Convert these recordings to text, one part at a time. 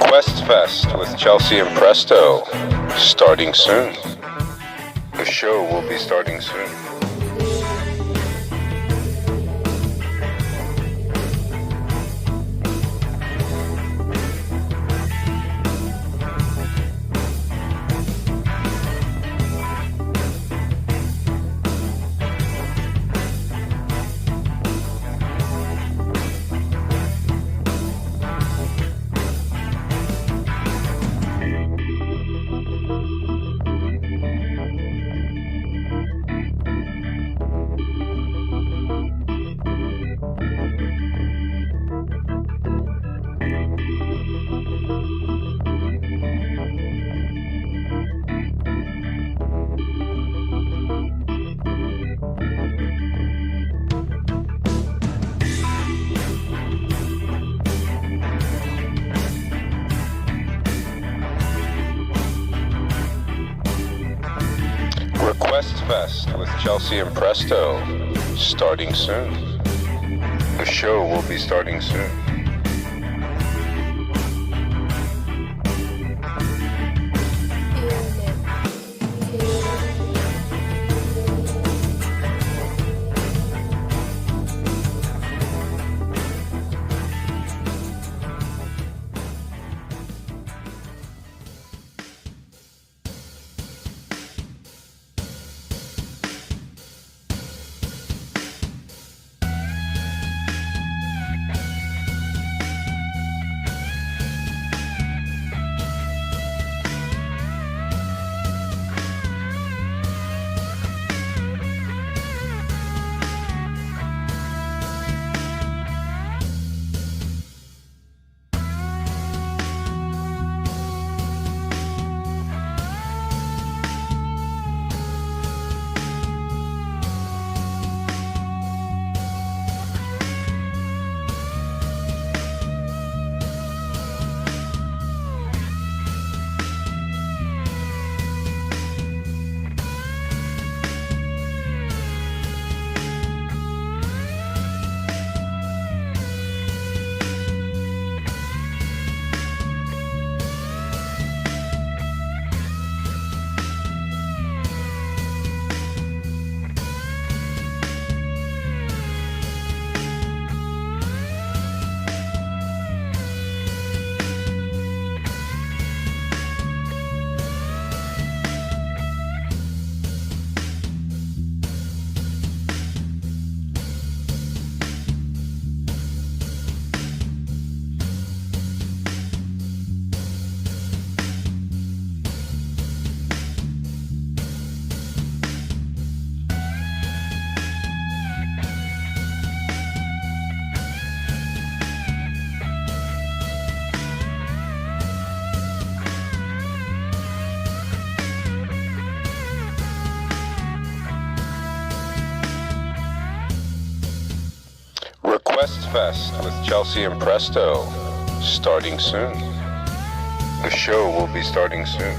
Request Fest with Chelsea and Presto, starting soon. The show will be starting soon. Request Fest with Chelsea and Presto, starting soon. The show will be starting soon. Request Fest with Chelsea and Presto, starting soon. The show will be starting soon.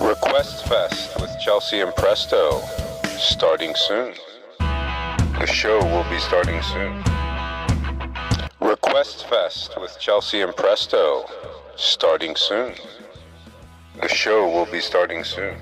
Request Fest with Chelsea and Presto, starting soon. The show will be starting soon. Request Fest with Chelsea and Presto, starting soon. The show will be starting soon.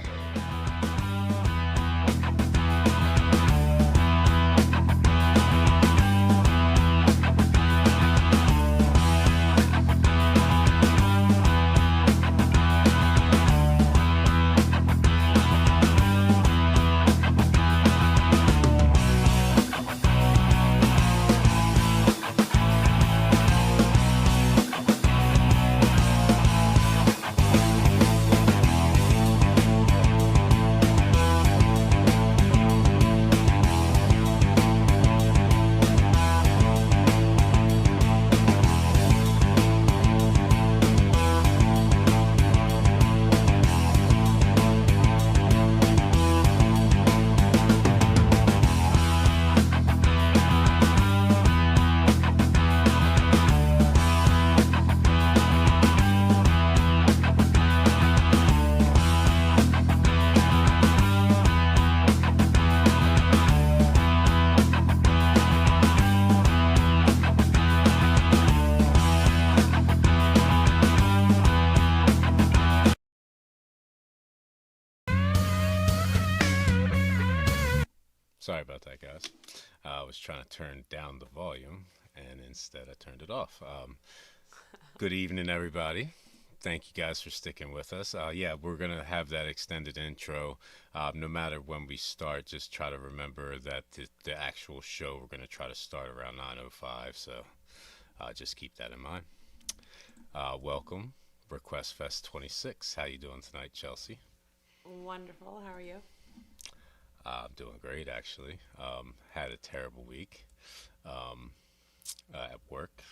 about that, guys. I was trying to turn down the volume, and instead I turned it off. Good evening, everybody. Thank you guys for sticking with us. Yeah, we're going to have that extended intro. No matter when we start, just try to remember that the actual show, we're going to try to start around 9:05, so just keep that in mind. Welcome, Request Fest 26. How you doing tonight, Chelsea? Wonderful. How are you? I'm doing great, actually. Had a terrible week at work,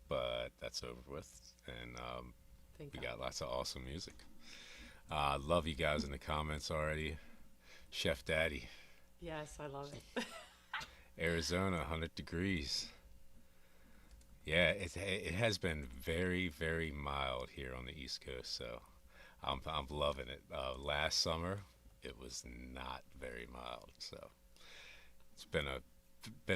but that's over with, and we got lots of awesome music. Love you guys in the comments already. Chef Daddy. Yes, I love it. Arizona, 100 degrees. Yeah, it has been very, very mild here on the East Coast, so I'm loving it. Last summer, it was not very mild, so it's been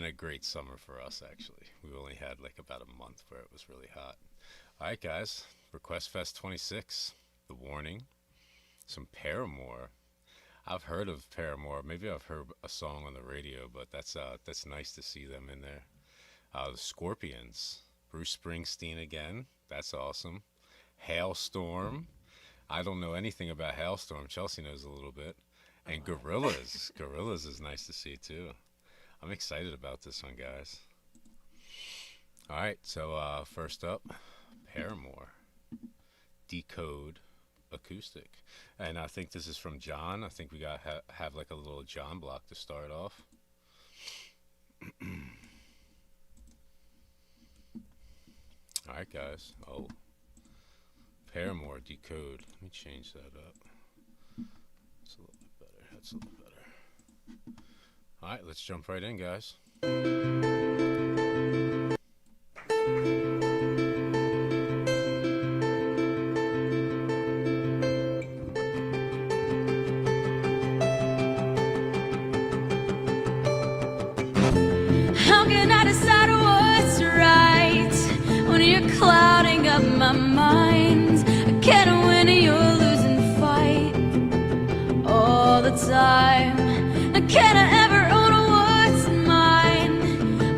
a great summer for us, actually. We only had like about a month where it was really hot. All right, guys, Request Fest 26, The Warning, some Paramore. I've heard of Paramore. Maybe I've heard a song on the radio, but that's nice to see them in there. The Scorpions, Bruce Springsteen again. That's awesome. Halestorm. I don't know anything about Halestorm. Chelsea knows a little bit. And Gorillaz. Gorillaz is nice to see too. I'm excited about this one, guys. All right, so first up, Paramore, Decode, Acoustic. And I think this is from John. I think we got have like a little John block to start off. All right, guys. Oh, Paramore, Decode. Let me change that up. That's a little bit better. That's a little better. All right, let's jump right in, guys. How can I decide what's right when you're clouding up my mind? I can't win, you're losing fight all the time. Can I ever own what's mine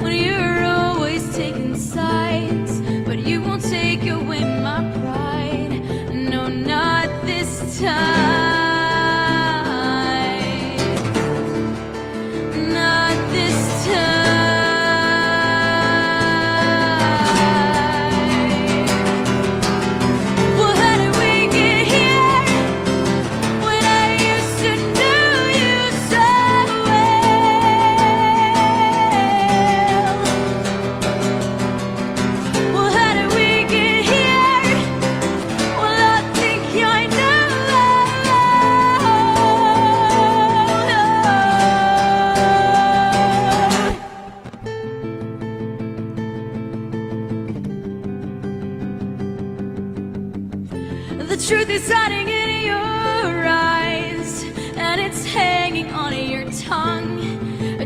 when you're always taking sides? But you won't take away my pride. No, not this time. Not this time. Well, how did we get here when I used to know you so well? Well, how did we get here? Well, I think I know. The truth is hiding in your eyes, and it's hanging on your tongue,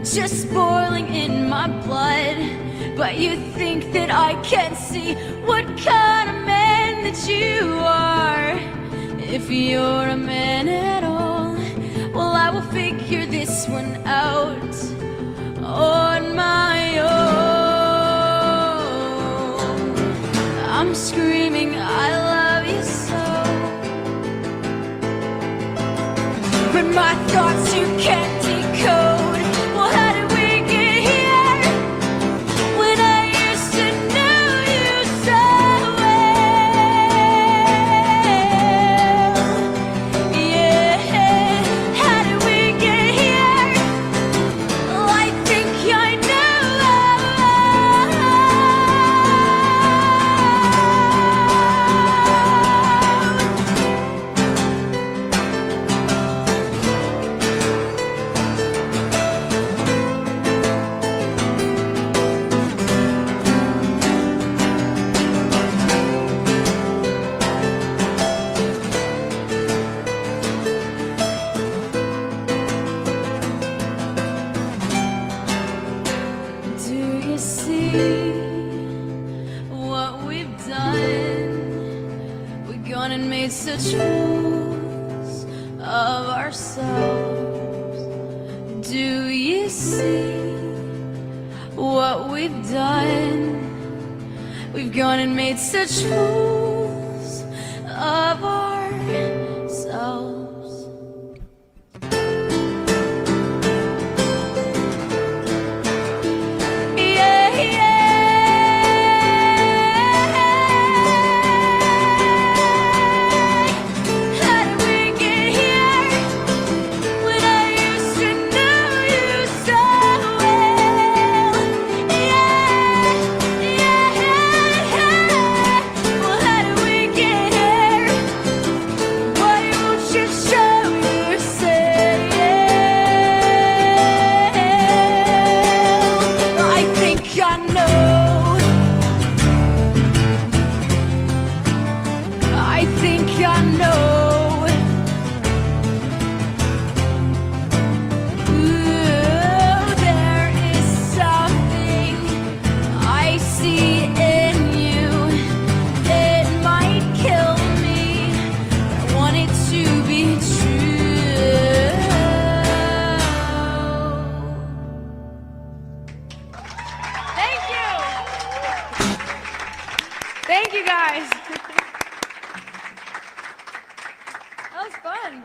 just boiling in my blood. But you think that I can't see what kind of man that you are. If you're a man at all, well, I will figure this one out on my own. I'm screaming, I love you so, but my thoughts you can't decode. Well, how did we get here when I used to know you so well? Yeah, how did we get here? Well, I think I know. Do you see what we've done? We've gone and made such fools of ourselves. Do you see we've done. We've gone and made such fools of ourselves. Yeah, yeah. How did we get here when I used to know you so well? Yeah, yeah. Well, how did we get here? Why won't you show yourself? I think I know. I think I know. Ooh, there is something I see in you. It might kill me, but I want it to be true. Thank you. Thank you guys. That was fun.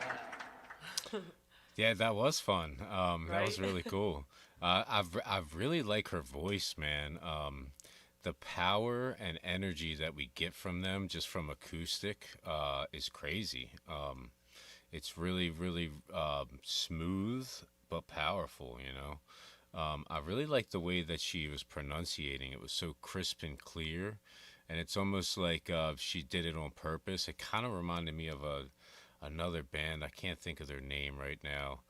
Yeah, that was fun. That was Right? really cool. I've really like her voice, man. The power and energy that we get from them just from acoustic is crazy. It's really, really smooth but powerful, you know. I really like the way that she was pronunciating. It was so crisp and clear, and it's almost like she did it on purpose. It kind of reminded me of another band. I can't think of their name right now.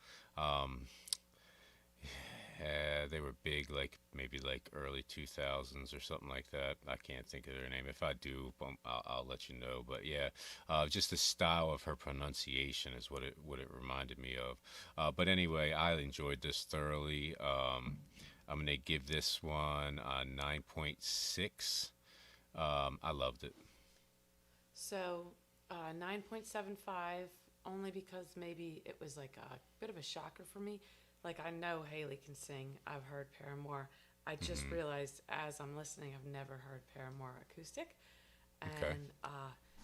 They were big, like maybe like early 2000s or something like that. I can't think of their name. If I do, I'll let you know. But yeah, just the style of her pronunciation is what it reminded me of. But anyway, I enjoyed this thoroughly. I'm gonna give this one a 9.6. I loved it. So 9.75, only because maybe it was like a bit of a shocker for me. Like, I know Haley can sing. I've heard Paramore. I just realized as I'm listening, I've never heard Paramore acoustic. And Okay.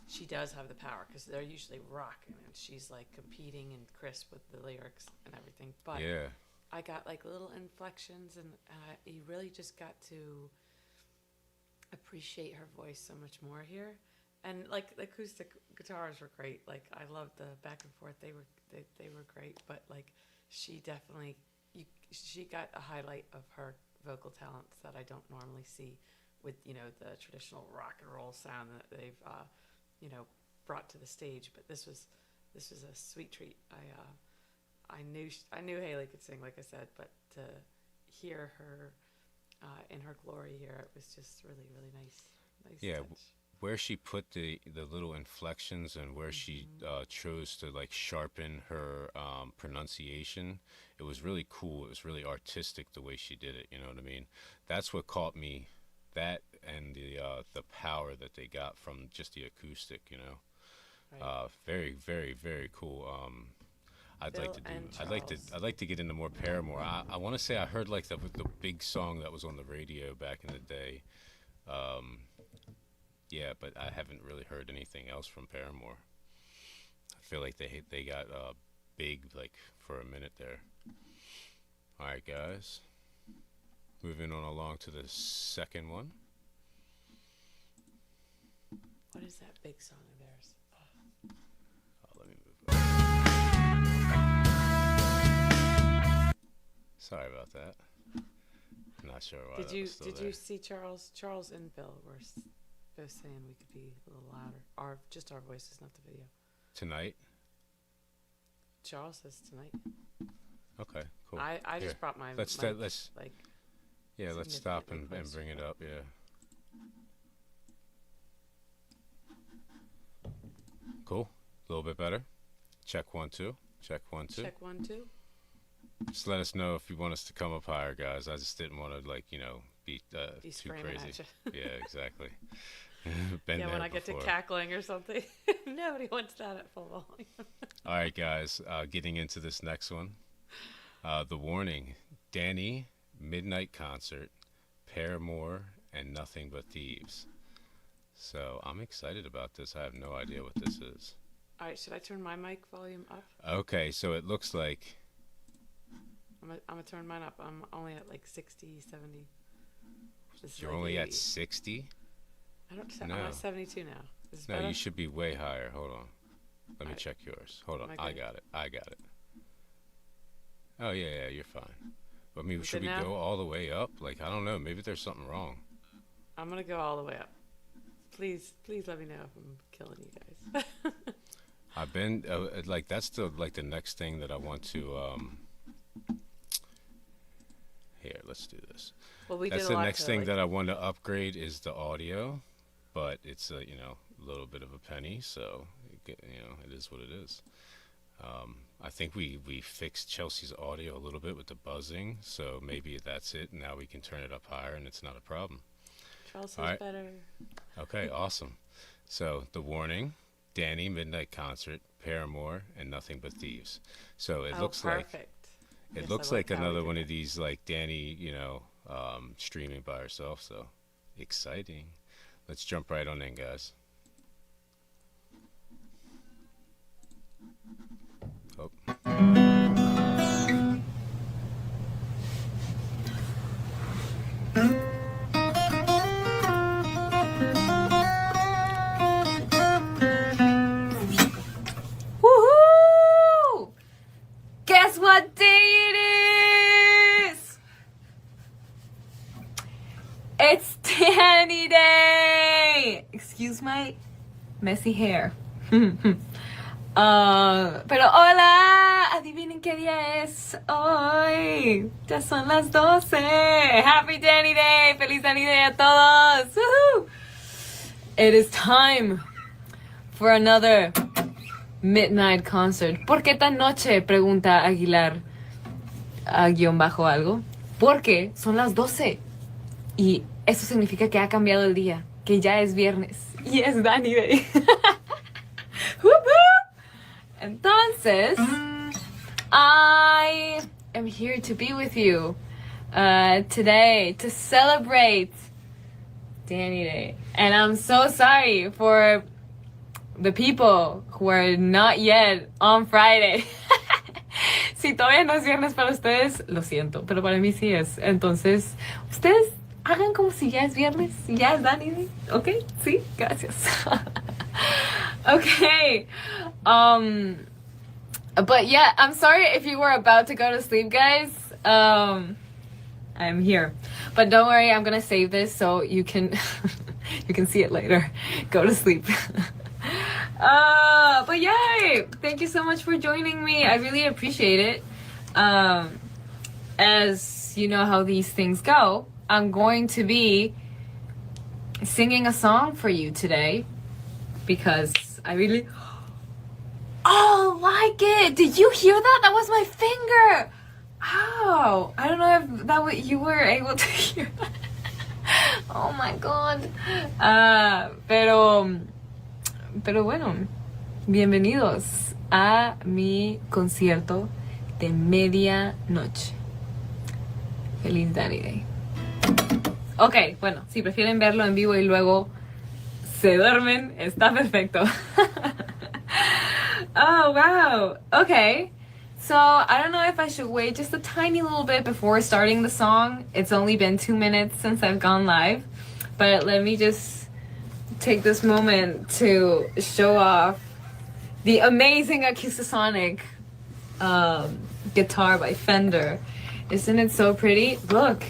She does have the power because they're usually rocking and she's like competing and crisp with the lyrics and everything. But Yeah. I got like little inflections and you really just got to appreciate her voice so much more here. And like the acoustic guitars were great. Like I loved the back and forth. They were great. But like she definitely she got a highlight of her vocal talents that I don't normally see with the traditional rock and roll sound that they've brought to the stage. But this was a sweet treat. I knew Haley could sing, like I said, but to hear her in her glory here, it was just really, really nice. Yeah, Touch. where she put the little inflections and where she chose to like sharpen her pronunciation, it was really cool. It was really artistic the way she did it. You know what I mean? That's what caught me. That and the power that they got from just the acoustic. You know, Right. very, very, very cool. I'd Bill like to do. and I'd like to. Charles. I'd like to get into more Paramore. I want to say I heard like the big song that was on the radio back in the day. Yeah, but I haven't really heard anything else from Paramore. I feel like they got big like for a minute there. All right, guys. Moving on along to the second one. What is that big song of theirs? Oh, let me move on. Sorry about that. Not sure why. Did you was still there. you see Charles? Charles and Bill were both saying we could be a little louder. Just our voices, not the video. Tonight? Charles says tonight. Okay, cool. I Here. just brought my Let's mic, let's like yeah, let's stop and significantly bring it closer. up. Yeah. Cool. A little bit better. Check 1 2. Check 1 2. Check 1 2. Just let us know if you want us to come up higher, guys. I just didn't want to be Be too screaming crazy. at you. Yeah, exactly. Been Yeah, there when I get to before. cackling or something, nobody wants that at full volume. All right, guys. Getting into this next one. The warning: Dany, Midnight Concert, Paramore and Nothing But Thieves. So I'm excited about this. I have no idea what this is. All right, should I turn my mic volume up? Okay, so it looks like... I'm gonna turn mine up. I'm only at like 60, 70. You're like only 80. At 60? I'm at 72 now. No, better? You should be way higher. Hold on. Let me check yours. Hold on. I got it. Oh, yeah, you're fine. But I mean, should we go all the way up? Like, I don't know. Maybe there's something wrong. I'm going to go all the way up. Please let me know if I'm killing you guys. I've been, like, that's the next thing that I want to, here, let's do this. Well, that's the next thing that I want to upgrade is the audio, but it's a, a little bit of a penny, so, it is what it is. I think we fixed Chelsea's audio a little bit with the buzzing, so maybe that's it. Now we can turn it up higher, and it's not a problem. Chelsea's better. Okay, awesome. So the warning: Dany Midnight Concert, Paramore, and Nothing But Thieves. So it looks perfect. It looks like another one of these, like Dany, streaming by herself. So exciting. Let's jump right on in, guys. Oh. Woohoo! Guess what day it is? It's Dany Day! Excuse my messy hair. Pero hola, adivinen qué día es hoy. Ya son las 12. Happy Dany Day. Feliz Dany Day a todos. Woohoo! It is time for another midnight concert. ¿Por qué tan noche? Pregunta Aguilar guión bajo algo. Porque son las 12 y eso significa que ha cambiado el día, que ya es viernes y es Dany Day. Entonces, I am here to be with you today to celebrate Dany Day. And I'm so sorry for the people who are not yet on Friday. Si todavía no es viernes para ustedes, lo siento, pero para mí sí es. Entonces, ustedes hagan como si ya es viernes, ya es Dany Day, ¿ok? Sí, gracias. Okay. But yeah, I'm sorry if you were about to go to sleep, guys. I'm here. But don't worry, I'm gonna save this so you can you can see it later. Go to sleep. But yay! Thank you so much for joining me. I really appreciate it. As you know how these things go, I'm going to be singing a song for you today because I really like it. Did you hear that? That was my finger. Ow. I don't know if you were able to hear that. Oh my god. Pero bueno, bienvenidos a mi concierto de medianoche. Feliz Dany Day. Ok, bueno, si prefieren verlo en vivo y luego se duermen, está perfecto. Oh, wow. Okay. So, I don't know if I should wait just a tiny little bit before starting the song. It's only been 2 minutes since I've gone live. But let me just take this moment to show off the amazing Acoustic guitar by Fender. Isn't it so pretty? Look,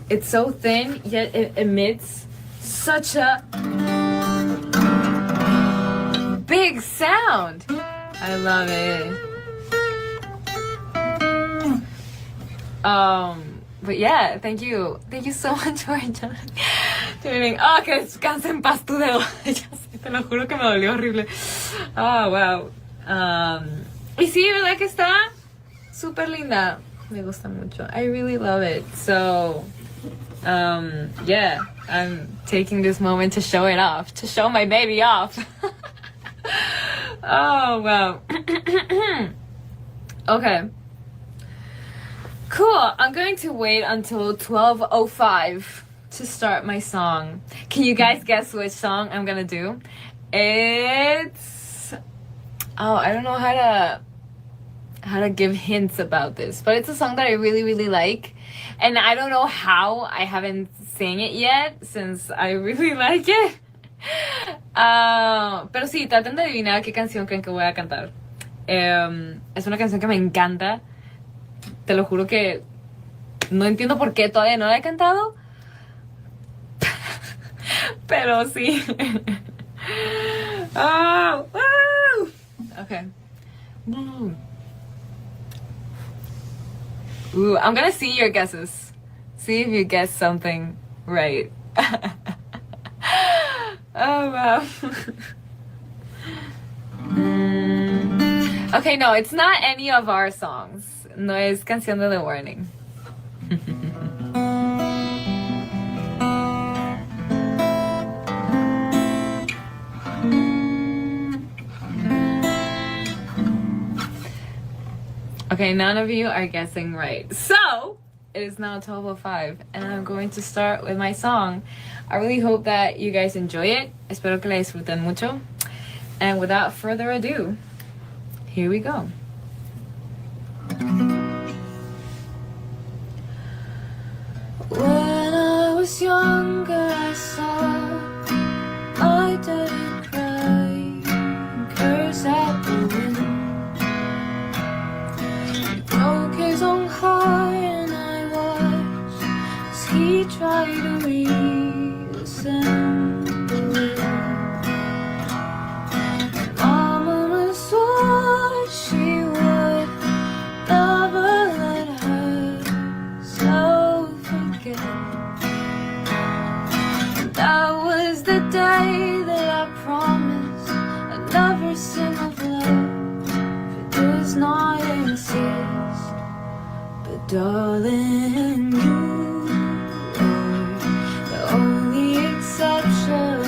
it's so thin, yet it emits such a big sound. I love it. But yeah, thank you so much for joining. Oh, que descanse en paz tu dedo. Ya sé, te lo juro que me dolió horrible. Oh, wow. Y sí, ¿verdad que está súper linda? Me gusta mucho. I really love it. So, yeah, I'm taking this moment to show it off, to show my baby off. Oh, wow. Okay. Cool. I'm going to wait until 12:05 to start my song. Can you guys guess which song I'm gonna do? It's I don't know how to give hints about this, but it's a song that I really, really like, and I don't know how I haven't sang it yet since I really like it. Pero sí, traten de adivinar qué canción creen que voy a cantar. Es una canción que me encanta. Te lo juro que no entiendo por qué todavía no la he cantado. Pero sí. Oh, woo! Okay. Ooh, I'm gonna see your guesses. See if you guess something right. Oh, wow. Okay, no, it's not any of our songs. No es Canción de The Warning. Okay, none of you are guessing right. So, it is now 12:05 and I'm going to start with my song. I really hope that you guys enjoy it. Espero que la disfruten mucho. And without further ado, here we go. When I was younger, I saw my daddy cry and curse at the wind. He broke his own heart and I watched as he tried to reassemble it. Mama was what she would never let herself forget. And that was the day that I promised I'd never sing of love. It does not exist, but darling, you are the only exception.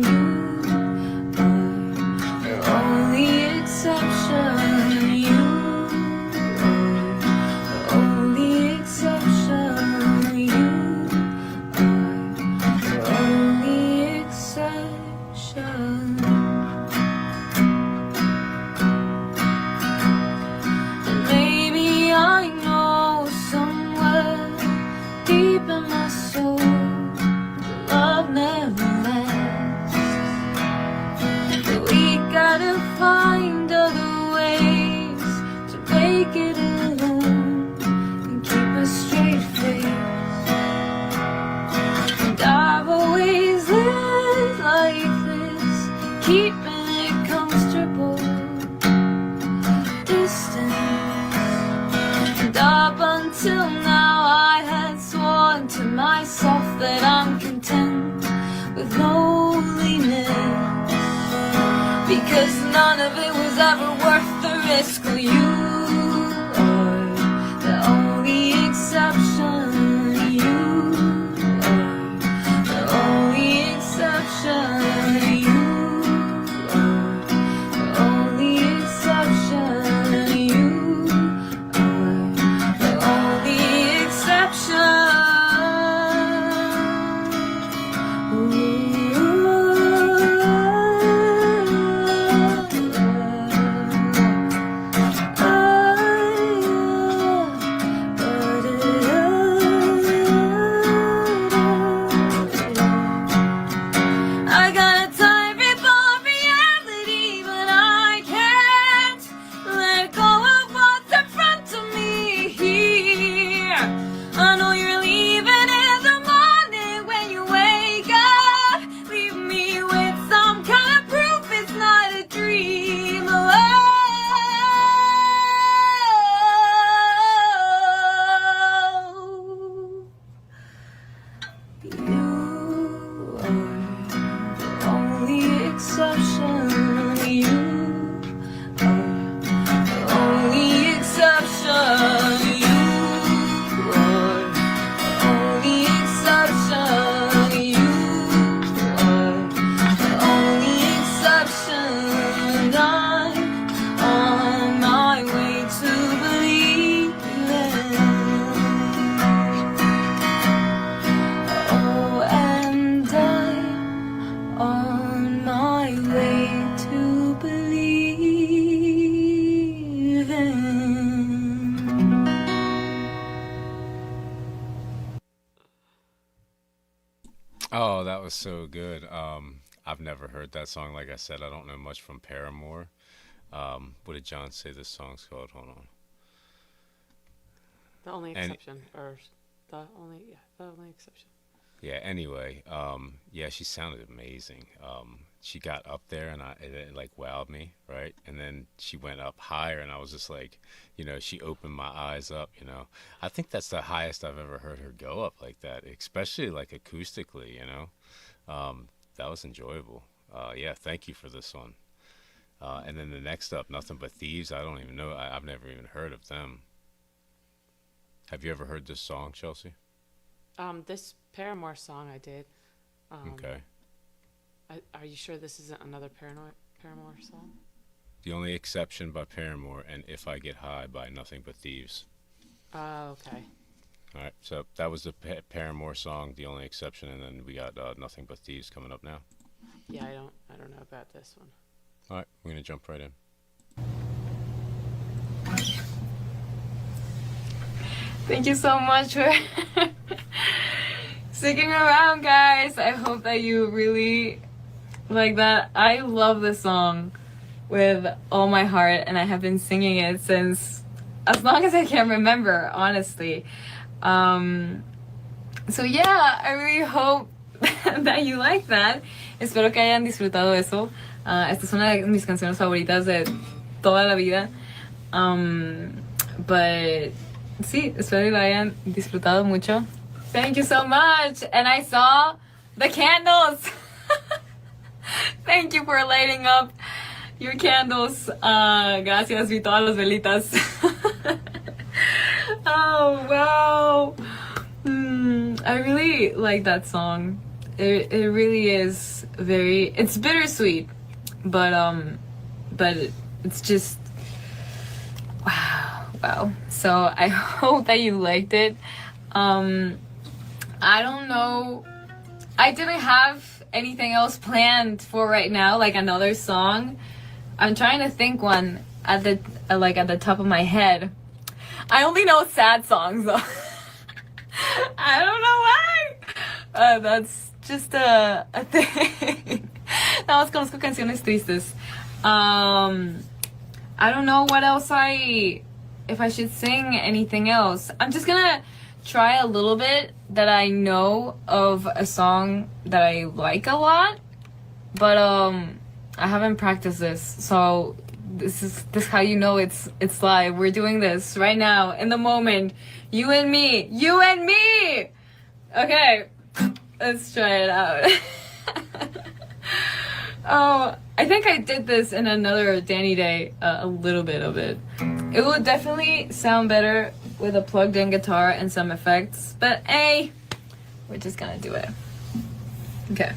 You are the only exception. You are the only exception. You are the only exception. And maybe I know somewhere deep in my soul that love never lasts. But we gotta find other ways to make it alone and keep a straight face. And I've always lived like this, keeping it comfortable, distance. And up until now I had sworn to myself that I'm content with loneliness, because none of it was ever worth the risk. Well, you are the only exception. You are the only exception. You are the only exception. You are the only exception. I got a time before reality, but I can't let go of what's in front of me here. I know you're leaving in the morning when you wake up. Leave me with some kind of proof it's not a dream. You are the only exception. You are the only exception. You are the only exception. You are the only exception. I'm on my way to believe it. Oh, Oh, that was so good. I've never heard that song. Like I said, I don't know much from Paramore. What did John say this song's called? Hold on. The only And exception, or the only exception. yeah, anyway, yeah, she sounded amazing. She got up there and it like wowed me, right? And then she went up higher and I was just like, she opened my eyes up, I think that's the highest I've ever heard her go up like that, especially like acoustically. That was enjoyable. Yeah, thank you for this one. And then the next up, Nothing But Thieves. I don't even know. I've never even heard of them. Have you ever heard this song, Chelsea? This Paramore song I did. Okay. Are you sure this isn't another Paramore song? The Only Exception by Paramore and If I Get High by Nothing But Thieves. Oh, okay. All right, so that was the Paramore song, The Only Exception, and then we got Nothing But Thieves coming up now. Yeah, I don't know about this one. All right, we're gonna jump right in. Thank you so much for sticking around, guys. I hope that you really like that. I love this song with all my heart, and I have been singing it since as long as I can remember, honestly. So yeah, I really hope that you like that. Espero que hayan disfrutado eso. Esta es una de mis canciones favoritas de toda la vida. But sí, espero que la hayan disfrutado mucho. Thank you so much. And I saw the candles. Thank you for lighting up your candles. Gracias, vi todas las velitas. Oh, wow. I really like that song. It really is it's bittersweet, but it's just wow. So I hope that you liked it. I don't know. I didn't have anything else planned for right now, like another song. I'm trying to think one at the top of my head. I only know sad songs though. I don't know why. That's just a thing. Nada más conozco canciones tristes. I don't know what else if I should sing anything else. I'm just gonna try a little bit that I know of a song that I like a lot, but I haven't practiced this, so this is how you know it's live. We're doing this right now in the moment. You and me. Okay, let's try it out. Oh, I think I did this in another Dany Day, a little bit of it. It would definitely sound better with a plugged in guitar and some effects, but hey, we're just gonna do it. Okay.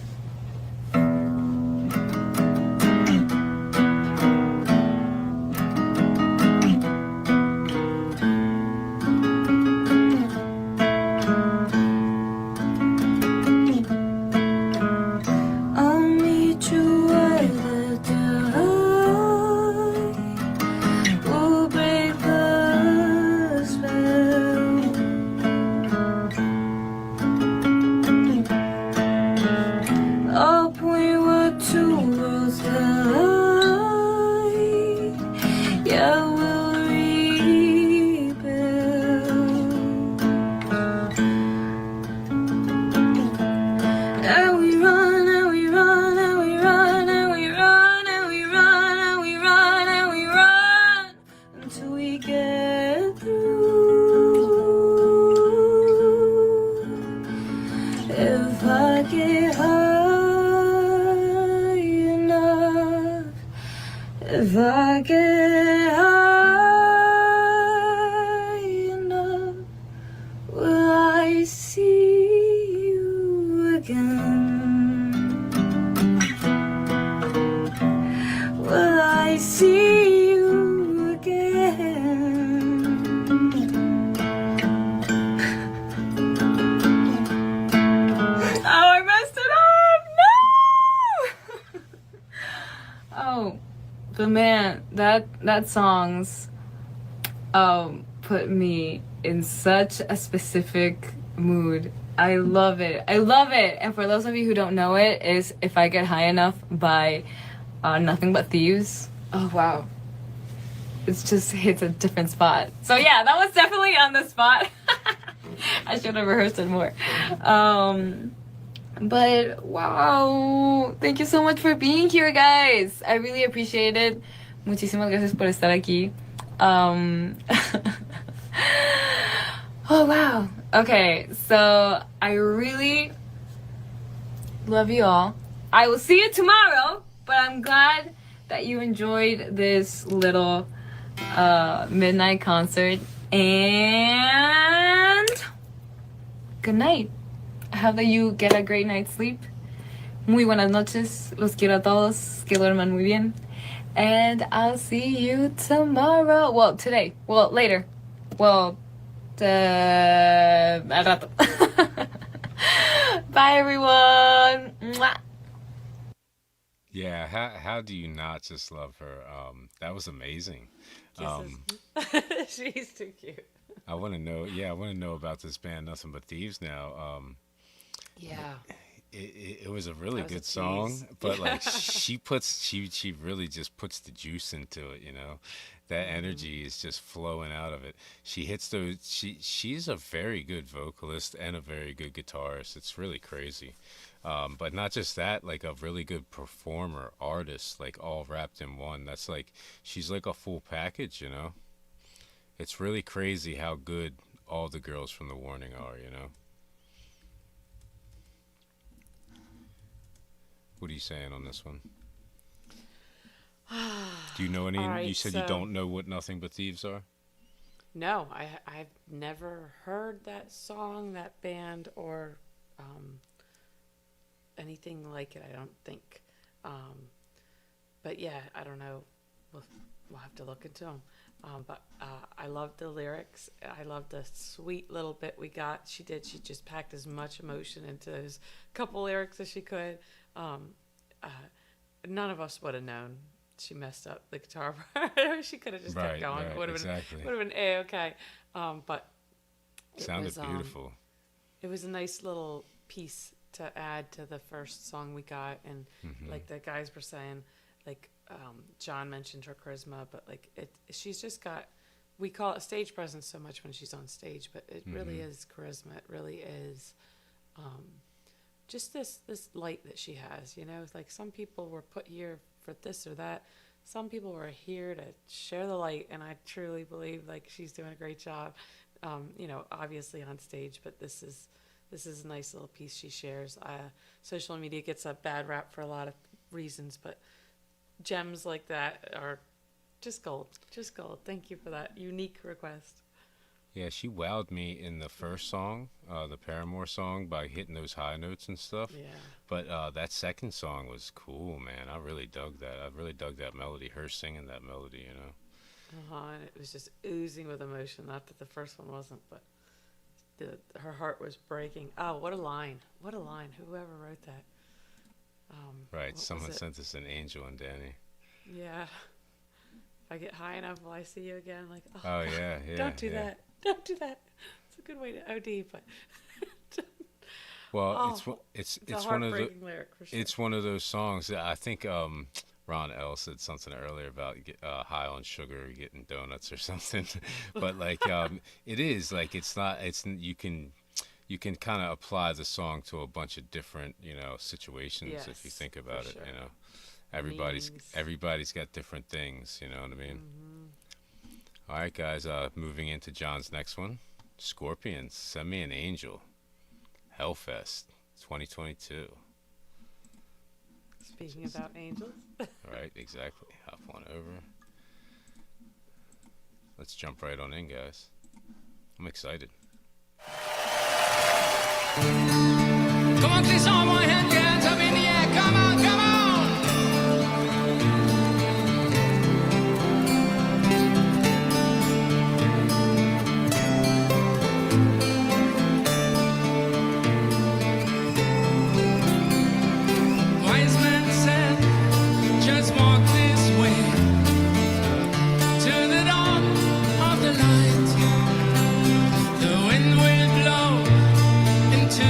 That songs put me in such a specific mood I love it. I love it. And for those of you who don't know it, is If I Get High Enough by Nothing But Thieves. Oh, wow. It just hits a different spot. So yeah, that was definitely on the spot. I should have rehearsed it more. But wow, thank you so much for being here, guys. I really appreciate it. Muchísimas gracias por estar aquí. Oh wow. Okay, so I really love you all. I will see you tomorrow, but I'm glad that you enjoyed this little midnight concert, and good night. I hope that you get a great night's sleep. Muy buenas noches. Los quiero a todos. Que duerman muy bien. And I'll see you tomorrow. Well, today. Well, later. Well, al rato. Bye, everyone. Mwah. Yeah, how do you not just love her? That was amazing. She's too cute. I want to know. Yeah, I want to know about this band, Nothing But Thieves. Now, Yeah. it was a really That was a good song, tease. but like she really just puts the juice into it. You know, that energy is just flowing out of it. She hits those. She's a very good vocalist and a very good guitarist. It's really crazy. But not just that, like a really good performer, artist, like all wrapped in one. That's like, she's like a full package, you know? It's really crazy how good all the girls from The Warning are, you know? What are you saying on this one? Do you know any? All right, you said so- you don't know what Nothing But Thieves are? No, I've never heard that song, that band, or anything like it. I don't think. But yeah, I don't know. We'll have to look into them. But I love the lyrics. I love the sweet little bit we got. She just packed as much emotion into those couple lyrics as she could. None of us would have known she messed up the guitar part. She could have just kept going. It would have been A-okay. But it Sounded was, beautiful. it was a nice little piece to add to the first song we got, and like the guys were saying, like John mentioned her charisma, but like she's just got, we call it stage presence so much when she's on stage, but it really is charisma. It really is just this light that she has, you know. It's like some people were put here for this or that. Some people were here to share the light, and I truly believe like she's doing a great job. You know, obviously on stage, but this is a nice little piece she shares. Social media gets a bad rap for a lot of reasons, but gems like that are just gold. Just gold. Thank you for that unique request. Yeah, she wowed me in the first song, the Paramore song, by hitting those high notes and stuff. Yeah. But that second song was cool, man. I really dug that. I really dug that melody, her singing that melody, you know. And it was just oozing with emotion. Not that the first one wasn't, but her heart was breaking. Oh, what a line. What a line. Whoever wrote that. Right, someone sent us an Angel and Dany. Yeah. If I get high enough, will I see you again? Like, Oh, yeah, yeah. don't do yeah. that. Don't do that. It's a good way to OD, but Well, Oh, it's it's a one of the heartbreaking lyric for sure. it's one of those songs that I think Ron L said something earlier about high on sugar, getting donuts or something. But like it is like you can kind of apply the song to a bunch of different, you know, situations if you Yes, think for about it, sure. you know. Meanings. Everybody's got different things, you know what I mean? All right, guys, moving into John's next one. Scorpions, Send Me an Angel. Hellfest 2022. Speaking about angels. Right, exactly. Hop on over. Let's jump right on in, guys. I'm excited. Come on, please, on one hand, your hands up in the air. Come on, come on. Wise men said, just walk this way to the dawn of the light. The wind will blow into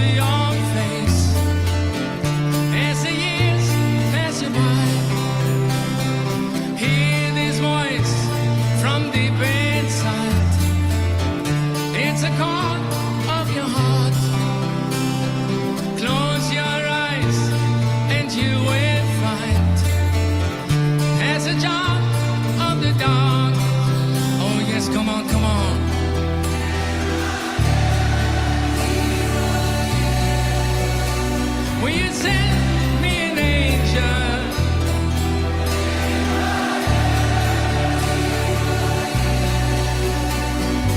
send me an angel.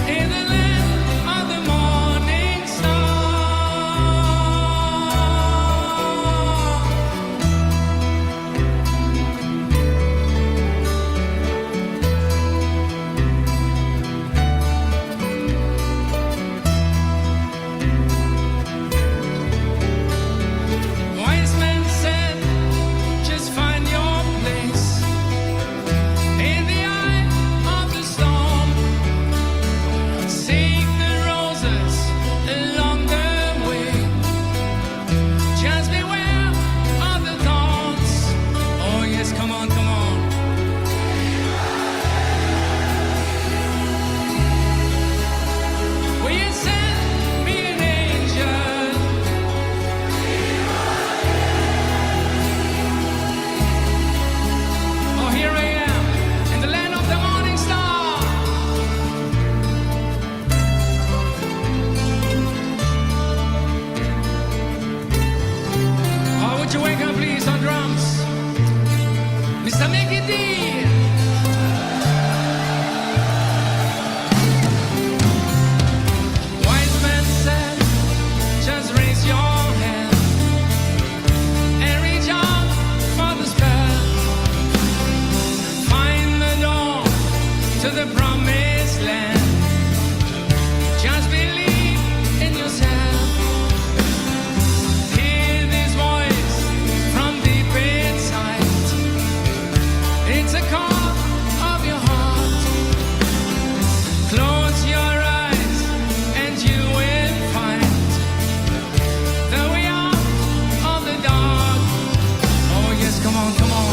In the land of the morning star. Wise men said, just find your place in the eye of the storm. Seek the roses along the way. Just beware of the thorns. Oh yes, come on, come on. Will you send me an angel? Oh, here I am in the land of the morning star. Oh, would you wake up, please, on drums, Mr. Mickey D. Wise men said, just raise your hand and reach out for the spell. Find the door to the promised land. Just believe in yourself. Hear this voice from deep inside. It's a call of your heart. Close your eyes and you will find the way out of the dark. Oh yes, come on, come on.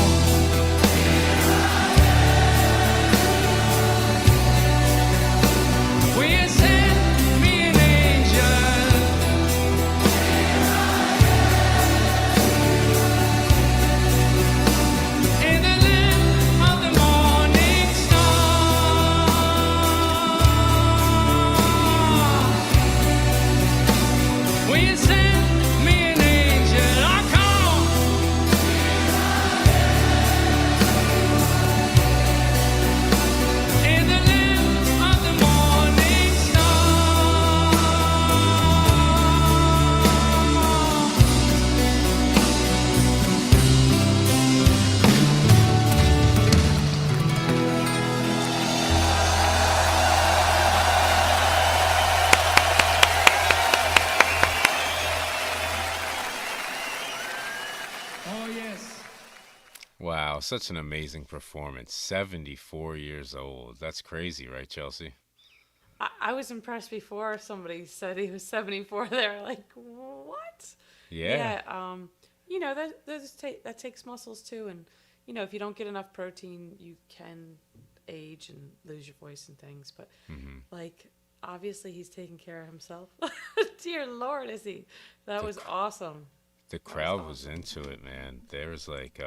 Will you send me an angel? In the land of the morning star. Will you send me an angel? Oh, come on. In the land of the morning star. Oh yes. Wow, such an amazing performance. 74 years old. That's crazy, right, Chelsea? I was impressed before somebody said he was 74. They were like, what? Yeah. You know, that takes muscles too. And, you know, if you don't get enough protein, you can age and lose your voice and things. But, like, obviously he's taking care of himself. Dear Lord, is he? That was awesome. The crowd was into it, man. There was like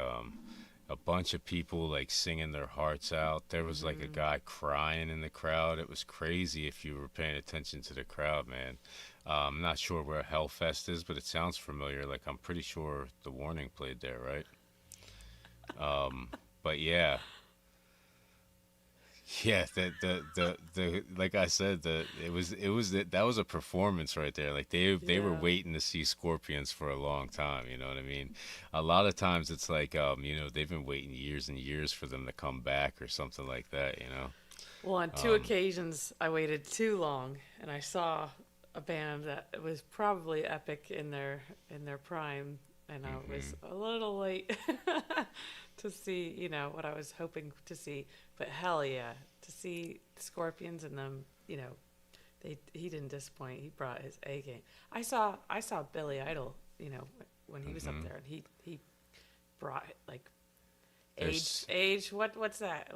a bunch of people like singing their hearts out. There was like a guy crying in the crowd. It was crazy if you were paying attention to the crowd, man. I'm not sure where Hellfest is, but it sounds familiar. Like I'm pretty sure The Warning played there, right? But yeah. Yeah, the like I said, that was a performance right there. Like they were waiting to see Scorpions for a long time. You know what I mean? A lot of times it's like you know, they've been waiting years and years for them to come back or something like that. You know? Well, on two occasions, I waited too long, and I saw a band that was probably epic in their prime, and I was a little late to see, you know, what I was hoping to see. But hell yeah, to see the Scorpions and them, you know, he didn't disappoint. He brought his A game. I saw Billy Idol, you know, when he was up there, and he brought like age. What's that?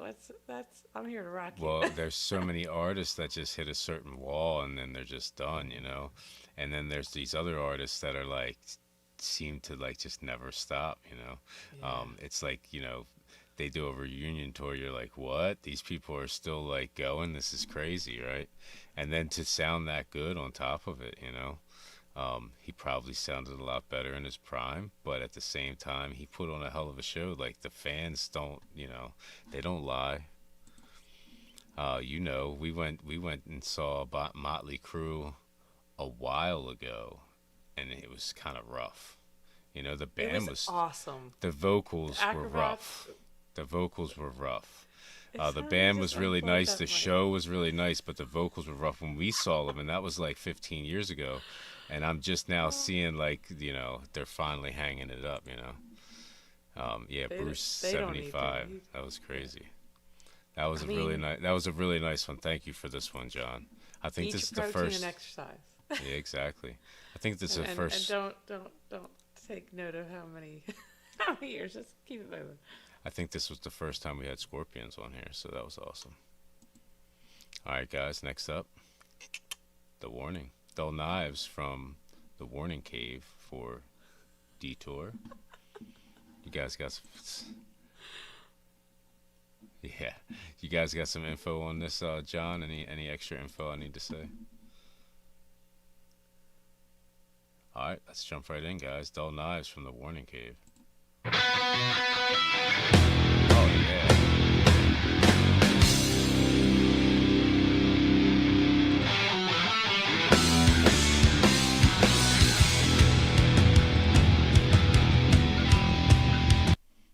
That's I'm here to rock you. Well, there's so many artists that just hit a certain wall and then they're just done, you know. And then there's these other artists that are like seem to like just never stop, you know. Yeah. It's like, you know, they do a reunion tour, you're like, what? These people are still like going, this is crazy, right? And then to sound that good on top of it, you know. He probably sounded a lot better in his prime, but at the same time, he put on a hell of a show. Like, the fans don't, they don't lie. We went and saw Motley Crue a while ago, and it was kind of rough. The It band was awesome. the vocals The were acrobats- rough. The vocals were rough. It The sounded band just was really unplugged nice. that The way. show was really nice, but the vocals were rough when we saw them, and that was like 15 years ago. And I'm just now seeing, like, they're finally hanging it up. Yeah, They- Bruce they don't need to. 75. That was crazy. That was really nice. That was a really nice one. Thank you for this one, John. I think Eat this is your the protein first. and exercise. Yeah, exactly. I think this is the and, first. And don't take note of how many how many years. Just keep it moving. I think this was the first time we had Scorpions on here, so that was awesome. All right, guys. Next up, The Warning. Dull Knives from The Warning Cave for Detour. You guys got some. Yeah, you guys got some info on this, John? Any extra info I need to say? All right, let's jump right in, guys. Dull Knives from The Warning Cave. Oh yeah.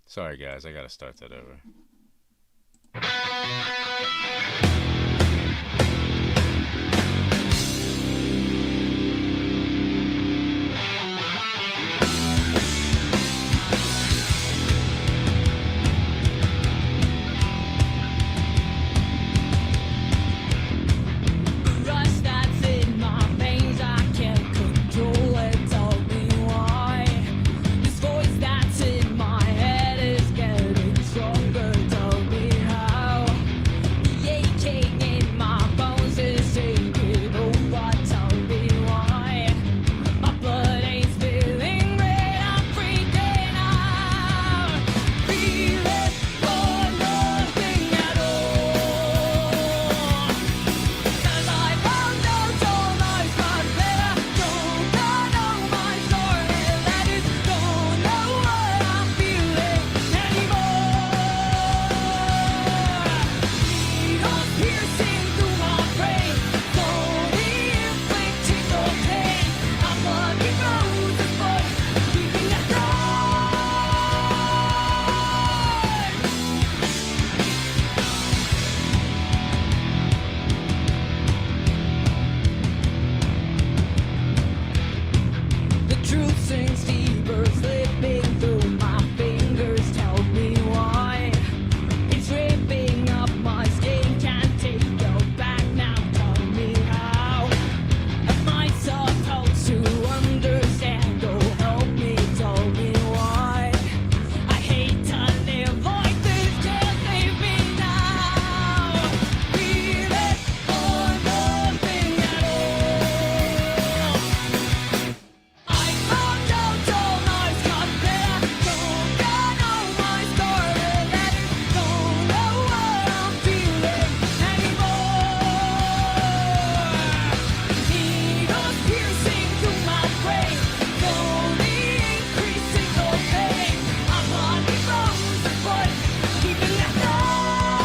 Sorry, guys, I gotta start that over. Rush that's in my veins, I can't control it. Tell me why. This voice that's in my head is getting stronger. Tell me how. The aching in my bones is taking over. Tell me why. My blood ain't spilling red. I'm freaking out. Feeling for nothing at all. 'Cause I found out all night, but better don't know my story. That is, don't know what I'm feeling anymore. Needles piercing through my brain, slowly inflicting the pain. I'm lucky roses, but keeping it alive. The truth sinks deeper, slipping through my fingers. Tell me why. It's ripping up my skin, can't take it back now. Tell me how. Am I supposed to understand? Oh, help me, tell me why. I hate to live like this, can't save me now. Feeling for nothing at all. I found out all nights got better. Don't know my story. That is, don't know what I'm feeling anymore. Needles piercing through my brain, slowly increasing the pain. I'm lucky roses, but keeping it alive.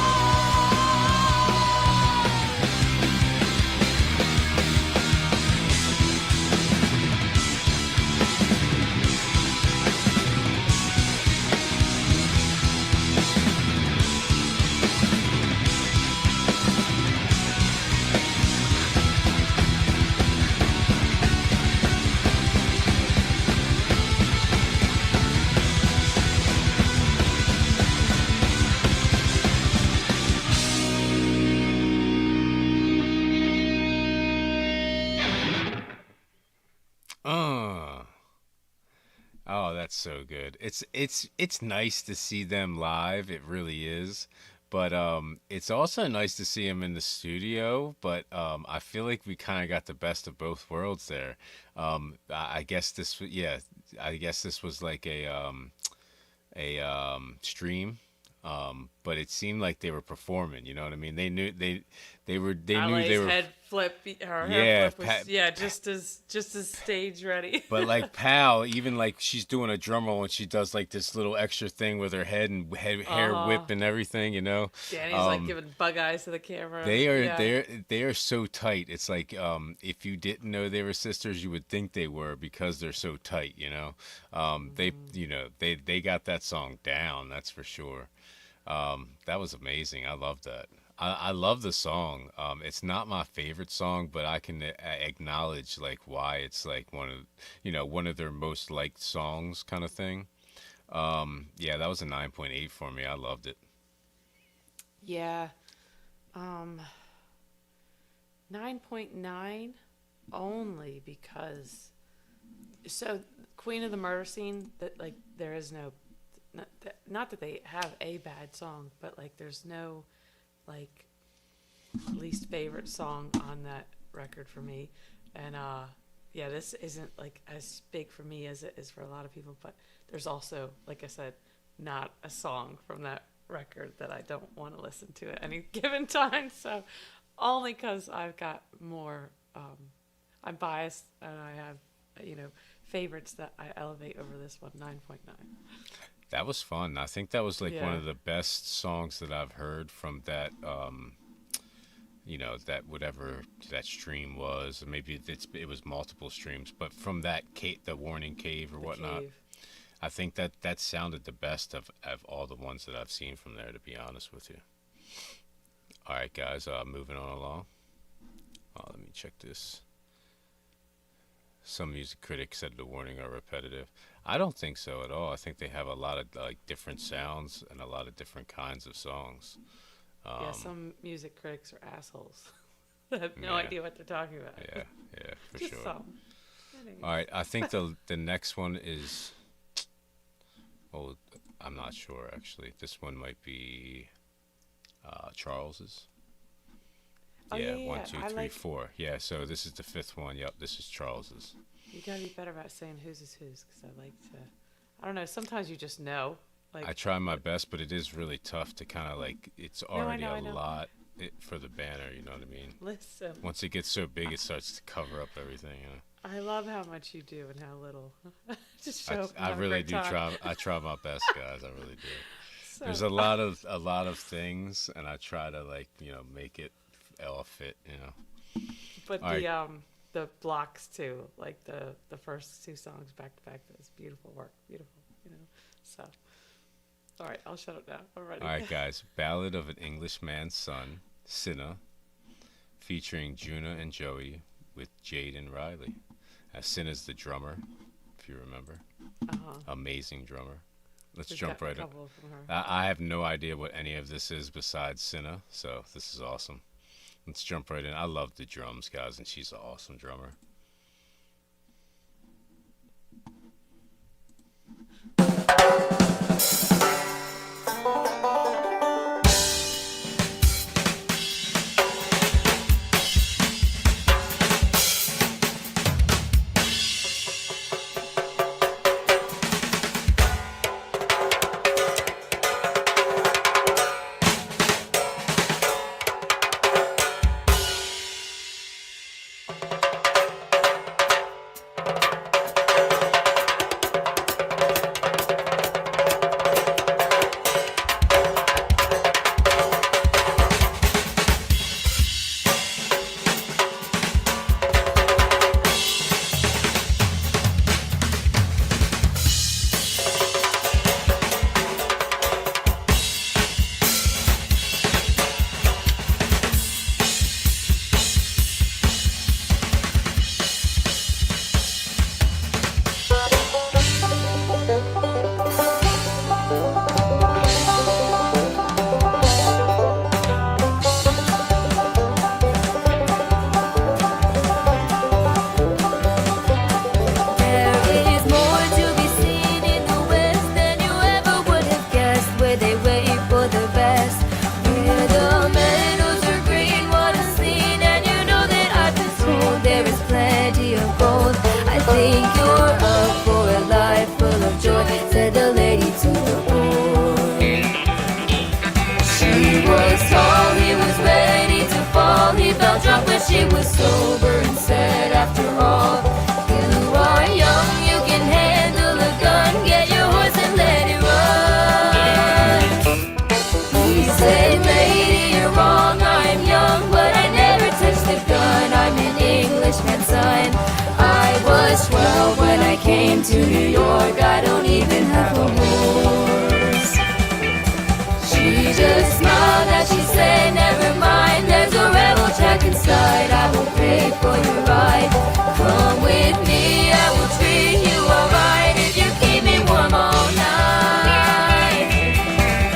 Oh, that's so good. It's nice to see them live. It really is. But it's also nice to see them in the studio. But I feel like we kind of got the best of both worlds there. I guess this, yeah, I guess this was like a stream. but it seemed like they were performing. You know what I mean? They knew they knew they Ballet's were. head flip, her Yeah, head flip was, just as stage ready. But like Pal, even like she's doing a drum roll and she does like this little extra thing with her head and hair whip and everything, you know. Danny's like giving bug eyes to the camera. They are Yeah. they are so tight. It's like if you didn't know they were sisters, you would think they were because they're so tight, you know. They got that song down, that's for sure. That was amazing. I love that. I love the song. It's not my favorite song, but I can acknowledge like why it's like one of their most liked songs kind of thing. Yeah, that was a 9.8 for me. I loved it. Yeah. 9.9 only because so Queen of the Murder Scene, that like there is no not that they have a bad song, but like there's no like least favorite song on that record for me. And yeah, this isn't like as big for me as it is for a lot of people, but there's also, like I said, not a song from that record that I don't want to listen to at any given time. So only because I've got more I'm biased and I have favorites that I elevate over this one. 9.9. That was fun. I think that was like one Yeah. of the best songs that I've heard from that that whatever that stream was. Maybe it was multiple streams, but from that the Warning Cave or The whatnot. Cave. I think that sounded the best of all the ones that I've seen from there, to be honest with you. All right, guys, moving on along. Let me check this. Some music critics said the Warning are repetitive. I don't think so at all. I think they have a lot of like different sounds and a lot of different kinds of songs. Yeah, some music critics are assholes. They have no Yeah. idea what they're talking about. Yeah, for Just sure. some. All right, I think the next one is. Oh, I'm not sure actually. This one might be Charles's. Oh, Yeah, yeah, 1, yeah. 2, I 3, like- 4. Yeah, so this is the fifth one. Yep, this is Charles's. You gotta be better about saying whose is whose, because I like to. I don't know. Sometimes you just know. Like I try my best, but it is really tough to kind of like. It's I already know, I a know. lot for the banner. You know what I mean? listen. Once it gets so big, it starts to cover up everything. You know? I love how much you do and how little. Just show up. and I have a really great do time. try. I try my best, guys. I really do. So, There's a lot of things, and I try to like make it all fit. but all right. the blocks too, like the first two songs back to back. That's beautiful work. Beautiful. So. All right, I'll shut up now. I'm ready. All right, guys. Ballad of an Englishman's Son, Sina, featuring Juna N Joey with Jadyn Rylee. Sina's the drummer, if you remember. Amazing drummer. Let's We've jump got a right in. couple from her. I have no idea what any of this is besides Sina, so this is awesome. Let's jump right in. I love the drums, guys, and she's an awesome drummer. to New York, I don't even have a horse. She just smiled as she said, never mind, there's a rebel track inside. I will pay for your ride. Come with me, I will treat you alright if you keep me warm all night.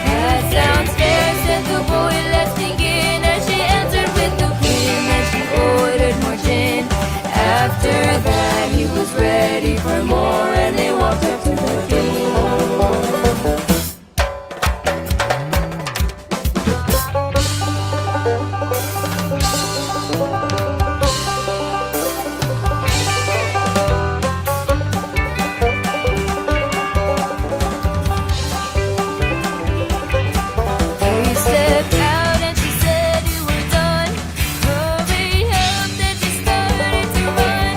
That sounds fair, said the boy, let's begin. And she answered with the pin, and she ordered more gin. After that he was ready for more, and they walked up to the door. He stepped out and she said, you were done. Hurry up, then she started to run.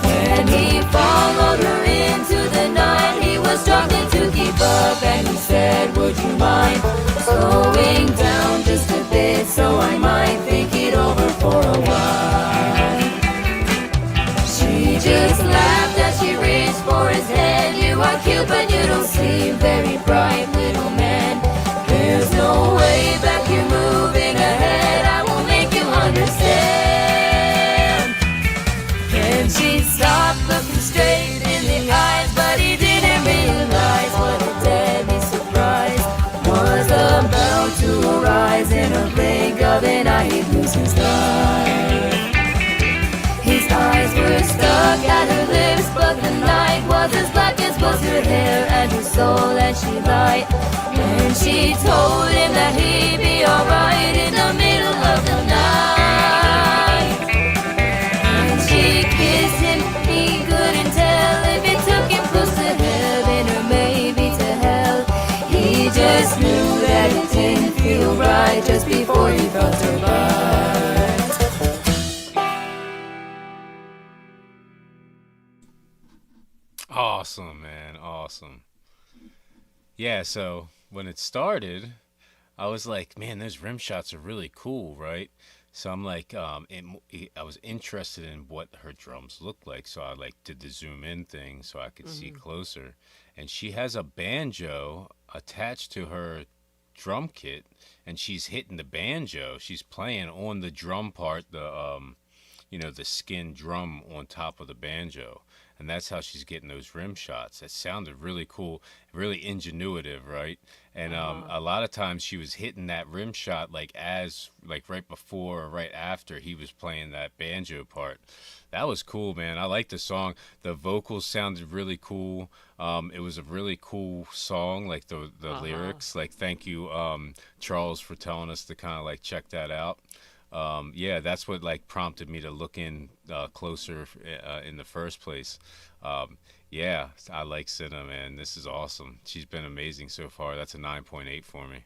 When he followed her into the night, he was struggling to keep up, and he said, would you mind slowing down just a bit so I might think it over for a while? She just laughed as she reached for his hand. You are cute, but you don't seem very bright, little man. There's no way back, you're moving ahead. I will make you understand. And she stopped, looking straight in the eyes, but he didn't realize what a deadly surprise was about to arise. In a blink of an eye, he'd lose his life. His eyes were stuck at her lips, but the night was as black as was her hair and her soul, and she lied. And she told him that he'd be alright in the middle of the night. And she kissed him, he couldn't tell if it took him close to heaven or maybe to hell. He just knew that it didn't feel right just before he felt her bite. Awesome, man. Awesome. Yeah, so when it started, I was like, man, those rim shots are really cool, right? So I'm like, I was interested in what her drums looked like. So I like did the zoom in thing so I could see closer. And she has a banjo attached to her drum kit, and she's hitting the banjo. She's playing on the drum part, the skin drum on top of the banjo. And that's how she's getting those rim shots. That sounded really cool, really ingenuitive, right? And a lot of times she was hitting that rim shot like right before or right after he was playing that banjo part. That was cool, man. I like the song. The vocals sounded really cool. It was a really cool song, like the lyrics. Like, thank you, Charles, for telling us to kind of like check that out. Yeah, that's what like prompted me to look in closer in the first place. Yeah, I like Sina, man. This is awesome. She's been amazing so far. That's a 9.8 for me.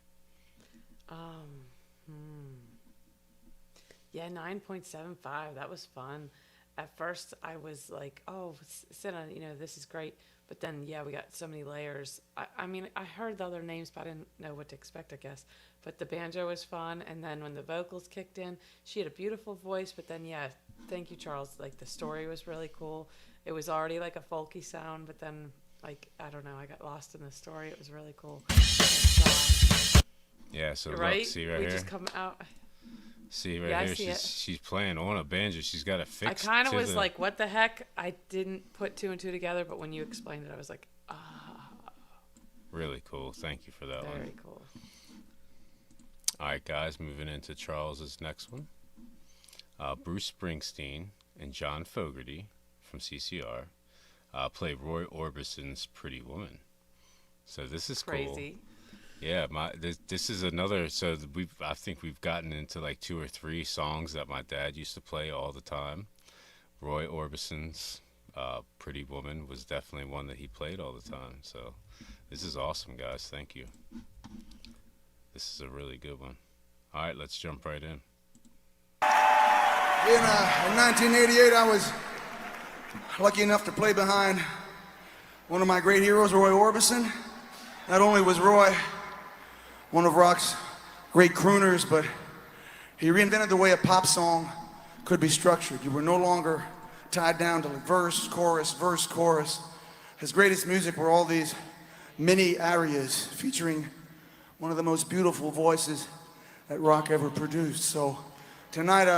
Yeah, 9.75. That was fun. At first, I was like, oh, Sina, this is great. But then, yeah, we got so many layers. I mean, I heard the other names, but I didn't know what to expect, I guess. But the banjo was fun. And then when the vocals kicked in, she had a beautiful voice. But then, yeah, thank you, Charles. Like, the story was really cool. It was already like a folky sound. But then, like, I don't know, I got lost in the story. It was really cool. Yeah, so right? Look, see right we here? Just come out. See right Yeah, I here? see She's playing on a banjo. She's got it fixed. I kind of was like, what the heck? I didn't put two and two together, but when you explained it, I was like, ah. Really cool. Thank you for that one. Very cool. All right, guys, moving into Charles's next one. Bruce Springsteen and John Fogerty from CCR play Roy Orbison's Pretty Woman. So this is crazy. Cool. Yeah, this is another. So I think we've gotten into like 2 or 3 songs that my dad used to play all the time. Roy Orbison's Pretty Woman was definitely one that he played all the time. So this is awesome, guys. Thank you. This is a really good one. All right, let's jump right in. In 1988, I was lucky enough to play behind one of my great heroes, Roy Orbison. Not only was Roy one of rock's great crooners, but he reinvented the way a pop song could be structured. You were no longer tied down to like verse, chorus, his greatest music were all these mini arias featuring one of the most beautiful voices that rock ever produced. So tonight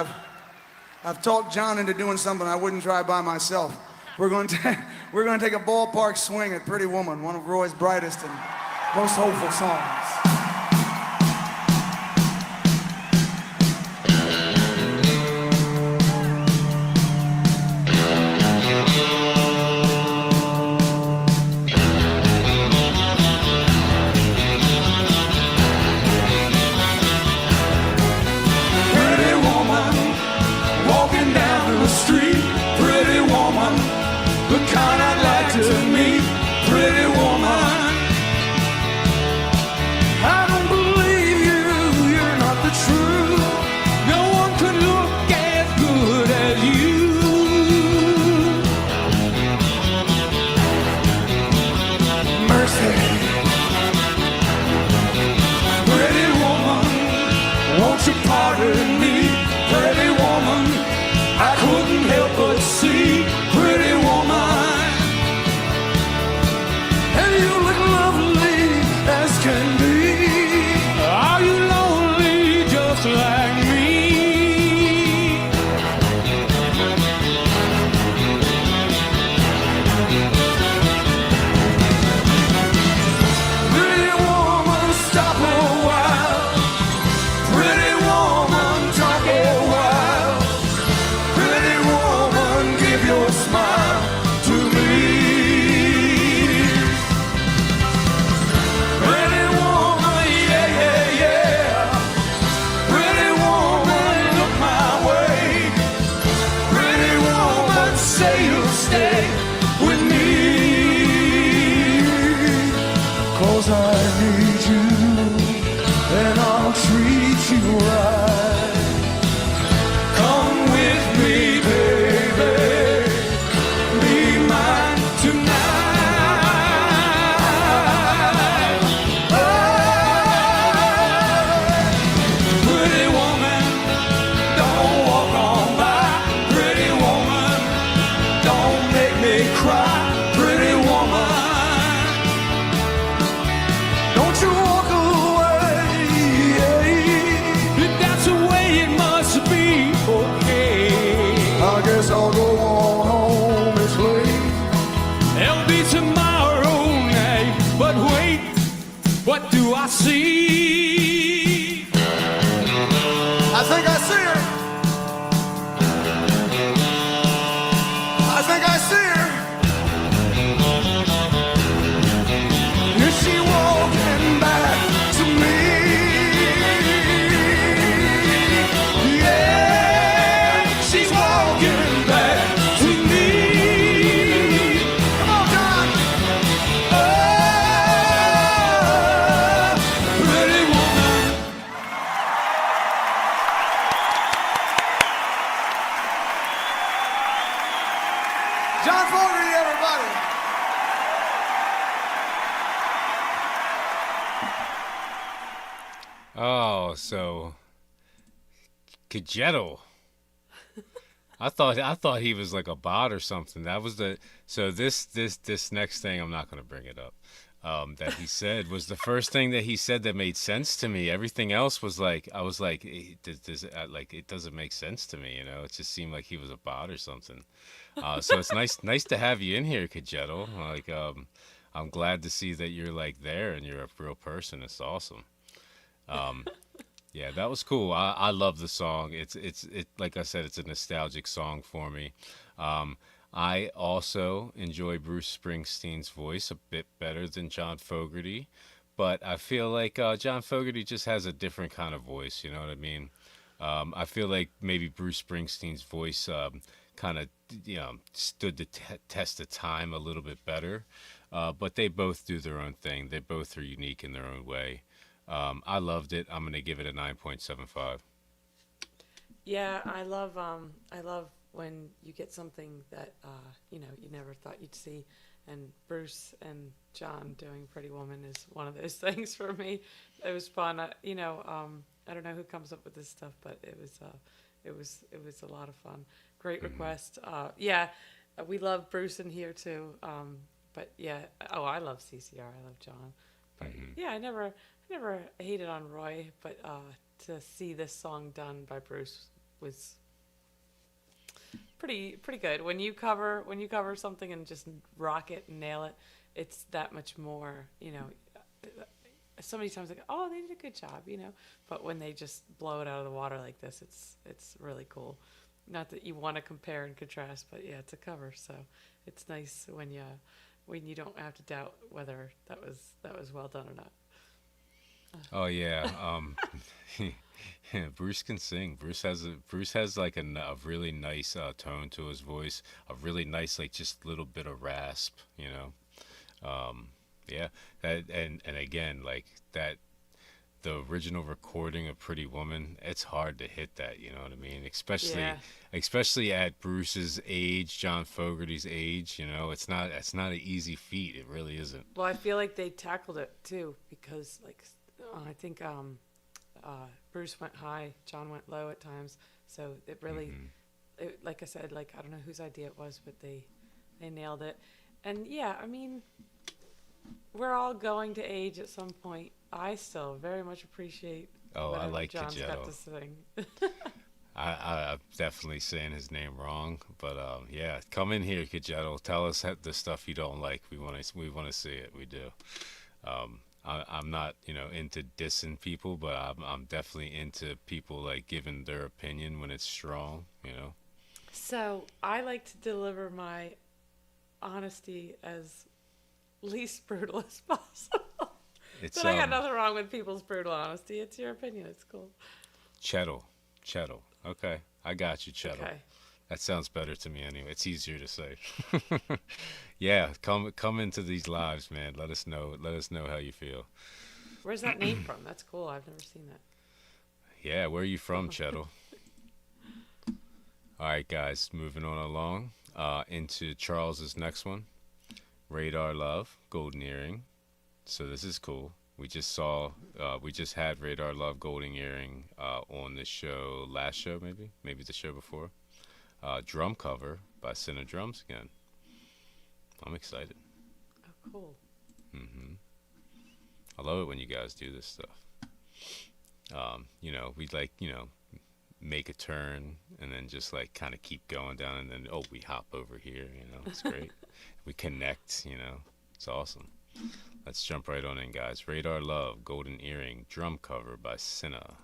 I've talked John into doing something I wouldn't try by myself. We're going to take a ballpark swing at Pretty Woman, one of Roy's brightest and most hopeful songs. So Kajetto. I thought he was like a bot or something. That was this next thing, I'm not gonna bring it up. That he said was the first thing that he said that made sense to me. Everything else was like, I was like, it doesn't make sense to me, you know. It just seemed like he was a bot or something. So it's nice to have you in here, Kajetto. Like, I'm glad to see that you're like there and you're a real person. It's awesome. Yeah, that was cool. I love the song. It's like I said, it's a nostalgic song for me. I also enjoy Bruce Springsteen's voice a bit better than John Fogerty, but I feel like John Fogerty just has a different kind of voice. You know what I mean? I feel like maybe Bruce Springsteen's voice kind of stood the test of time a little bit better, but they both do their own thing. They both are unique in their own way. I loved it. I'm gonna give it a 9.75. Yeah, I love when you get something that you never thought you'd see, and Bruce and John doing Pretty Woman is one of those things for me. It was fun. I don't know who comes up with this stuff, but it was a lot of fun. Great request. Yeah, we love Bruce in here too. But yeah, oh, I love CCR. I love John. But yeah, I never hated on Roy. But to see this song done by Bruce was pretty good. When you cover something and just rock it and nail it, it's that much more. You know, so many times like, oh, they did a good job. You know, but when they just blow it out of the water like this, it's really cool. Not that you want to compare and contrast, but yeah, it's a cover, so it's nice when you don't have to doubt whether that was well done or not. Oh yeah, Bruce can sing. Bruce has like a really nice tone to his voice, a really nice like just little bit of rasp, you know. Yeah, and again like that. The original recording of Pretty Woman, it's hard to hit that, you know what I mean? Especially at Bruce's age, John Fogerty's age, you know, it's not an easy feat. It really isn't. Well, I feel like they tackled it too because like I think Bruce went high, John went low at times, so it really, like I said, like I don't know whose idea it was, but they nailed it. And yeah, I mean, we're all going to age at some point. I still very much appreciate. Oh, I like John's Kajetto. got to sing. I'm definitely saying his name wrong, but yeah, come in here, Kajetto. Tell us the stuff you don't like. We want to see it. We do. I'm not, you know, into dissing people, but I'm definitely into people like giving their opinion when it's strong, you know. So I like to deliver my honesty as least brutal as possible. But I got nothing wrong with people's brutal honesty. It's your opinion. It's cool. Chettle. Okay, I got you, Chettle. Okay. That sounds better to me anyway. It's easier to say. Yeah, come into these lives, man. Let us know how you feel. Where's that name from? That's cool. I've never seen that. Yeah, where are you from, Chettle? All right, guys, moving on along into Charles's next one. Radar Love, Golden Earring. So this is cool. We just had Radar Love, Golden Earring on the show, last show maybe the show before. Drum cover by Sina Drums again. I'm excited. Oh, cool. I love it when you guys do this stuff. You know, we like, you know, make a turn and then just like kind of keep going down and then, oh, we hop over here, you know, it's great. We connect, you know, it's awesome. Let's jump right on in, guys. Radar Love, Golden Earring, drum cover by Sina.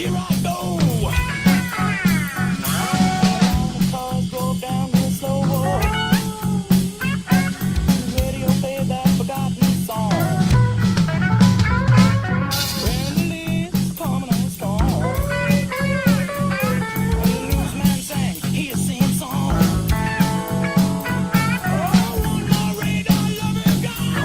Here I go. The cars drove down the slow road. The radio played that forgotten song. When the leaves coming on strong. And the newsman sang his same song. Oh, one more radar lover gone.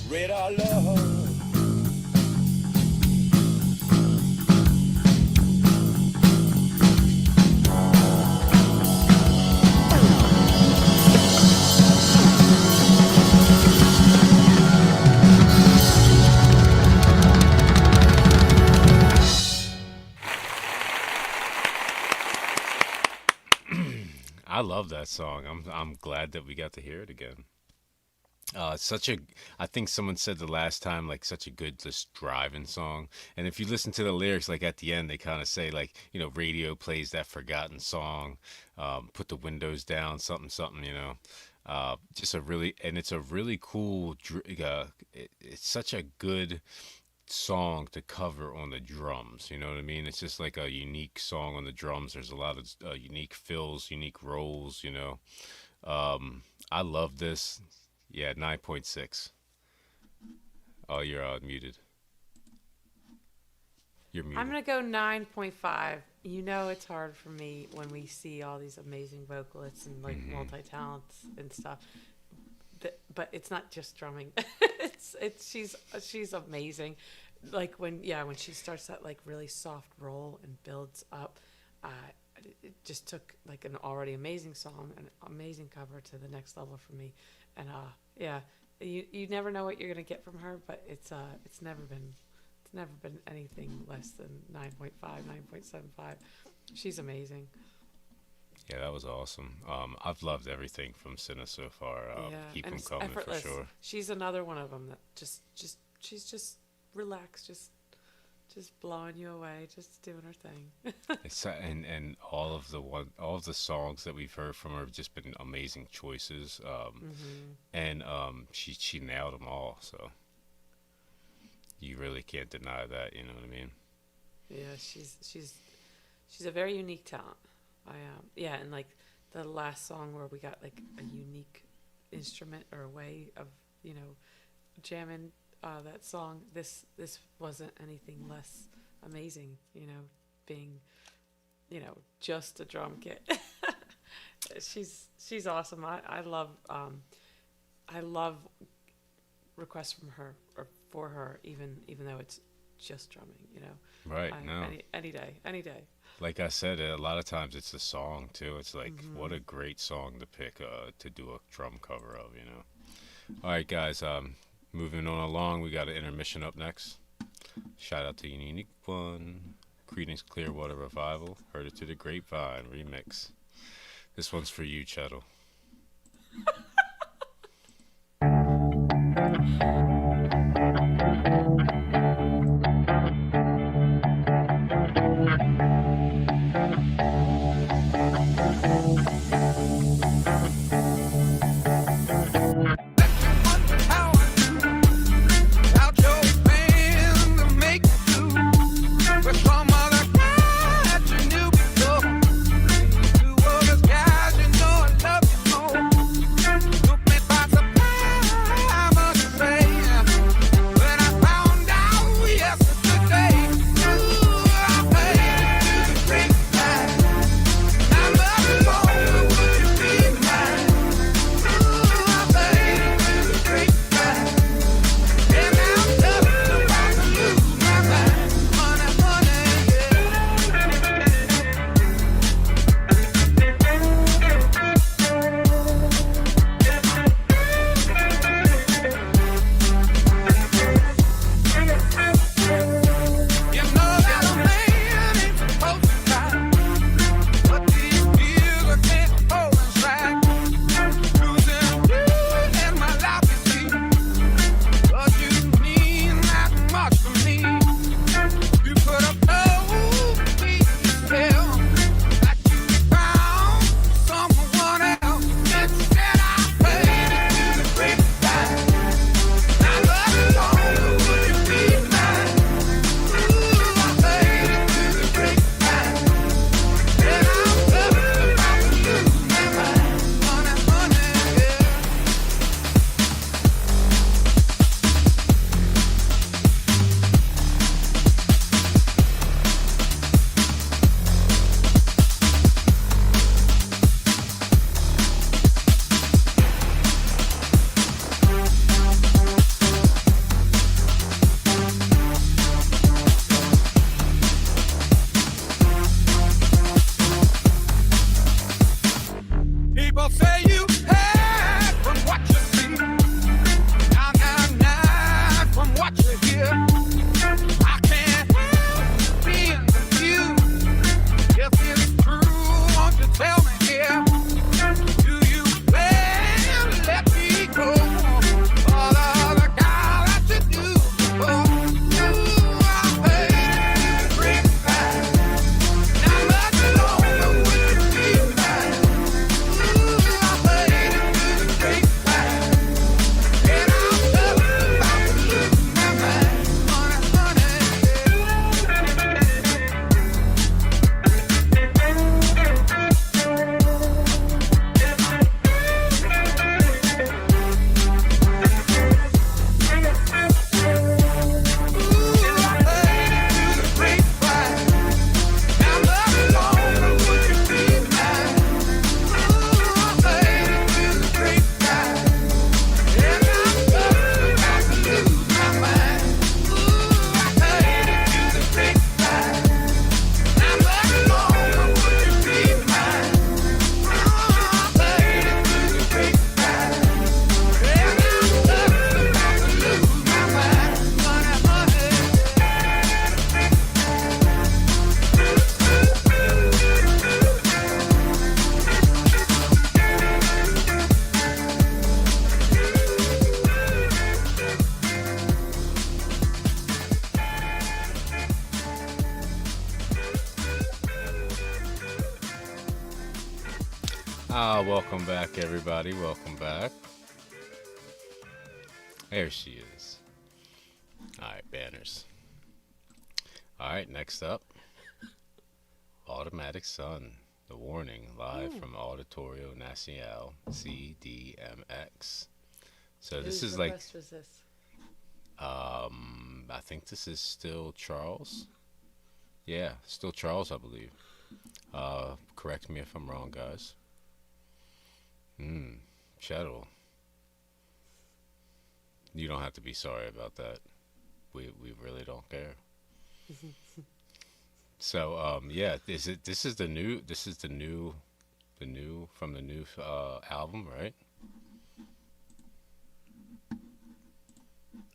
Radar love. I love that song. I'm glad that we got to hear it again. I think someone said the last time, like, such a good just driving song. And if you listen to the lyrics, like at the end, they kind of say, like, you know, radio plays that forgotten song, put the windows down, something, something, you know. Just a really, and it's a really cool, it's such a good song to cover on the drums, you know what I mean? It's just like a unique song on the drums. There's a lot of unique fills, unique rolls, you know. I love this. Yeah, 9.6. Oh, you're muted. You're muted. I'm gonna go 9.5. You know, it's hard for me when we see all these amazing vocalists and like multi-talents and stuff. But it's not just drumming. she's amazing. Like when she starts that like really soft roll and builds up, it just took like an already amazing song, an amazing cover to the next level for me. And you never know what you're gonna get from her, but it's never been anything less than 9.5, 9.75. She's amazing. Yeah, that was awesome. I've loved everything from Sina so far. Keep them coming effortless. for sure. She's another one of them that she's just relaxed, just blowing you away, just doing her thing. and all of the songs that we've heard from her have just been amazing choices. And she nailed them all. So you really can't deny that. You know what I mean? Yeah, she's a very unique talent. And like the last song where we got like a unique instrument or a way of, you know, jamming that song. This wasn't anything less amazing, you know, being, you know, just a drum kit. She's awesome. I love requests from her or for her, even though it's just drumming, you know. Right. Any day. Like I said, a lot of times it's the song too. It's like, what a great song to pick to do a drum cover of, you know. All right, guys. Moving on along, we got an intermission up next. Shout out to Unique One, Creedence Clearwater Revival, Heard It to the Grapevine remix. This one's for you, Chettle. Some other guys, you know I love you more. Welcome back, everybody. Welcome back. There she is. All right, banners. All right, next up, Automatic Sun, The Warning, live from Auditorio Nacional, CDMX. So this Whose is like, request was this? I think this is still Charles. Yeah, still Charles, I believe. Correct me if I'm wrong, guys. Chettle. You don't have to be sorry about that. We really don't care. So yeah, this is the new from the new album, right?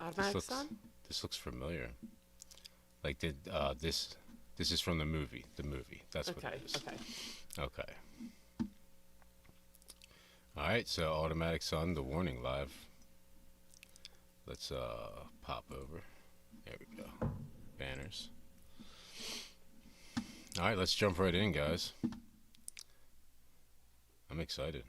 Automatic Sun? This looks familiar. Like this is from the movie. The movie. That's what it is. Okay. All right, so Automatic Sun, The Warning live. Let's pop over. There we go. Banners. All right, let's jump right in, guys. I'm excited.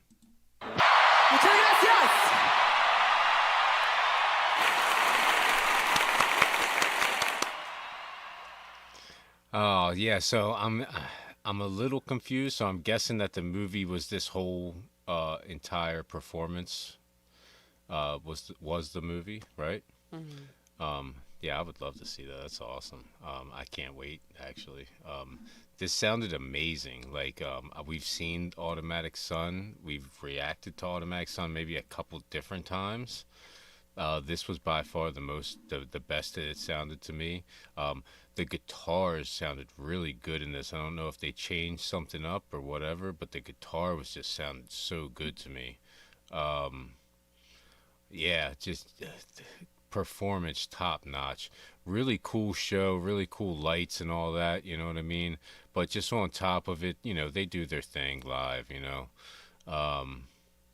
Oh yeah, so I'm a little confused. So I'm guessing that the movie was this whole entire performance. Was the movie, right? Yeah, I would love to see that. That's awesome. I can't wait, actually. This sounded amazing. Like, we've seen Automatic Sun. We've reacted to Automatic Sun maybe a couple different times. This was by far the best that it sounded to me. The guitars sounded really good in this. I don't know if they changed something up or whatever, but the guitar was just sounded so good to me. Yeah, just performance top notch. Really cool show, really cool lights and all that, you know what I mean? But just on top of it, you know, they do their thing live, you know.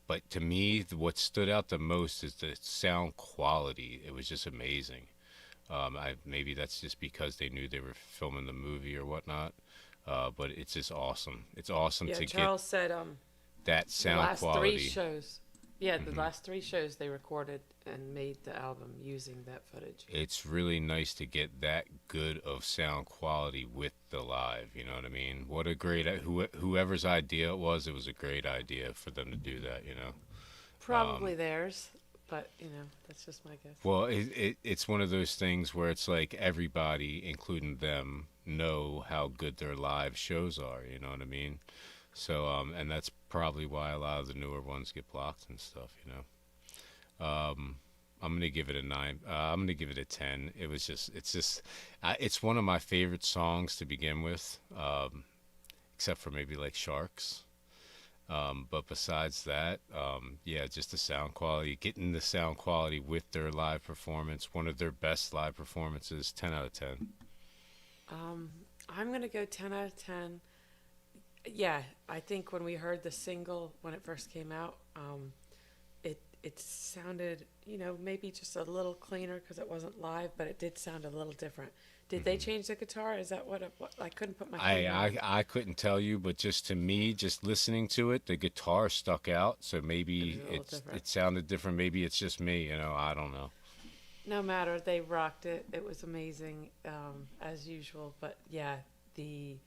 But to me, what stood out the most is the sound quality. It was just amazing. Maybe that's just because they knew they were filming the movie or whatnot. But it's just awesome. It's awesome to Charles get said that sound the last quality. 3 shows. Yeah, the last 3 shows they recorded and made the album using that footage. It's really nice to get that good of sound quality with the live, you know what I mean? What a great, whoever's idea it was a great idea for them to do that, you know? Probably theirs, but, you know, that's just my guess. Well, it's one of those things where it's like everybody, including them, know how good their live shows are, you know what I mean? So, and that's probably why a lot of the newer ones get blocked and stuff, you know? I'm gonna give it a 9. I'm gonna give it a 10. It's one of my favorite songs to begin with, except for maybe like Sharks. But besides that, yeah, just the sound quality, getting the sound quality with their live performance, one of their best live performances, 10 out of 10. I'm going to go 10 out of 10. Yeah, I think when we heard the single, when it first came out, it sounded, you know, maybe just a little cleaner because it wasn't live, but it did sound a little different. Did they change the guitar? Is that what I couldn't put my finger on. I couldn't tell you, but just to me, just listening to it, the guitar stuck out. So maybe it sounded different. Maybe it's just me, you know, I don't know. No matter, they rocked it. It was amazing, as usual. But yeah, the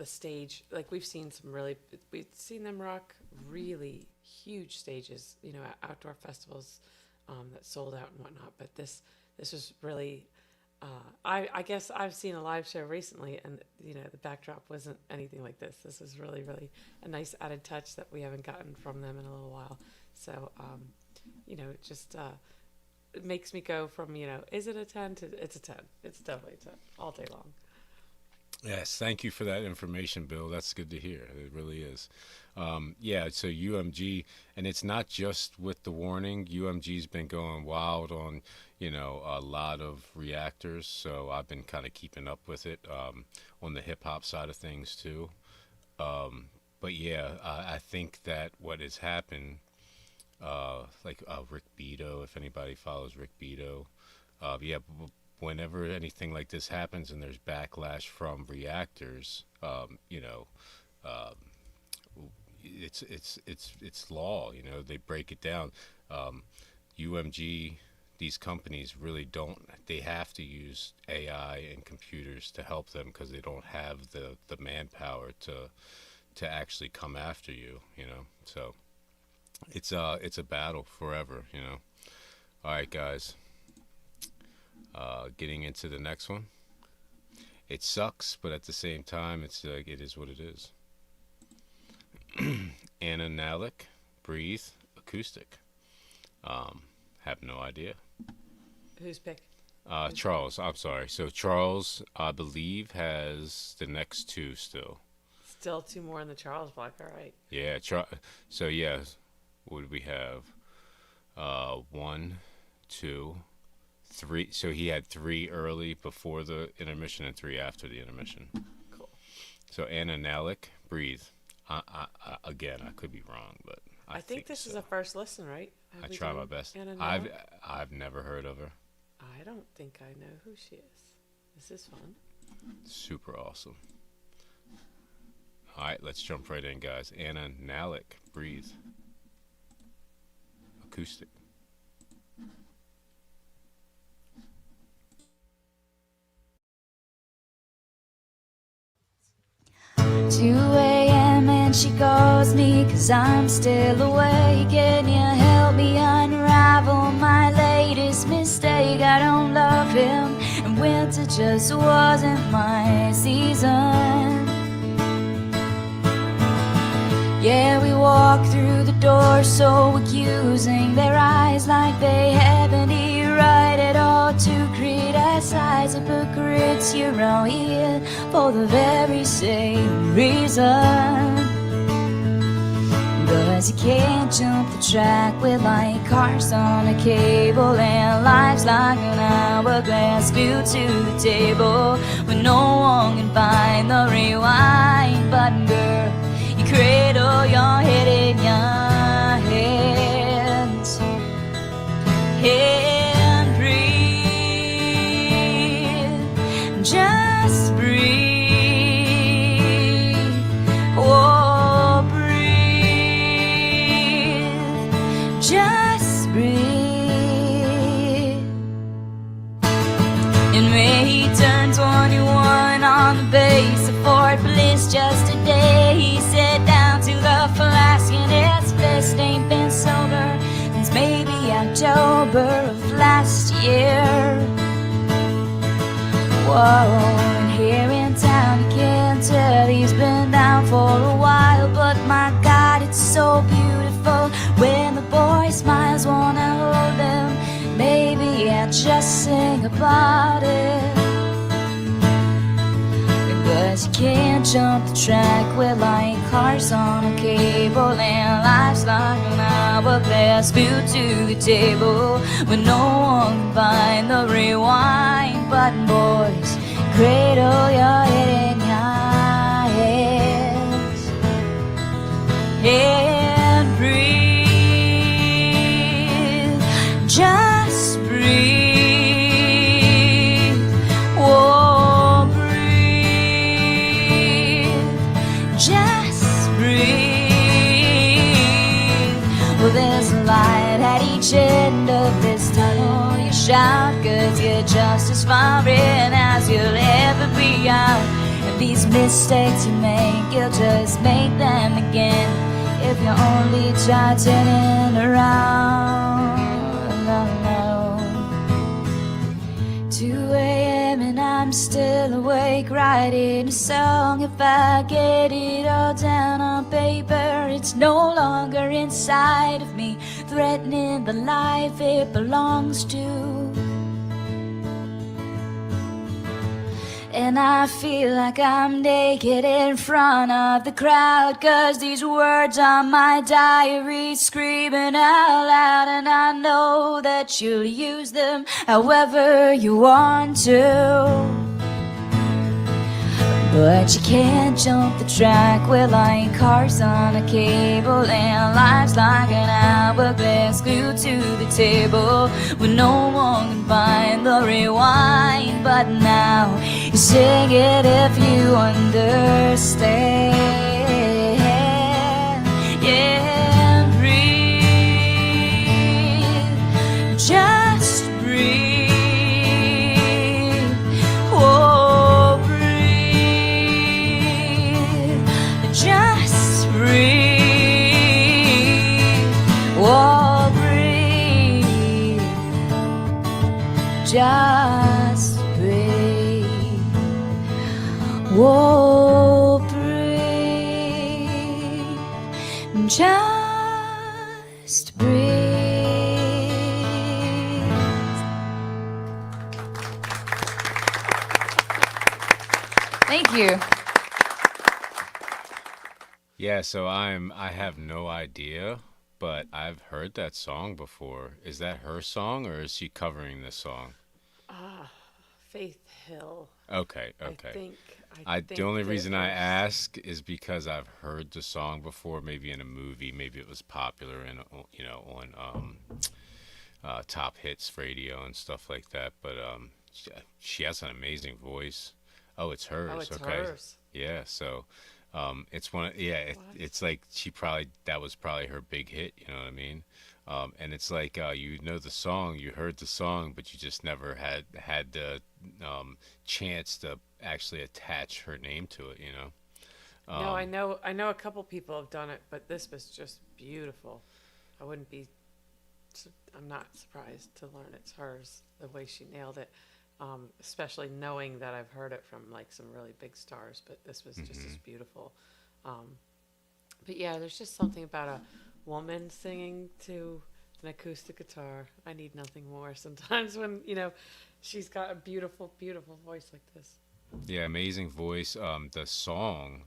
stage, like we've seen them rock really huge stages, you know, outdoor festivals that sold out and whatnot. But this was really, I guess I've seen a live show recently, and you know the backdrop wasn't anything like this. This was really, really a nice added touch that we haven't gotten from them in a little while. So, you know, it just it makes me go from, you know, is it a 10 to it's a 10. It's definitely a 10 all day long. Yes, thank you for that information, Bill. That's good to hear. It really is. Yeah, so UMG, and it's not just with The Warning. UMG's been going wild on, you know, a lot of reactors, so I've been kind of keeping up with it on the hip-hop side of things, too. But yeah, I think that what has happened, like Rick Beato, if anybody follows Rick Beato, yeah, whenever anything like this happens and there's backlash from reactors, you know, it's law. You know, they break it down. UMG, these companies really don't. They have to use AI and computers to help them because they don't have the manpower to actually come after you. You know, so it's a battle forever. You know. All right, guys. Getting into the next one. It sucks, but at the same time, it's like it is what it is. Anna Nalick, Breathe, Acoustic. Have no idea. Whose pick? Charles, I'm sorry. So Charles, I believe, has the next two still. Still two more in the Charles block. All right. Yeah. So yeah, what do we have? 1, 2, 3. So he had 3 early before the intermission and 3 after the intermission. Cool. So Anna Nalick, Breathe. Again, I could be wrong, but I think this is a first listen, right? I try my best. Anna Nalick? I've never heard of her. I don't think I know who she is. This is fun. Super awesome. All right, let's jump right in, guys. Anna Nalick, Breathe. Acoustic. 2 a.m. and she calls me 'cause I'm still awake. Can you help me unravel my latest mistake? I don't love him and winter just wasn't my season. Yeah, we walk through the door so accusing, their eyes like they have any right at all to criticize hypocrites. You're all here for the very same reason. Cause you can't jump the track with like cars on a cable, and life's like an hourglass glued to the table when no one can find the rewind button. Girl, you cradle your head in your hands and breathe, just breathe, oh breathe, just breathe. In May he turned 21 on the base of Fort Bliss. Just today he sat down to the flask and his fist ain't been sober since maybe October of last year. Whoa, and here in town you can tell he's been down for a while, but my God, it's so beautiful when the boy smiles. Wanna hold him, maybe I'll just sing about it. Cause you can't jump the track with like cars on a cable, and life's like an hourglass glued to the table when no one can find the rewind button. Boys, cradle your head in your hands and breathe, just breathe, whoa, just breathe. Well, there's a light at each end of this tunnel. You shout 'cause you're just as far in as you'll ever be out. And these mistakes you make, you'll just make them again if you only try turning around. No, no. 2 a.m. and I'm still awake, writing a song. If I get it all down on paper, it's no longer inside of me, threatening the life it belongs to. And I feel like I'm naked in front of the crowd, 'cause these words on my diary screaming out loud. And I know that you'll use them however you want to, but you can't jump the track with like cars on a cable, and life's like an hourglass glued to the table when no one can find the rewind. But now you sing it if you understand. Whoa, breathe, just breathe. Thank you. Yeah, so I have no idea, but I've heard that song before. Is that her song or is she covering this song? Faith Hill. Okay. I think The only that reason I was- ask is because I've heard the song before, maybe in a movie, maybe it was popular in on top hits radio and stuff like that. But she has an amazing voice. Oh, it's hers. Oh, it's okay. hers. Yeah. So it's one. It's like that was probably her big hit. You know what I mean? And it's like you know the song, you heard the song, but you just never had the chance to actually attach her name to it. You know? No, I know a couple people have done it, but this was just beautiful. I'm not surprised to learn it's hers, the way she nailed it. Especially knowing that I've heard it from like some really big stars, but this was just as beautiful. But yeah, there's just something about a woman singing to an acoustic guitar. I need nothing more sometimes when, she's got a beautiful, beautiful voice like this. Yeah, amazing voice. The song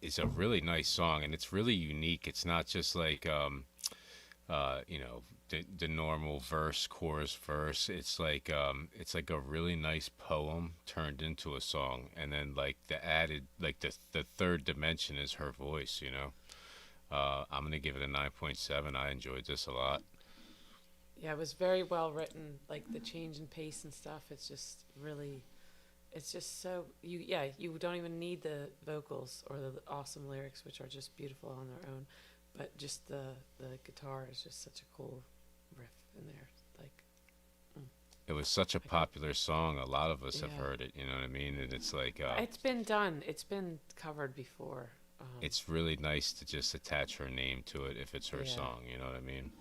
is a really nice song, and it's really unique. It's not just like the normal verse, chorus, verse. It's like a really nice poem turned into a song, and then like the added, like the third dimension is her voice. I'm gonna give it a 9.7. I enjoyed this a lot. Yeah, it was very well written. Like the change in pace and stuff. It's just so you don't even need the vocals or the awesome lyrics, which are just beautiful on their own. But just the guitar is just such a cool riff in there. Like It was such a popular song. A lot of us have Yeah. heard it. You know what I mean? And it's like it's been done. It's been covered before. it's really nice to just attach her name to it if it's her Yeah. song. You know what I mean?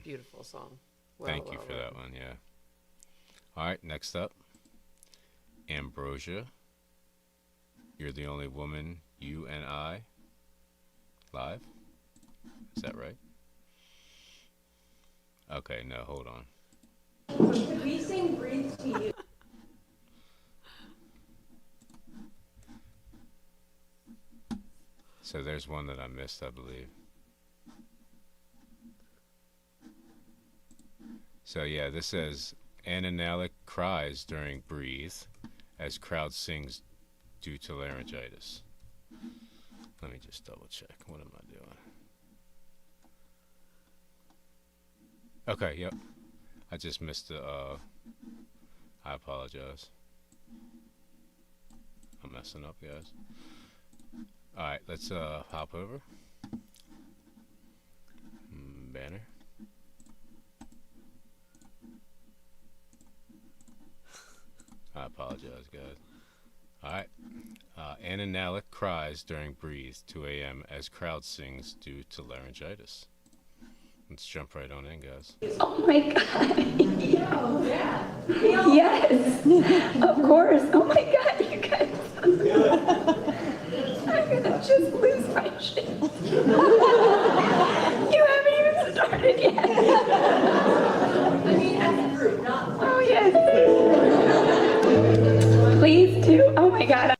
Beautiful song. Thank you for that one. Yeah. All right. Next up, Ambrosia. You're the only woman, you and I. Live. Is that right? Okay. No. Hold on. Could we sing Breathe to You? So there's one that I missed, I believe. So yeah, this says Nalick cries during Breathe as crowd sings due to laryngitis. Let me just double check. What am I doing? Okay, yep. I just missed the I apologize. I'm messing up, guys. Alright, let's hop over. Banner. I apologize, guys. Alright. Anna Nalick cries during Breathe, 2 a.m. as crowd sings due to laryngitis. Let's jump right on in, guys. Oh my god. Yes. Of course. Oh my god, you guys. I'm gonna just lose my shit. You haven't even started yet. I mean, as a group, not. Oh yes. Please do. Oh my god.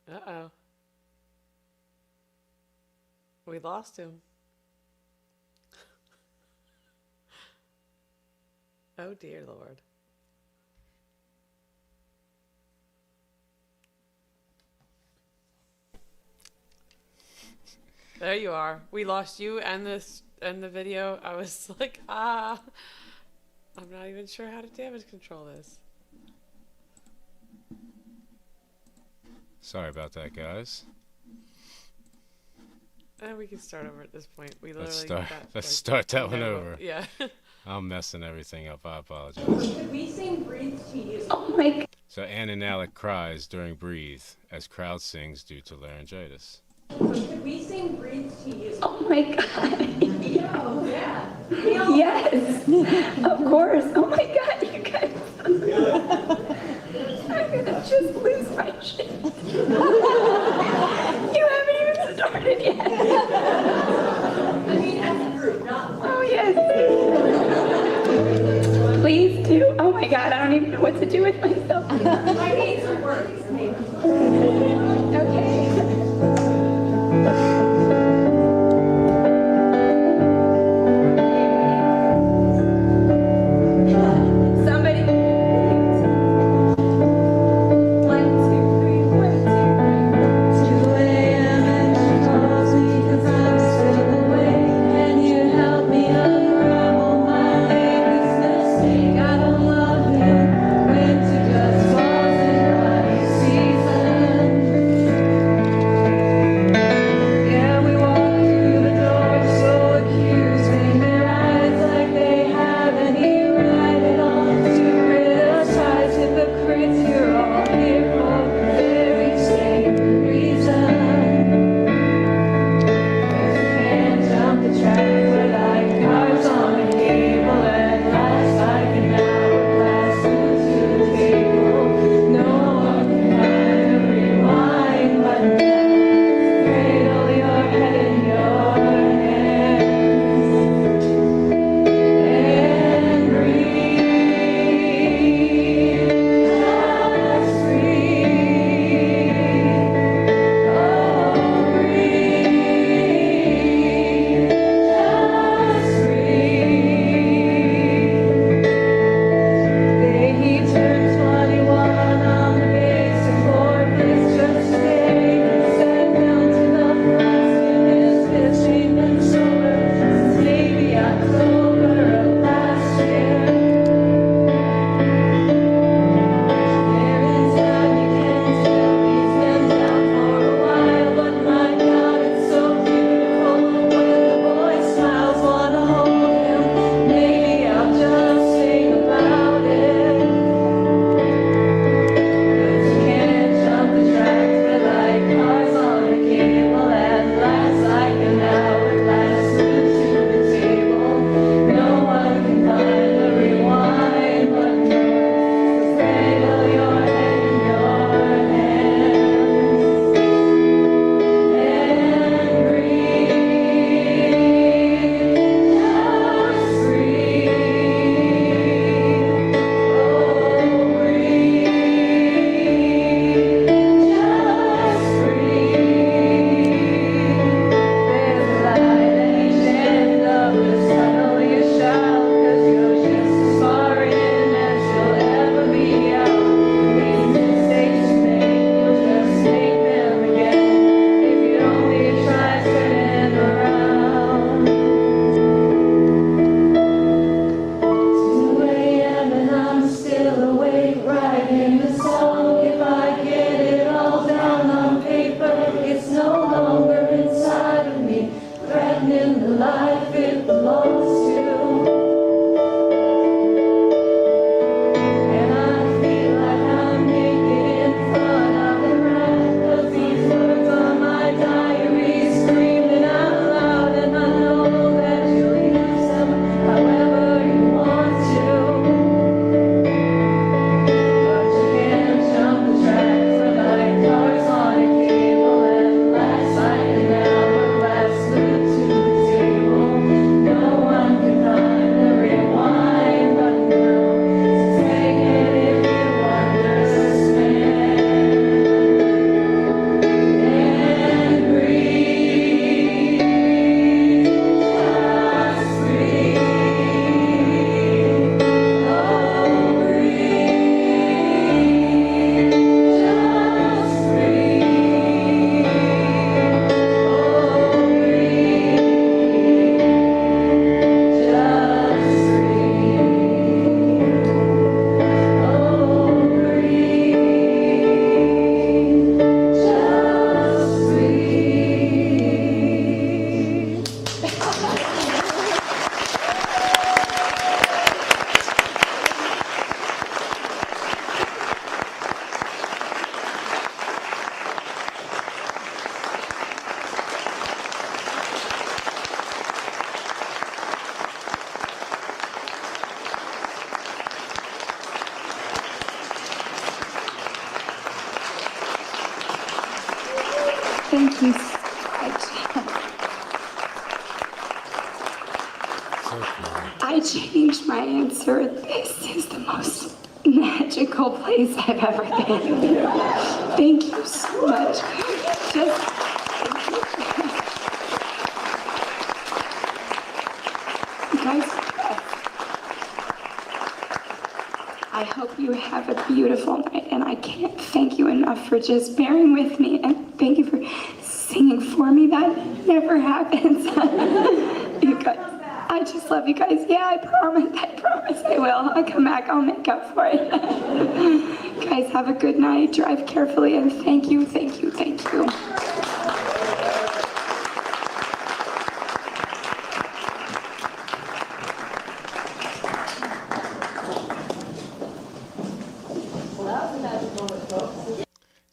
Uh-oh. We lost him. Oh dear Lord. There you are. We lost you and the video. I was like, I'm not even sure how to damage control this. Sorry about that, guys. And we can start over at this point. We literally Let's start that one over. Yeah. I'm messing everything up. I apologize. Could we sing Breathe to You? Oh my god. So Anna Nalick cries during Breathe as crowd sings due to laryngitis. Could we sing Breathe to You? Oh my god. Yes. Of course. Oh my god, you guys. my God, I don't even know what to do with myself. My knees are working. Okay. Somebody. 1, 2, 3, 1, 2, 3. 2 a.m. and she calls me 'cause I'm still awake. Can you help me unravel my latest mistake? I don't love him. Winter just wasn't my season. Yeah, we walk through the door so accusing. Their eyes like they have any right at all to criticize hypocrites. You're all here for the very same reason. Can't jump the track, we're like cars on a cable. At last, like an hourglass to the table. No one can find a rewind button. Cradle your head in your hands and breathe. Just breathe. Oh, breathe. Just breathe. He turned 21 on the basic board. Let's just stay. He sat down to the frost in his fist. Ain't been sober since maybe October of last year. There is none you can tell. He's been down for a while, but my God, it's so beautiful when the boy smiles. Wanna hold him. Maybe I'll just sing about it. 'Cause you can't jump the tracks, we're like cars on a cable. At last, like an hourglass glued to the table. No one can find the rewind button. So cradle your head in your hands and breathe. Just breathe. Oh, breathe. Just breathe. There's a light at each end of the tunnel. You shout 'cause you're just as far in as you'll ever be out. These mistakes you make, you'll just make them again if you only try turning around. 2 a.m. and I'm still awake, writing the song. If I get it all down on paper, it's no longer inside of me, threatening the life it belongs to. And I feel like I'm naked in front of the crowd, 'cause these words are my diary, screaming out loud. And I know that you'll use them however you want to. But you can't jump the tracks, we're like cars on a cable. And last like an hourglass glued to the table. No one can find the rewind button now. So take it if you understand. And breathe. Just breathe. Oh, breathe. Just breathe. Oh, breathe. Just breathe. Oh, breathe. Just breathe. Thank you so much. So cool. I changed my answer. This is the most magical place I've ever been. Thank you so much. Just you guys, I hope you have a beautiful night, and I can't thank you enough for just bearing with me, and thank you for singing for me. That never happens. You guys, I just love you guys. Yeah, I promise I will. I'll come back, I'll make up for it. Guys, have a good night, drive carefully, and thank you.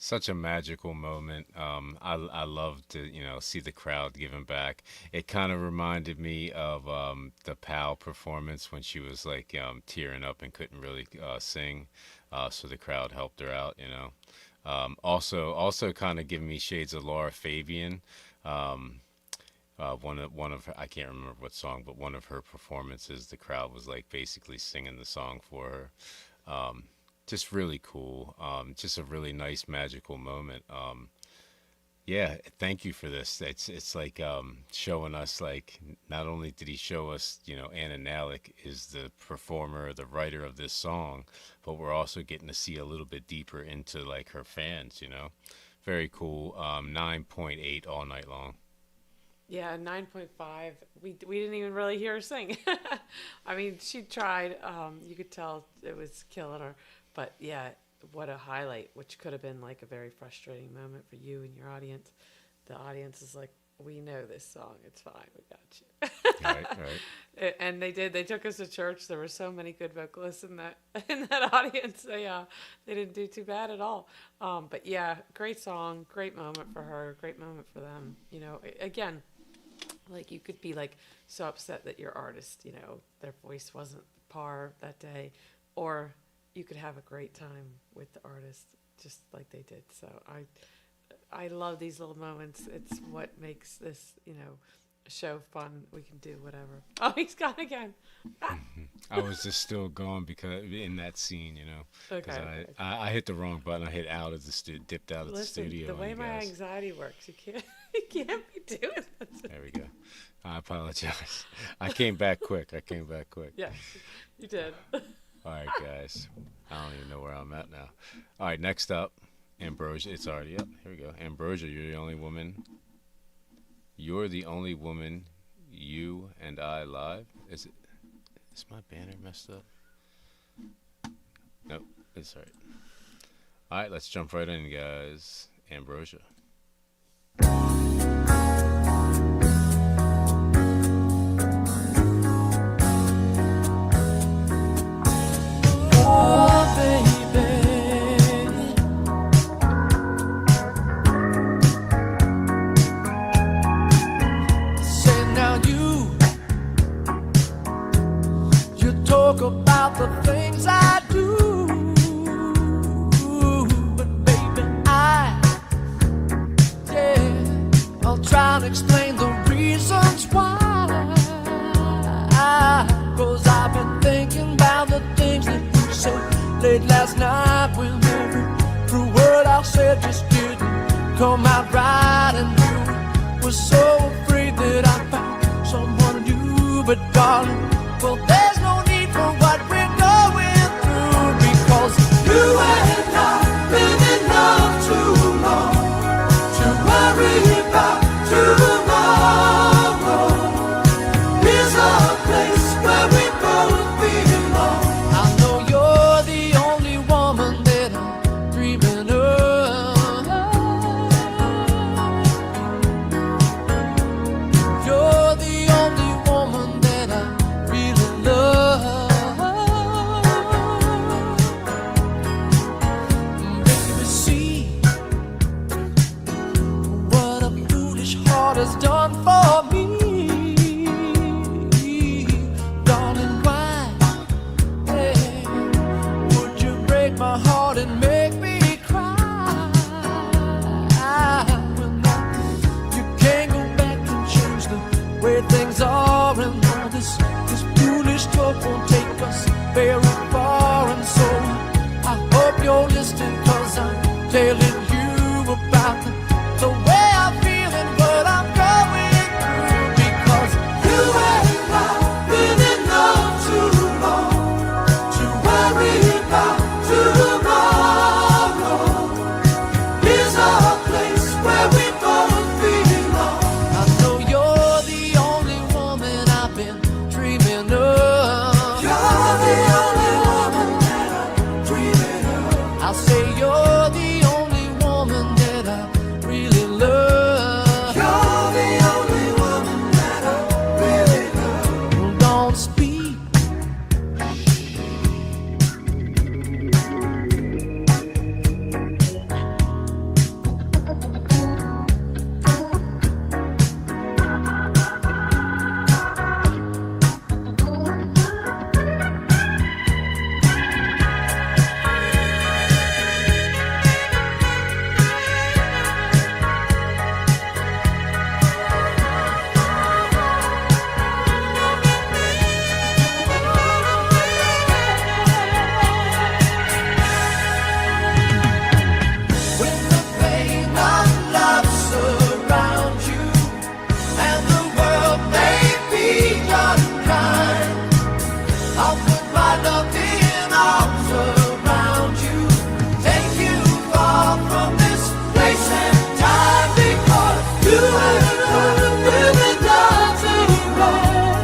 Such a magical moment. I love to see the crowd giving back. It kind of reminded me of the Pal performance when she was like tearing up and couldn't really sing, so the crowd helped her out. Also kind of giving me shades of Laura Fabian. One of her, I can't remember what song, but one of her performances, the crowd was like basically singing the song for her. Just really cool. Just a really nice magical moment. Yeah, thank you for this. It's like showing us, like, not only did he show us, Anna Nalick is the performer, the writer of this song, but we're also getting to see a little bit deeper into like her fans. Very cool. 9.8 all night long. Yeah, 9.5. We didn't even really hear her sing. I mean, she tried. You could tell it was killing her. But yeah, what a highlight, which could have been like a very frustrating moment for you and your audience. The audience is like, we know this song. It's fine. We got you. Right. And they did. They took us to church. There were so many good vocalists in that audience. They didn't do too bad at all. But yeah, great song, great moment for her, great moment for them. Again, like you could be like so upset that your artist, their voice wasn't par that day, or you could have a great time with the artist just like they did. So I love these little moments. It's what makes this, show fun. We can do whatever. Oh, he's gone again. I was just still going because in that scene, Okay. I hit the wrong button. I hit out of the dipped out of the Listen, studio. the way my anxiety works, you can't be doing this. There we go. I apologize. I came back quick. Yes, you did. All right, guys. I don't even know where I'm at now. All right, next up, Ambrosia. It's already up. Here we go. Ambrosia, you're the only woman. You're the only woman. You and I live. Is my banner messed up? Nope, it's all right. All right, let's jump right in, guys. Ambrosia. Talk about the things I do, but baby, I'll try to explain the reasons why. 'Cause I've been thinking about the things that you said late last night when every word I said just didn't come out right, and you were so afraid that I found someone new, but darling, well, there's no need for what we're going through, because you and I been in love too long to worry about tomorrow. Here's a place where we both belong. I know you're the only woman that I'm dreaming of. You're the only woman that I really love. telling you about the way I feel and what I'm going through. Because you and I really know too long to worry about tomorrow. Here's our place where we both belong. I know you're the only woman I've been dreaming of. You're the only woman that I'm dreaming of. I'll say you're the only woman that I really love. You're the only woman that I really love. Don't speak. When the pain of love surrounds you and the world may be unkind, I'll put my loving arms around you, take you far from this place and time, because you and I really love to roll,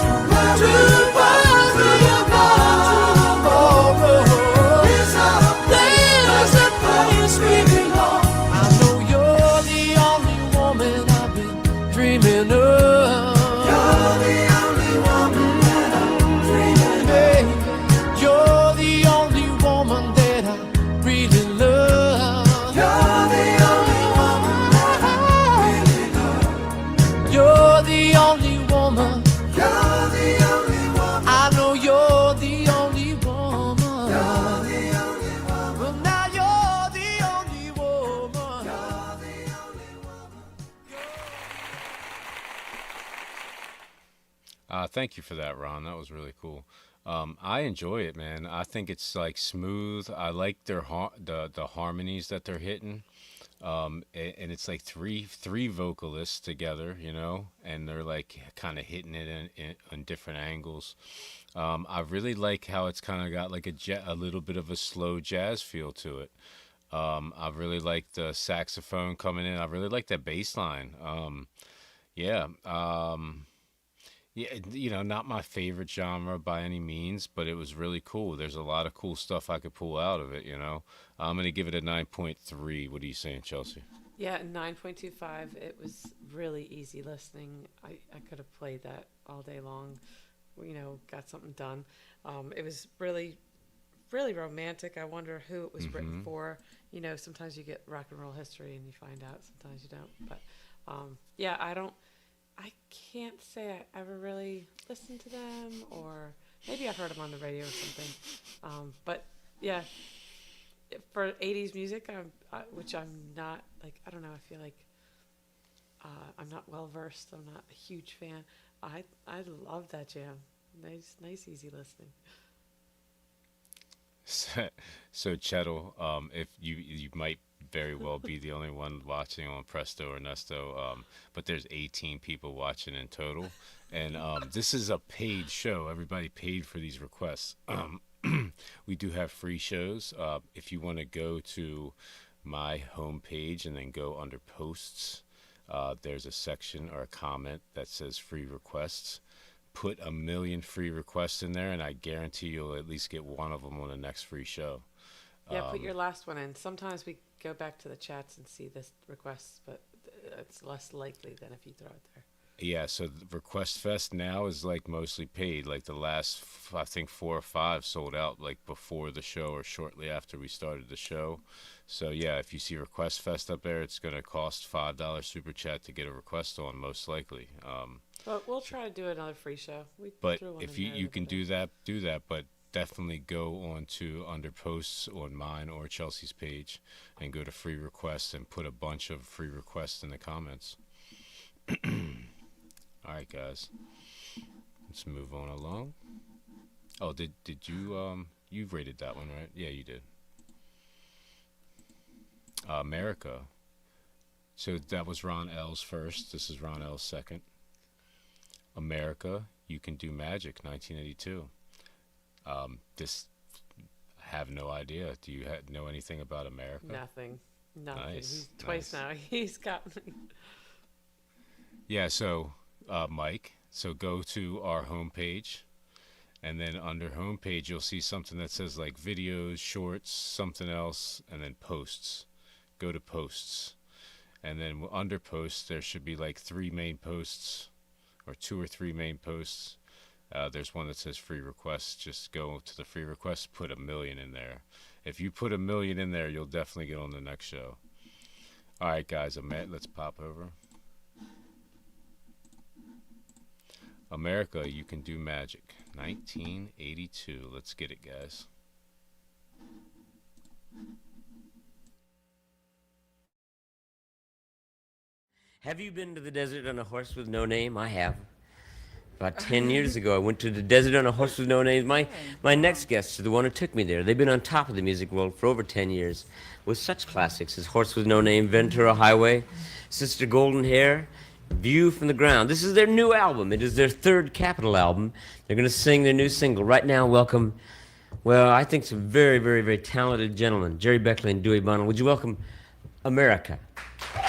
to worry about tomorrow. It's our place, a place we belong. I know you're the only woman I've been dreaming of. You're the only woman that I'm dreaming of. You're the only woman that I really love. You're the only woman that I really love. You're the only woman. You're the only woman. I know you're the only woman. You're the only woman. Well, now you're the only woman. You're the only woman. Thank you for that, Ron. That was really cool. I enjoy it, man. I think it's like smooth. I like their the harmonies that they're hitting. And it's like three vocalists together, you know, and they're like kind of hitting it in different angles. I really like how it's kind of got like a little bit of a slow jazz feel to it. I really like the saxophone coming in. I really like that bass line. Yeah. Yeah, you know, not my favorite genre by any means, but it was really cool. There's a lot of cool stuff I could pull out of it, you know. I'm going to give it a 9.3. What are you saying, Chelsea? Yeah, 9.25. It was really easy listening. I could have played that all day long, you know, got something done. It was really, really romantic. I wonder who it was written for. You know, sometimes you get rock and roll history and you find out, sometimes you don't. But yeah, I can't say I ever really listened to them, or maybe I've heard them on the radio or something. But yeah, for 80s music, which I'm not, like, I don't know, I feel like I'm not well versed. I'm not a huge fan. I love that jam. Nice, easy listening. So Chettle, if you might very well be the only one watching on Presto or Nesto, but there's 18 people watching in total, and this is a paid show. Everybody paid for these requests. We do have free shows. If you want to go to my homepage and then go under posts, there's a section or a comment that says free requests. Put 1 million free requests in there, and I guarantee you'll at least get one of them on the next free show. Yeah, put your last one in. Sometimes we go back to the chats and see the requests, but it's less likely than if you throw it there. Yeah, so the Request Fest now is like mostly paid. Like the last, I think 4 or 5 sold out like before the show or shortly after we started the show. So yeah, if you see Request Fest up there, it's going to cost $5 super chat to get a request on, most likely. But we'll try to do another free show. But if you can do that, but definitely go on to under posts on mine or Chelsea's page and go to free requests and put a bunch of free requests in the comments. All right, guys, let's move on along. Oh, did you you rated that one, right? Yeah, you did. America. So that was Ron L's first. This is Ron L's second. America, You Can Do Magic, 1982. This, I have no idea. Do you know anything about America? Nothing. Nice, He's twice nice. now. He's got me. Yeah, so Mike, so go to our homepage, and then under homepage you'll see something that says like videos, shorts, something else, and then posts. Go to posts, and then under posts there should be like 3 main posts, or 2 or 3 main posts. There's one that says free requests. Just go to the free requests, put 1 million in there. If you put 1 million in there, you'll definitely get on the next show. All right, guys, let's pop over. America, You Can Do Magic, 1982. Let's get it, guys. Have you been to the desert on a horse with no name? I have. About 10 years ago, I went to the desert on a horse with no name. My next guests are the one who took me there. They've been on top of the music world for over 10 years with such classics as Horse with No Name, Ventura Highway, Sister Golden Hair, View from the Ground. This is their new album. It is their 3rd Capitol album. They're going to sing their new single. Right now, welcome, well, I think some very, very, very talented gentlemen, Jerry Beckley and Dewey Bunnell. Would you welcome America? Fire.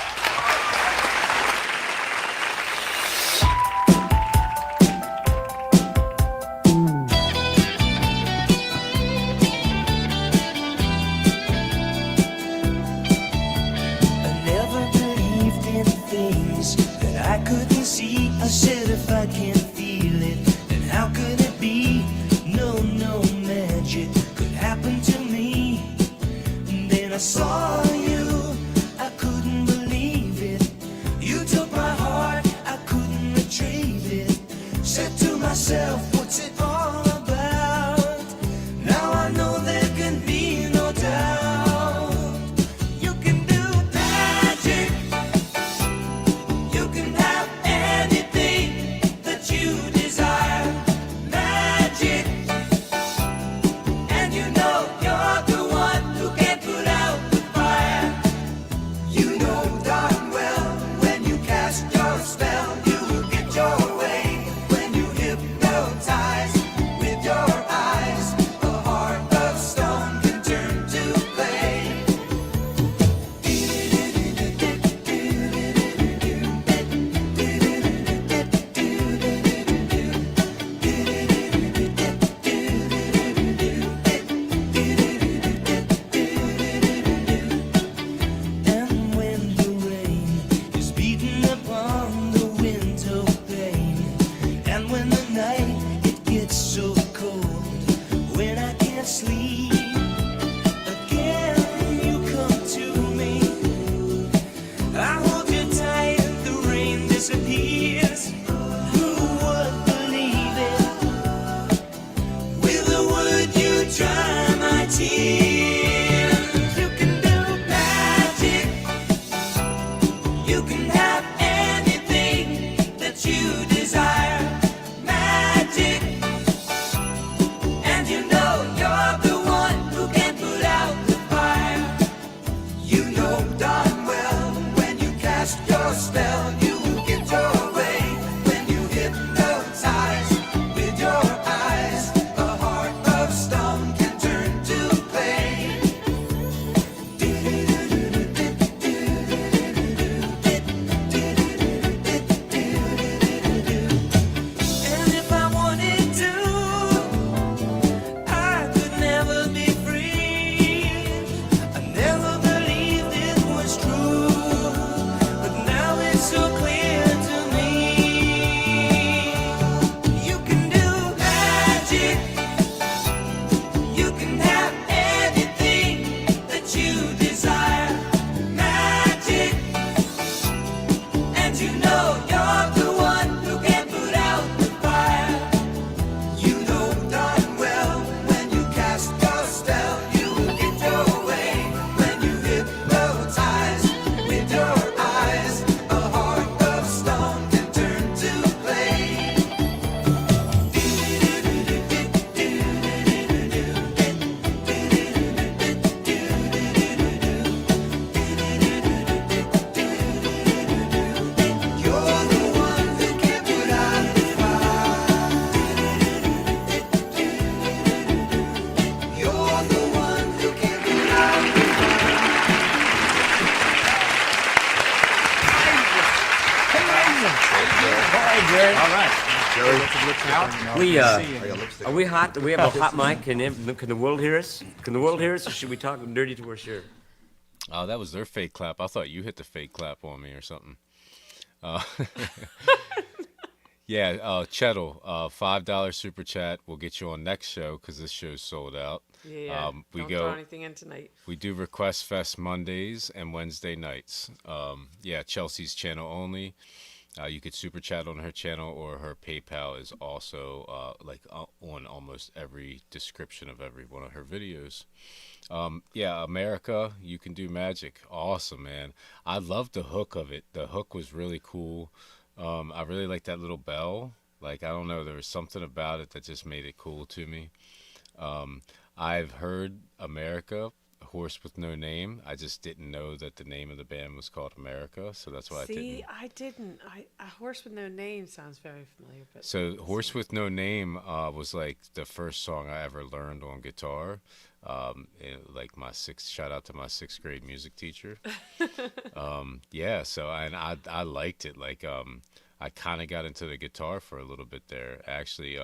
We are we hot? Do we have a hot mic? Can the world hear us? Can the world hear us, or should we talk dirty to our shirt? Oh, that was their fake clap. I thought you hit the fake clap on me or something. Yeah, Chettle, $5 super chat. We'll get you on next show because this show's sold out. Yeah, don't throw anything in tonight. We do Request Fest Mondays and Wednesday nights. Yeah, Chelsea's channel only. You could super chat on her channel, or her PayPal is also on almost every description of every one of her videos. Yeah, America, you can do magic. Awesome, man. I loved the hook of it. The hook was really cool. I really like that little bell. Like, I don't know, there was something about it that just made it cool to me. I've heard America, Horse with No Name. I just didn't know that the name of the band was called America, so that's why I didn't. See, I didn't. A Horse with No Name sounds very familiar. But So Horse with No Name was like the first song I ever learned on guitar. Like shout out to my sixth grade music teacher. Yeah, so I liked it. Like I kind of got into the guitar for a little bit there. Actually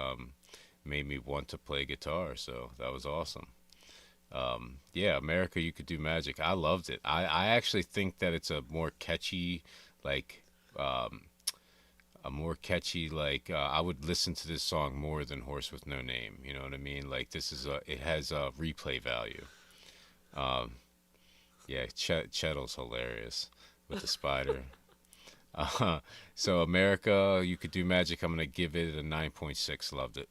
made me want to play guitar, so that was awesome. Yeah, America, you could do magic. I loved it. I actually think that it's a more catchy, like I would listen to this song more than Horse with No Name. You know what I mean? Like, it has a replay value. Yeah, Chettle's hilarious with the spider. So America, you could do magic. I'm gonna give it a 9.6. Loved it.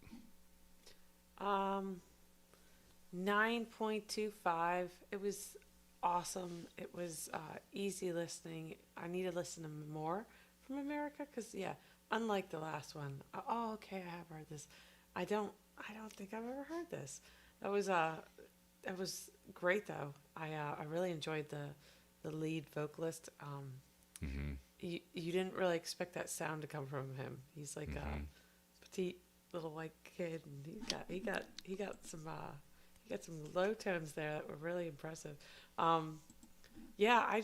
9.25. It was awesome. It was easy listening. I need to listen to more from America because, yeah, unlike the last one. Oh, okay, I have heard this. I don't think I've ever heard this. That was great though. I really enjoyed the lead vocalist. You didn't really expect that sound to come from him. He's like a petite little white kid, and he got some low tones there that were really impressive. Yeah, I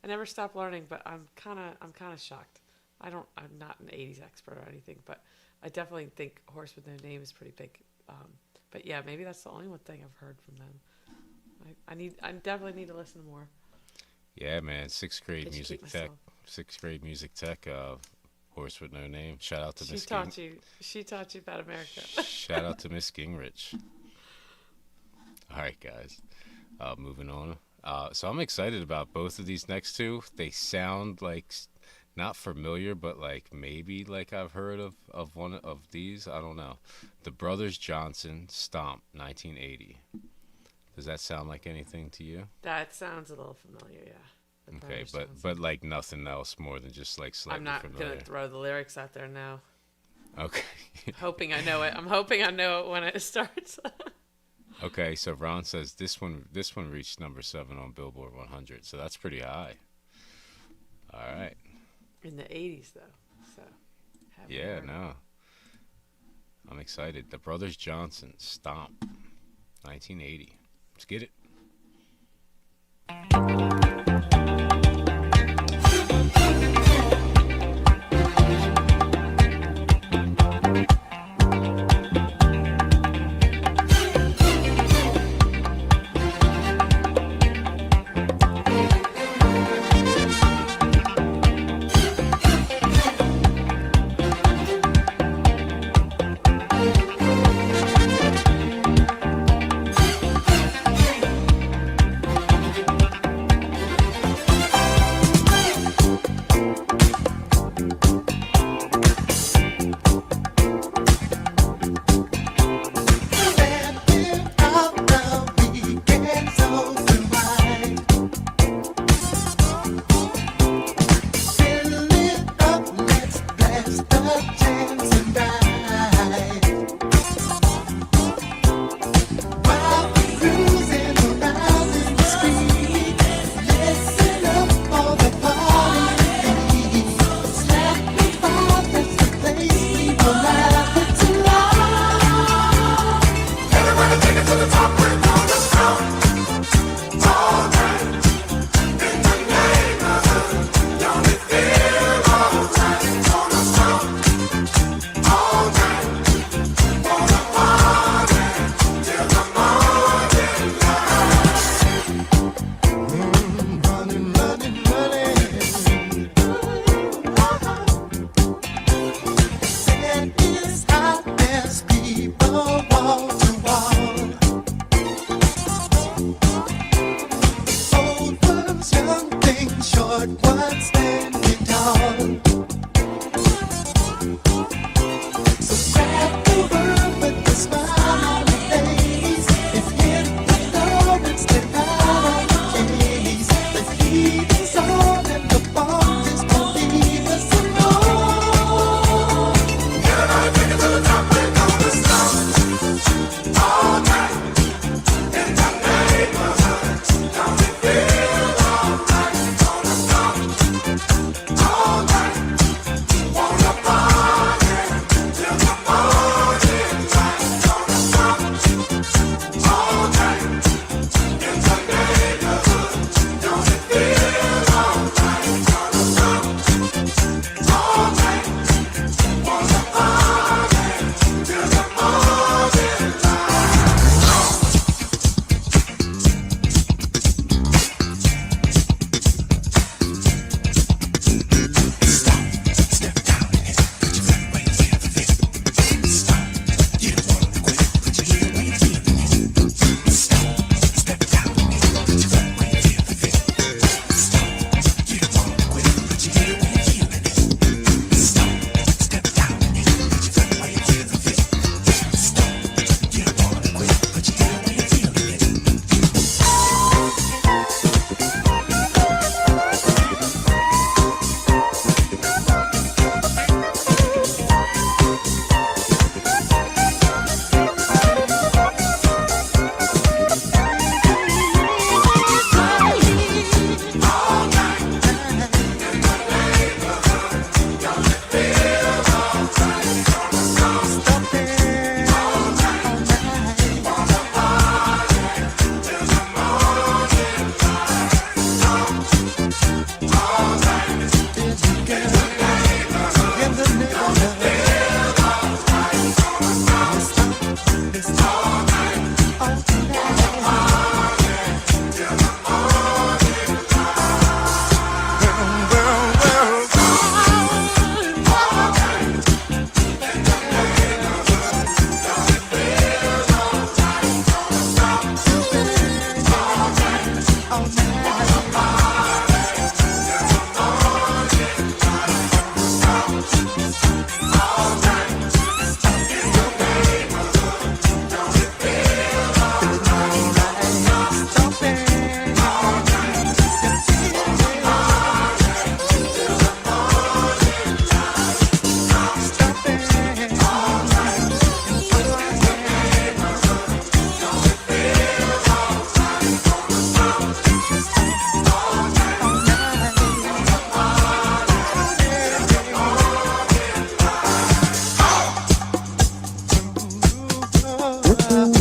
never stop learning, but I'm kind of shocked. I'm not an 80s expert or anything, but I definitely think Horse with No Name is pretty big. But yeah, maybe that's the only one thing I've heard from them. I definitely need to listen to more. Yeah, man, sixth grade music tech. Horse with No Name. Shout out to Miss. She taught you about America. Shout out to Miss Gingrich. All right, guys. Moving on. So I'm excited about both of these next two. They sound like not familiar, but like maybe like I've heard of one of these. I don't know. The Brothers Johnson, Stomp, 1980. Does that sound like anything to you? That sounds a little familiar, yeah. Okay, but like nothing else more than just like slightly familiar. I'm not gonna throw the lyrics out there now. Okay. Hoping I know it. I'm hoping I know it when it starts. Okay, so Ron says this one reached number 7 on Billboard 100, so that's pretty high. All right. In the 80s, though. So. Yeah, no. I'm excited. The Brothers Johnson, Stomp, 1980. Let's get it.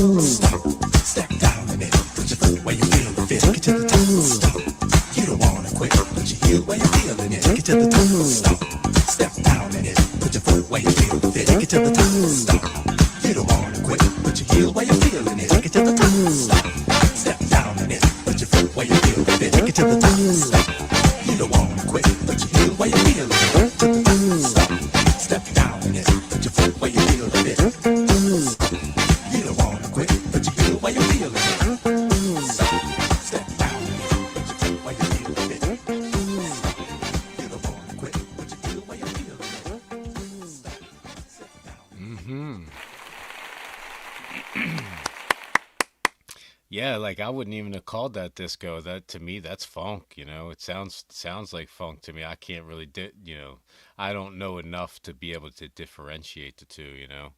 top. Stop. Step down in it. Put your foot where you feel the fit. Take it to the top. Stop. You don't wanna quit. Put your heel where you feeling it. Take it to the top. Stop. Step down in it. Put your foot where you feel the fit. Take it to the top. Stop. You don't wanna quit. Put your heel where you feeling it. Take it to the top. Stop. Step down in it. Put your foot where you feel the fit. Take it to the top. Stop. You don't wanna quit. Put your heel where you feeling it. Take it to the top. Stop. Step down in it. Put your foot where you feel the fit. You don't wanna quit. Put your heel where you feeling it. Stop. Step down in it. Put your foot where you feel the fit. You don't wanna quit. Put your heel where you feeling it. Stop. Step down. Yeah, like I wouldn't even have called that disco. That to me, that's funk. You know, it sounds like funk to me. I can't really, I don't know enough to be able to differentiate the two. You know,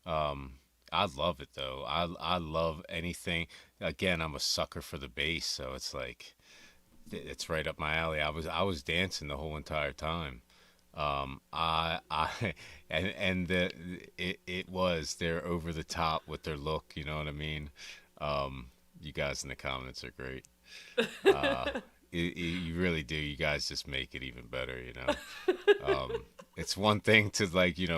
I love it though. I love anything. Again, I'm a sucker for the bass, so it's like it's right up my alley. I was dancing the whole entire time. They're over the top with their look. You know what I mean? You guys in the comments are great. You really do. You guys just make it even better, you know. It's one thing to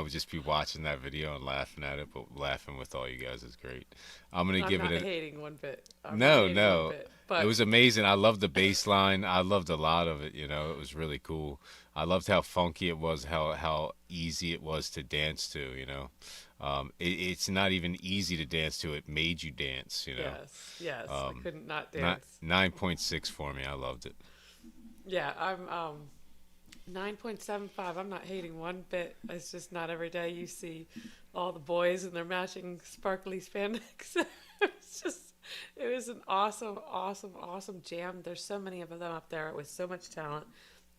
just be watching that video and laughing at it, but laughing with all you guys is great. I'm not hating one bit. No. But It was amazing. I loved the bass line. I loved a lot of it, you know. It was really cool. I loved how funky it was, how easy it was to dance to, you know. It's not even easy to dance to. It made you dance, you know. Yes. I couldn't not dance. 9.6 for me. I loved it. Yeah, I'm 9.75. I'm not hating one bit. It's just not every day you see all the boys and their matching sparkly spandex. It was an awesome jam. There's so many of them up there with so much talent.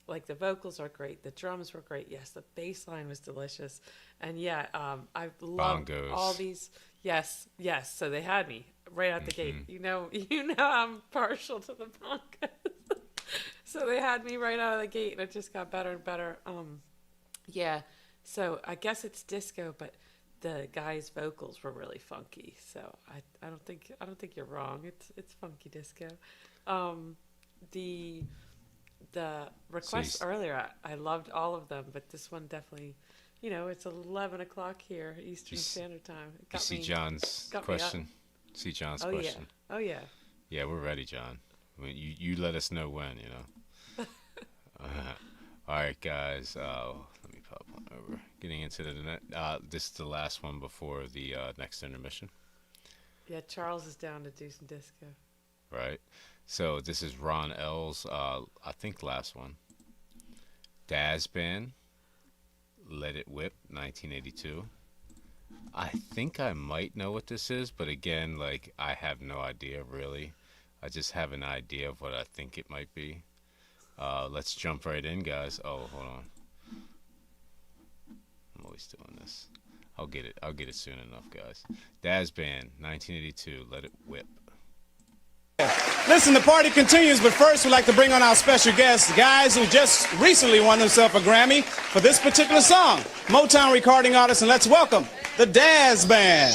Like the vocals are great, the drums were great. Yes, the bass line was delicious, and I loved Bongos. all these. Yes. So they had me right out the gate. You know, I'm partial to the bongos. So they had me right out of the gate, and it just got better and better. So I guess it's disco, but the guy's vocals were really funky. So I don't think you're wrong. It's funky disco. The requests earlier, I loved all of them, but this one definitely, it's 11 o'clock here, Eastern Standard Time. You see John's question? See John's question? Yeah. Oh, yeah. Yeah, we're ready, John. I mean, you let us know when, you know. All right, guys. Let me pop on over. Getting into the net. This is the last one before the next intermission. Yeah, Charles is down to do some disco. Right. So this is Ron L's, I think, last one. Daz Band, Let It Whip, 1982. I think I might know what this is, but again, I have no idea, really. I just have an idea of what I think it might be. Let's jump right in, guys. Oh, hold on. I'm always doing this. I'll get it soon enough, guys. Daz Band, 1982, Let It Whip. Listen, the party continues, but first we'd like to bring on our special guests, guys who just recently won themselves a Grammy for this particular song. Motown recording artists, and let's welcome the Daz Band.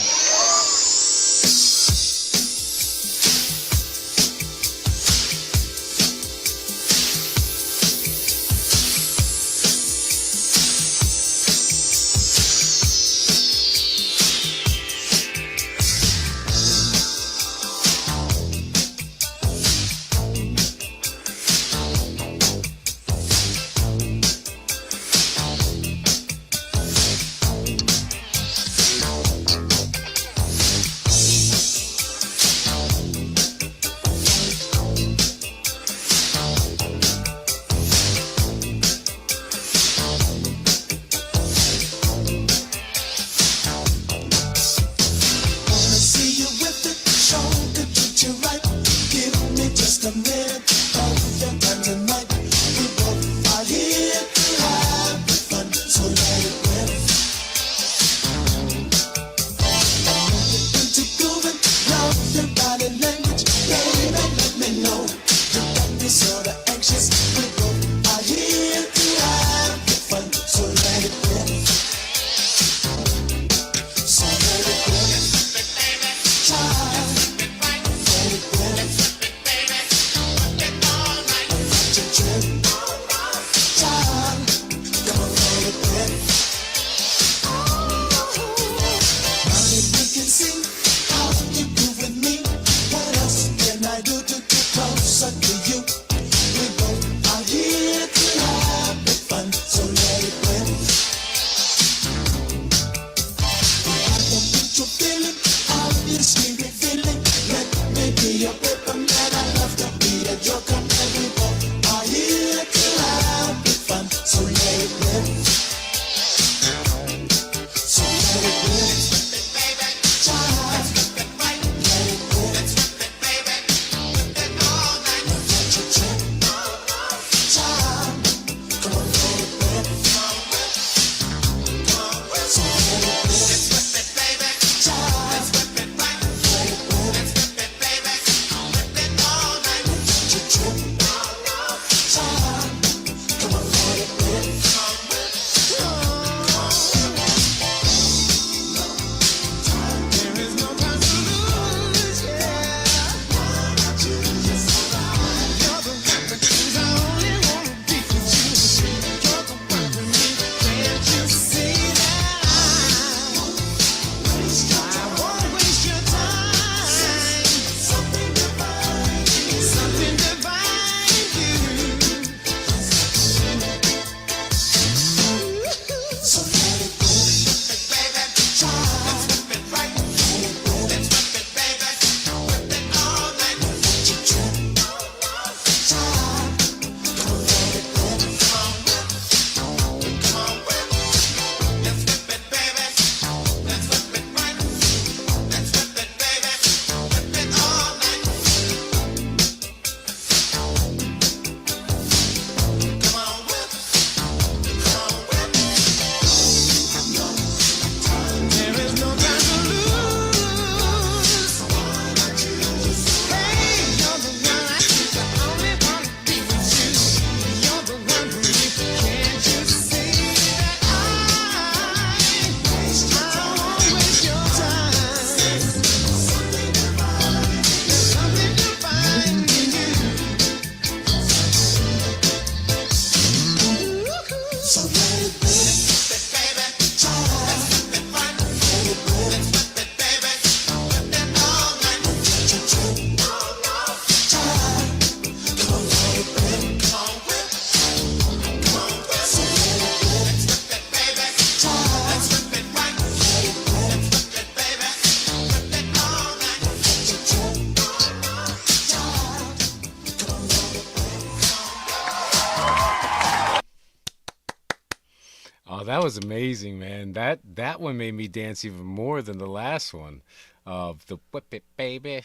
Oh, that was amazing, man. That one made me dance even more than the last one. The whip it, baby.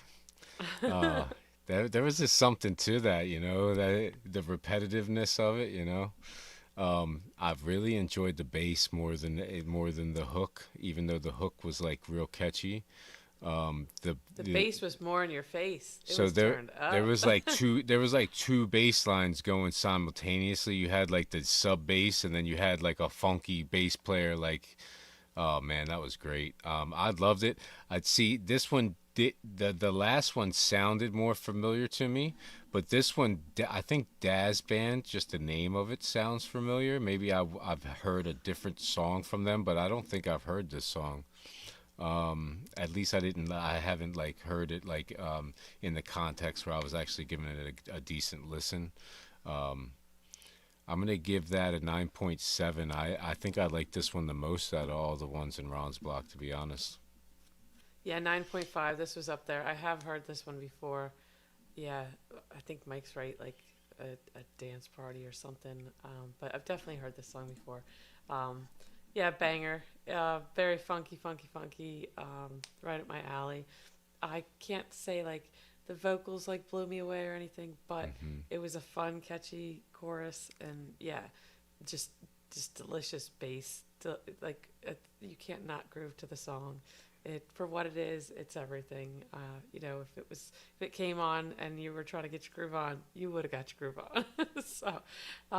Uh, there was just something to that, you know, that the repetitiveness of it, you know. I've really enjoyed the bass more than the hook, even though the hook was like real catchy. The bass was more in your face. It so was turned up. there was like two bass lines going simultaneously. You had like the sub bass, and then you had like a funky bass player. Like, oh man, that was great. I loved it. I'd see this one. The last one sounded more familiar to me, but this one, I think Daz Band, just the name of it sounds familiar. Maybe I've heard a different song from them, but I don't think I've heard this song. At least I haven't like heard it like in the context where I was actually giving it a decent listen. I'm gonna give that a 9.7. I think I like this one the most out of all the ones in Ron's block, to be honest. Yeah, 9.5. This was up there. I have heard this one before. Yeah, I think Mike's right, like a dance party or something. But I've definitely heard this song before. Yeah, banger. Very funky. Right up my alley. I can't say like the vocals like blew me away or anything, but it was a fun, catchy chorus, and yeah, just delicious bass. You can't not groove to the song. It for what it is, it's everything. You know, if it came on and you were trying to get your groove on, you would have got your groove on. So,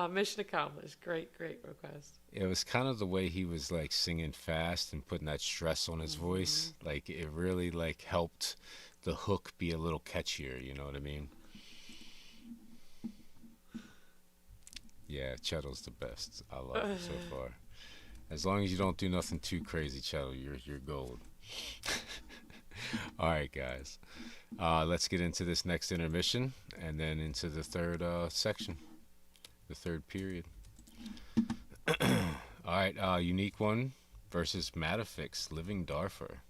mission accomplished. Great request. It was kind of the way he was like singing fast and putting that stress on his voice. Like it really like helped the hook be a little catchier. You know what I mean? Yeah, Chetto's the best. I love it so far. As long as you don't do nothing too crazy, Chetto, you're gold. All right, guys. Let's get into this next intermission and then into the third section, the third period. All right, Unique One versus Matafix, Living Darfur.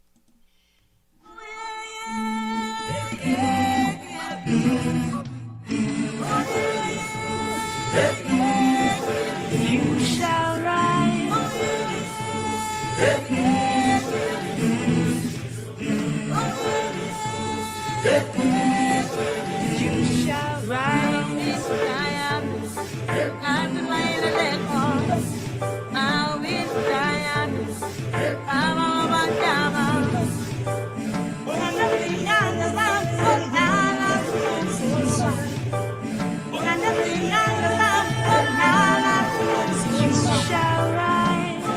You shall rise. You shall rise. I'm the man that falls. I'll be dying. I'm all about diamonds. I'm nothing young about what I I'm nothing young about what I You shall rise.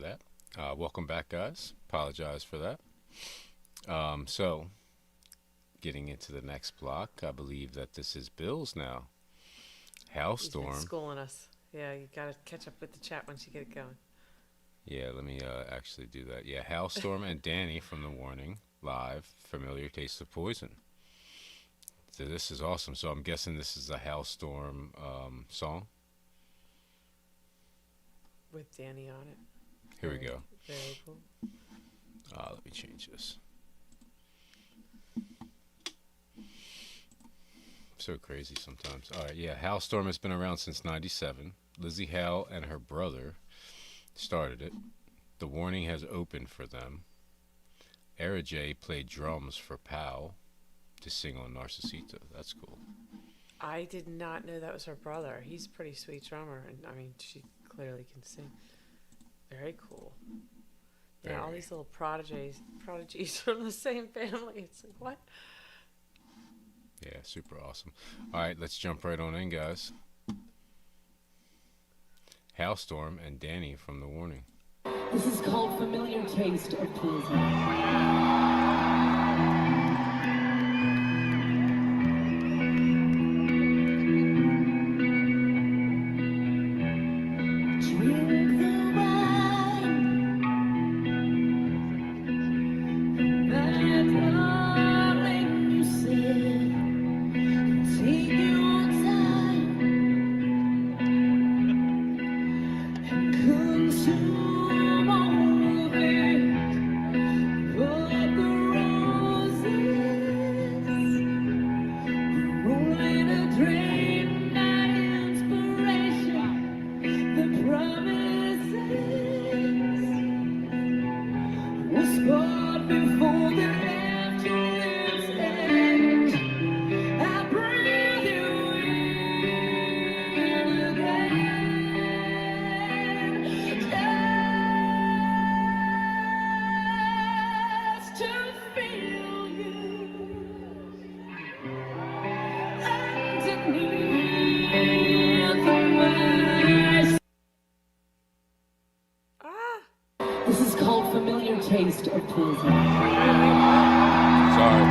for that. Welcome back, guys. Apologize for that. So, getting into the next block, I believe that this is Bill's now. He's been Halestorm. schooling us. Yeah, you gotta catch up with the chat once you get it going. Yeah, let me actually do that. Yeah, Halestorm and Dany from The Warning, live, Familiar Taste of Poison. So this is awesome. So I'm guessing this is a Halestorm song. With Dany on it. Here we go. Very cool. Let me change this. So crazy sometimes. All right, yeah, Halestorm has been around since '97. Lizzie Hale and her brother started it. The Warning has opened for them. Era J played drums for Powell to sing on Narcisita. That's cool. I did not know that was her brother. He's a pretty sweet drummer, and I mean, she clearly can sing. Very cool. Yeah, all Very. these little prodigies from the same family. It's like, what? Yeah, super awesome. All right, let's jump right on in, guys. Halestorm and Dany from The Warning. This is called Familiar Taste of Poison. This is called Familiar Taste of Poison. Sorry.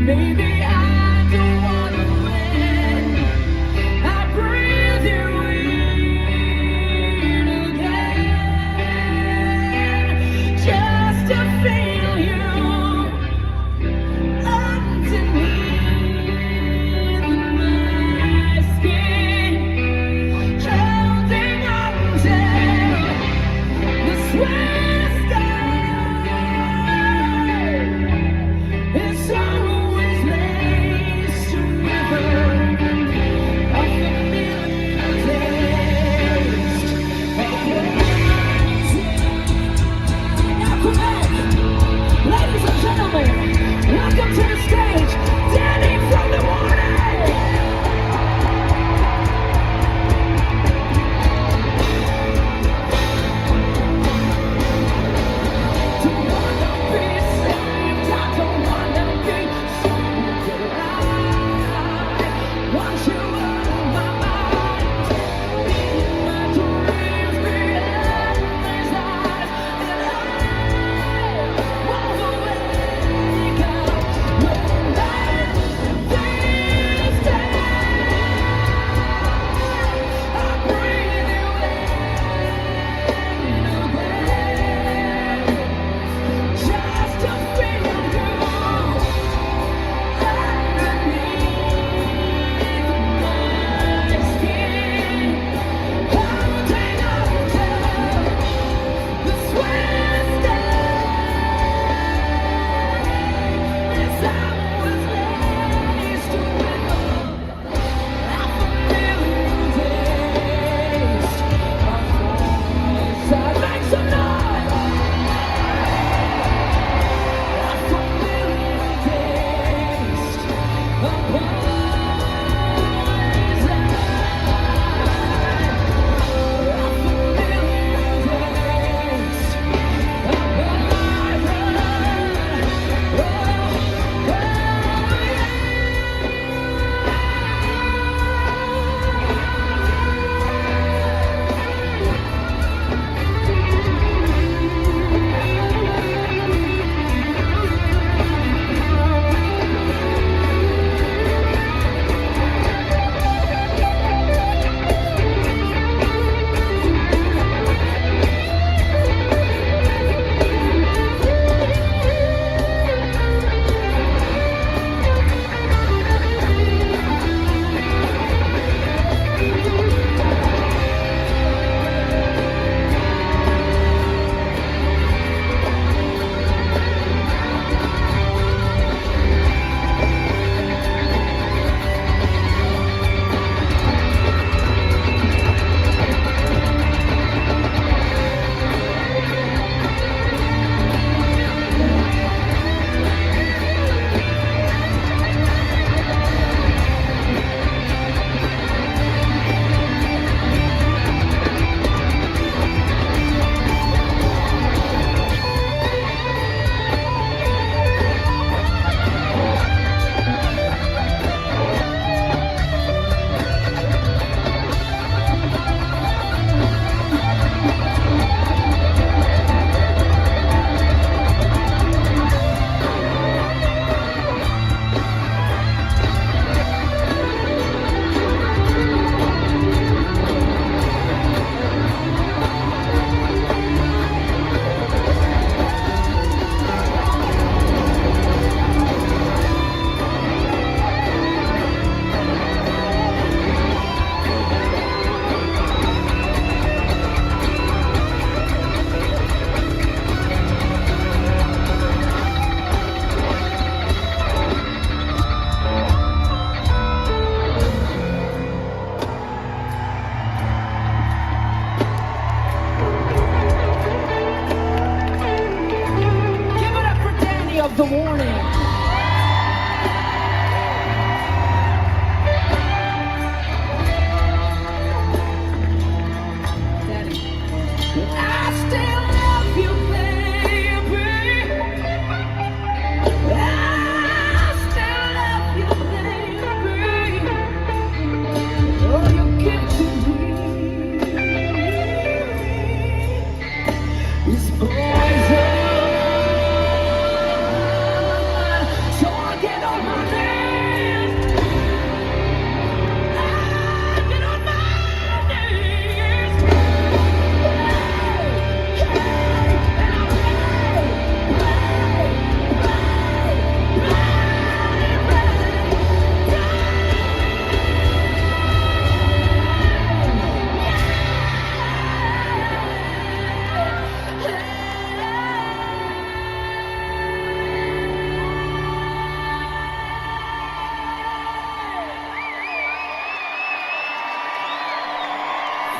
Baby, I don't wanna win. I breathe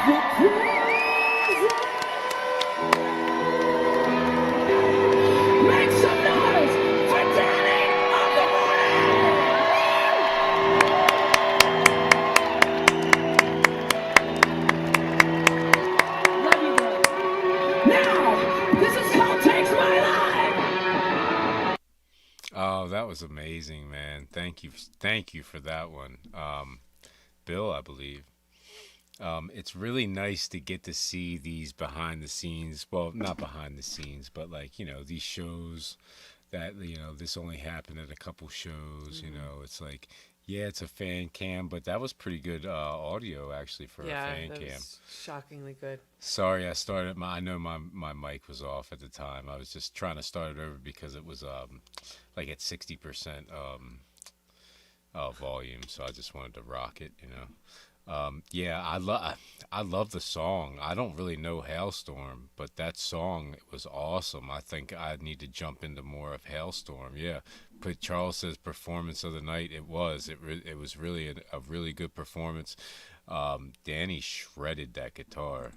Make some noise for Dany of the morning! Love you guys. Now, this is called Takes My Life! Oh, that was amazing, man. Thank you for that one. Bill, I believe. It's really nice to get to see these behind the scenes. Well, not behind the scenes, but like, these shows that, this only happened at a couple shows, it's like, yeah, it's a fan cam, but that was pretty good audio actually for a fan that cam. was shockingly good. Sorry, I know my mic was off at the time. I was just trying to start it over because it was like at 60% volume, so I just wanted to rock it, Yeah, I love the song. I don't really know Halestorm, but that song was awesome. I think I need to jump into more of Halestorm. Yeah, but Charles says performance of the night. It was. It was really a really good performance. Dany shredded that guitar,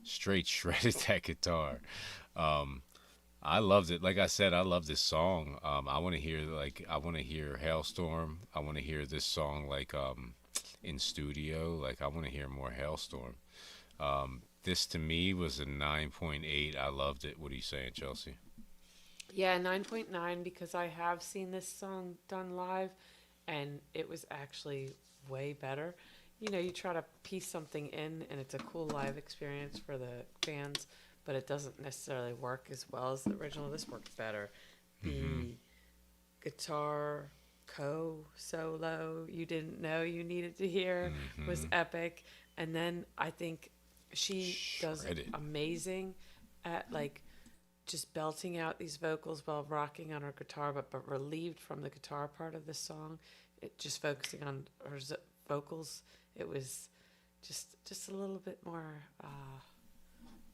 straight shredded that guitar. I loved it. Like I said, I love this song. I want to hear Halestorm. I want to hear this song in studio. I want to hear more Halestorm. This to me was a 9.8. I loved it. What are you saying, Chelsea? Yeah, 9.9 because I have seen this song done live, and it was actually way better. You try to piece something in, and it's a cool live experience for the fans, but it doesn't necessarily work as well as the original. This worked better. The guitar solo you didn't know you needed to hear was epic, and then I think she does amazing at just belting out these vocals while rocking on her guitar, but relieved from the guitar part of the song. It just focusing on her vocals. It was just a little bit more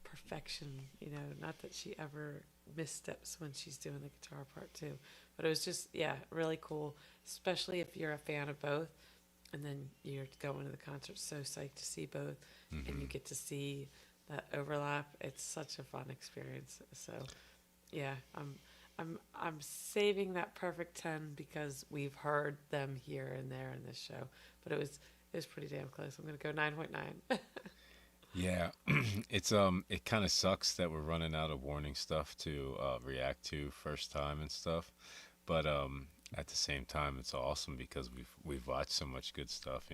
perfection, not that she ever missteps when she's doing the guitar part too, but it was just really cool, especially if you're a fan of both and then you're going to the concert so psyched to see both and you get to see that overlap. It's such a fun experience. So I'm saving that perfect 10 because we've heard them here and there in this show, but it was pretty damn close. I'm gonna go 9.9. Yeah, it kind of sucks that we're running out of warning stuff to react to first time and stuff, but at the same time, it's awesome because we've watched so much good stuff,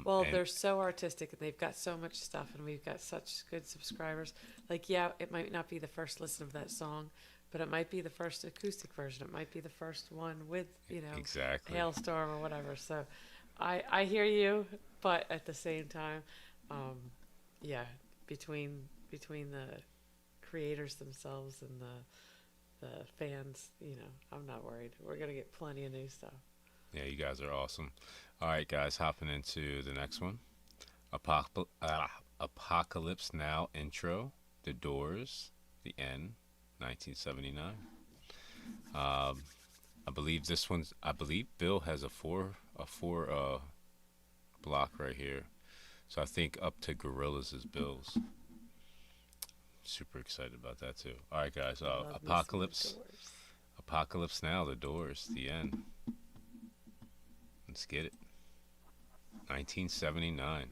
Well, they're so artistic and they've got so much stuff, and we've got such good subscribers. It might not be the first listen of that song, but it might be the first acoustic version. It might be the first one with exactly Halestorm or whatever. So, I hear you, but at the same time. Between the creators themselves and the fans, I'm not worried. We're gonna get plenty of new stuff. Yeah, you guys are awesome. All right, guys, hopping into the next one. Apocalypse Now intro. The Doors. The End. 1979. I believe Bill has a four block right here. So I think up to Gorillaz is Bill's. Super excited about that too. All right, guys. Apocalypse Now, The Doors, The End. Let's get it. 1979.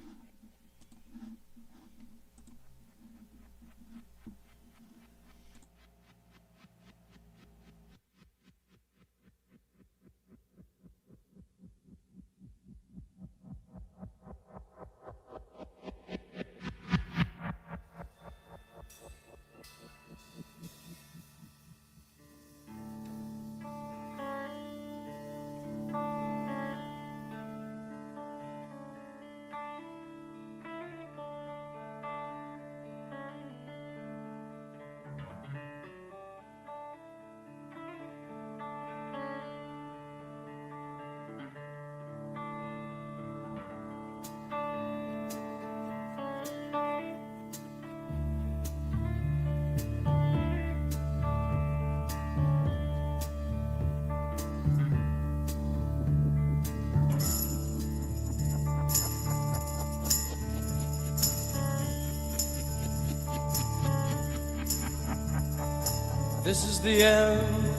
This is the end,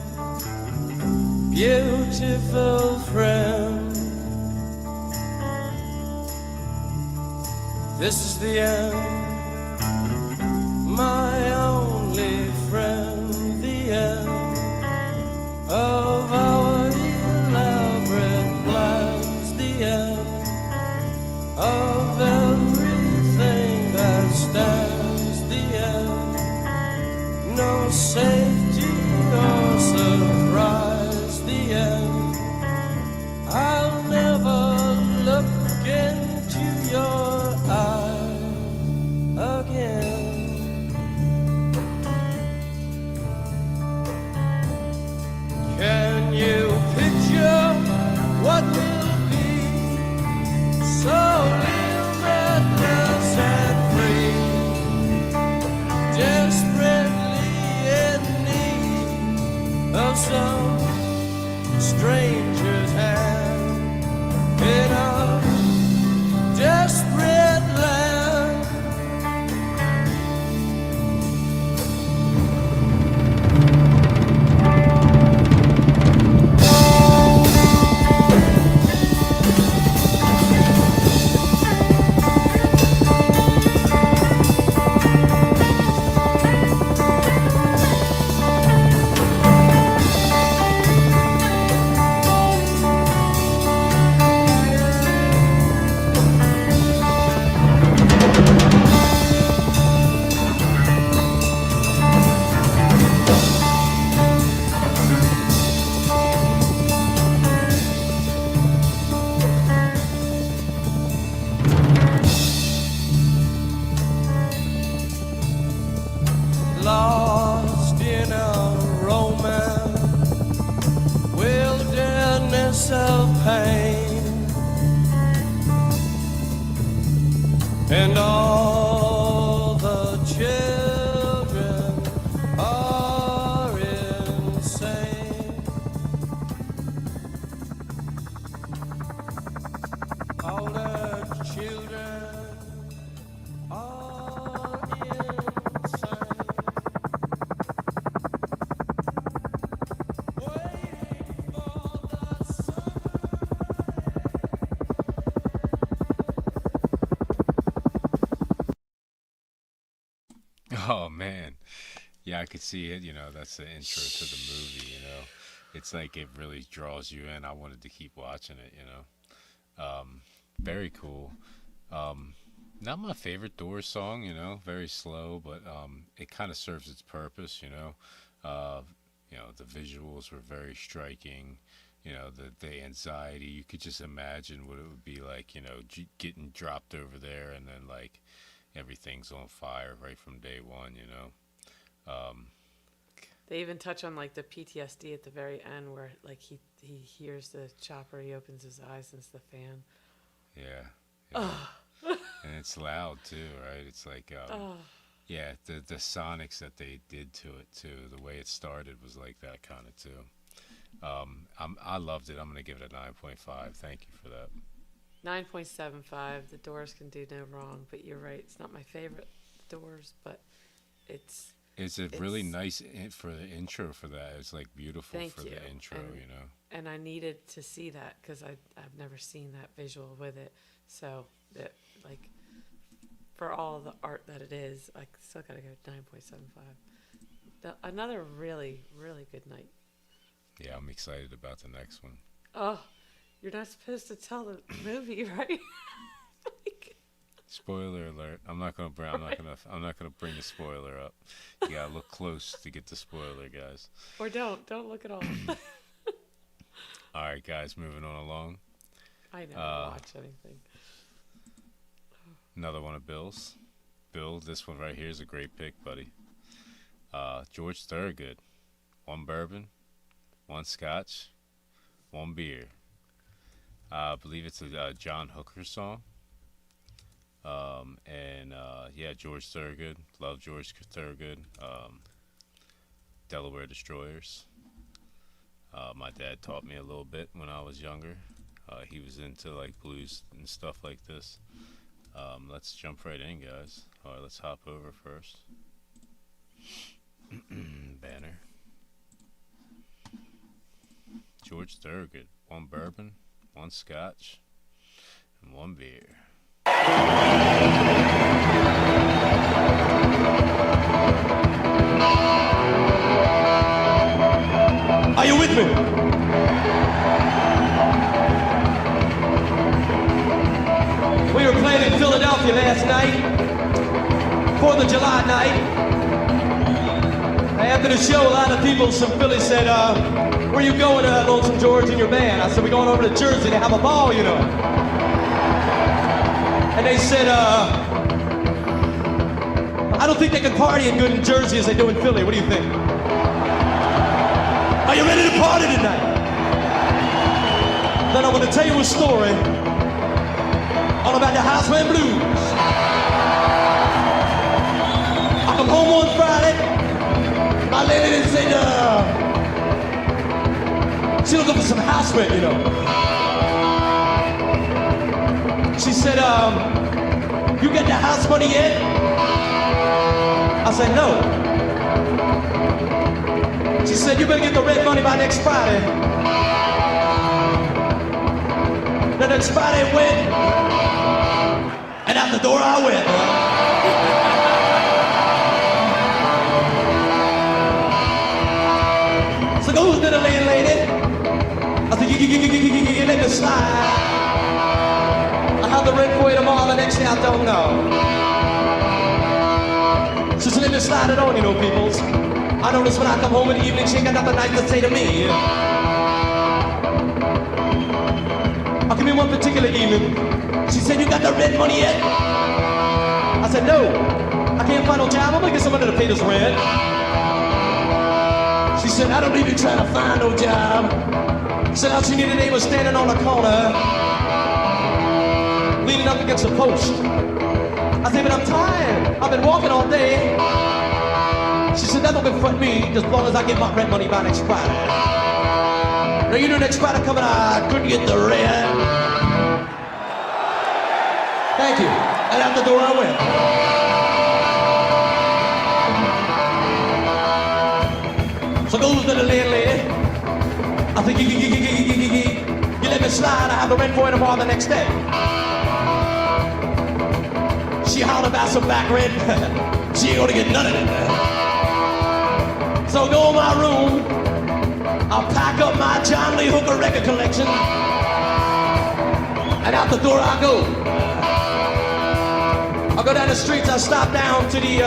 beautiful friend. This is the end, my only friend. The end of our elaborate plans. The end of everything that stands. The end, no safety or surprise. The end, I'll never look into your eyes again. Can you picture what will be? So limitless and free, desperately in need of some stranger's hand in a desperate land. Lost in a romance, wilderness of pain, and all the children are insane. All the children are insane. Oh man, yeah, I could see it. That's the intro to the movie. It's like it really draws you in. I wanted to keep watching it. Very cool. Not my favorite Doors song. Very slow, but it kind of serves its purpose. The visuals were very striking. The anxiety. You could just imagine what it would be like. Getting dropped over there, and then like everything's on fire right from day one. They even touch on like the PTSD at the very end, where like he hears the chopper, he opens his eyes, and it's the fan. Yeah. And it's loud too, right? It's like, yeah, the sonics that they did to it too. The way it started was like that kind of too. I loved it. I'm gonna give it a 9.5. Thank you for that. 9.75. The Doors can do no wrong, but you're right. It's not my favorite Doors, but it's really nice for the intro for that. It's like beautiful Thank for you. the intro, And I needed to see that because I've never seen that visual with it. So that like for all the art that it is, I still gotta go 9.75. Another really, really good night. Yeah, I'm excited about the next one. Oh, you're not supposed to tell the movie, right? Spoiler alert! I'm not gonna bring the spoiler up. You gotta look close to get the spoiler, guys. Or don't look at all. All right, guys, moving on along. I never watch anything. Another one of Bill's. Bill, this one right here is a great pick, buddy. George Thorogood. 1 bourbon, 1 scotch, 1 beer. I believe it's a John Hooker song. Yeah, George Thorogood. Love George Thorogood. Delaware Destroyers. My dad taught me a little bit when I was younger. He was into like blues and stuff like this. Let's jump right in, guys. All right, let's hop over first. Banner. George Thorogood. 1 bourbon, 1 scotch, and 1 beer. Are you with me? We were playing in Philadelphia last night, 4th of July night. After the show, a lot of people from Philly said, where you going, Lonesome George, and your band? I said, we're going over to Jersey to have a ball, you know. And they said, I don't think they can party as good in Jersey as they do in Philly. What do you think? Are you ready to party tonight? Then I'm going to tell you a story all about the house band blues. I come home one Friday. My lady said, she looking for some house rent, you know. She said, you get the house money yet? I said, no. She said, you better get the rent money by next Friday. The next Friday went, and out the door I went. So goes to the landlady. I said, you let me slide. I have the rent for you tomorrow, the next day I don't know. She said, let me slide it on, you know, peoples. I notice when I come home in the evening, she ain't got nothing nice to say to me. I come in one particular evening. She said, you got the rent money yet? I said, no. I can't find no job. I'm gonna get somebody to pay this rent. She said, I don't even try to find no job. She said, all she needed today was standing on the corner, leaning up against a post. I said, but I'm tired. I've been walking all day. She said, that don't confront me as long as I get my rent money by next Friday. Now, you know, next Friday coming, I couldn't get the rent. Thank you. And out the door I went. So goes to the landlady. I think, you let me slide. I have the rent for you tomorrow the next day. She hollered about some back rent. She ain't gonna get none of it. So go in my room. I'll pack up my John Lee Hooker record collection. And out the door I go. I'll go down the streets. I'll stop down to the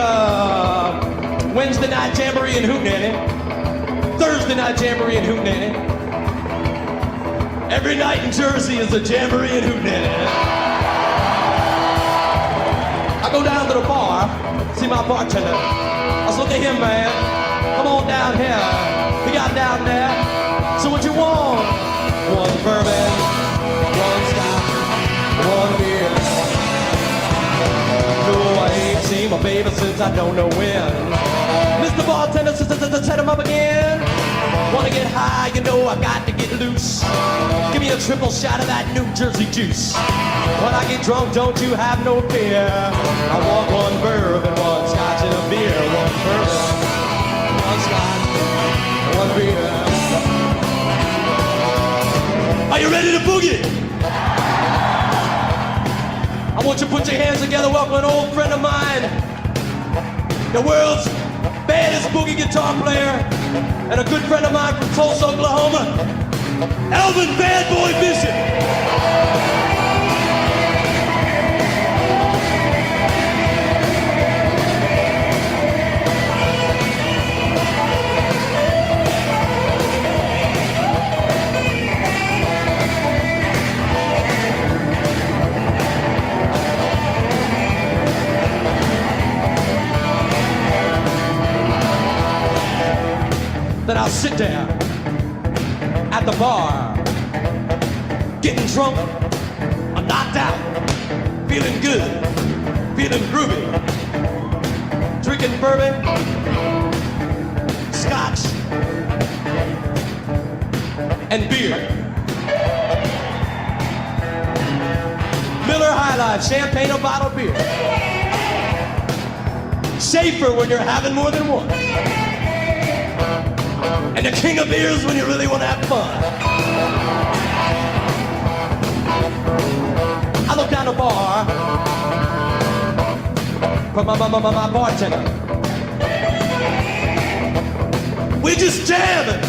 Wednesday night jamboree in Hootenanny. Thursday night jamboree in Hootenanny. Every night in Jersey is a jamboree in Hootenanny. I go down to the bar, see my bartender. I said, look at him, man. Come on down here. We got down there. So what you want? 1 bourbon, 1 scotch, 1 beer. No, I ain't seen my baby since I don't know when. Mr. Bartender, set him up again. Wanna get high, you know I got to get loose. Give me a triple shot of that New Jersey juice. When I get drunk, don't you have no fear. I want 1 bourbon, 1 scotch and a beer. 1 bourbon, 1 scotch, 1 beer. Are you ready to boogie? I want you to put your hands together, welcome an old friend of mine, the world's baddest boogie guitar player, and a good friend of mine from Tulsa, Oklahoma, Alvin Bad Boy Bishop. Then I'll sit down at the bar, getting drunk, I'm knocked out, feeling good, feeling groovy, drinking bourbon, scotch, and beer. Miller High Life, champagne or bottled beer. Safer when you're having more than one. and the king of beers when you really want to have fun. I look down the bar for my bartender. We're just jamming.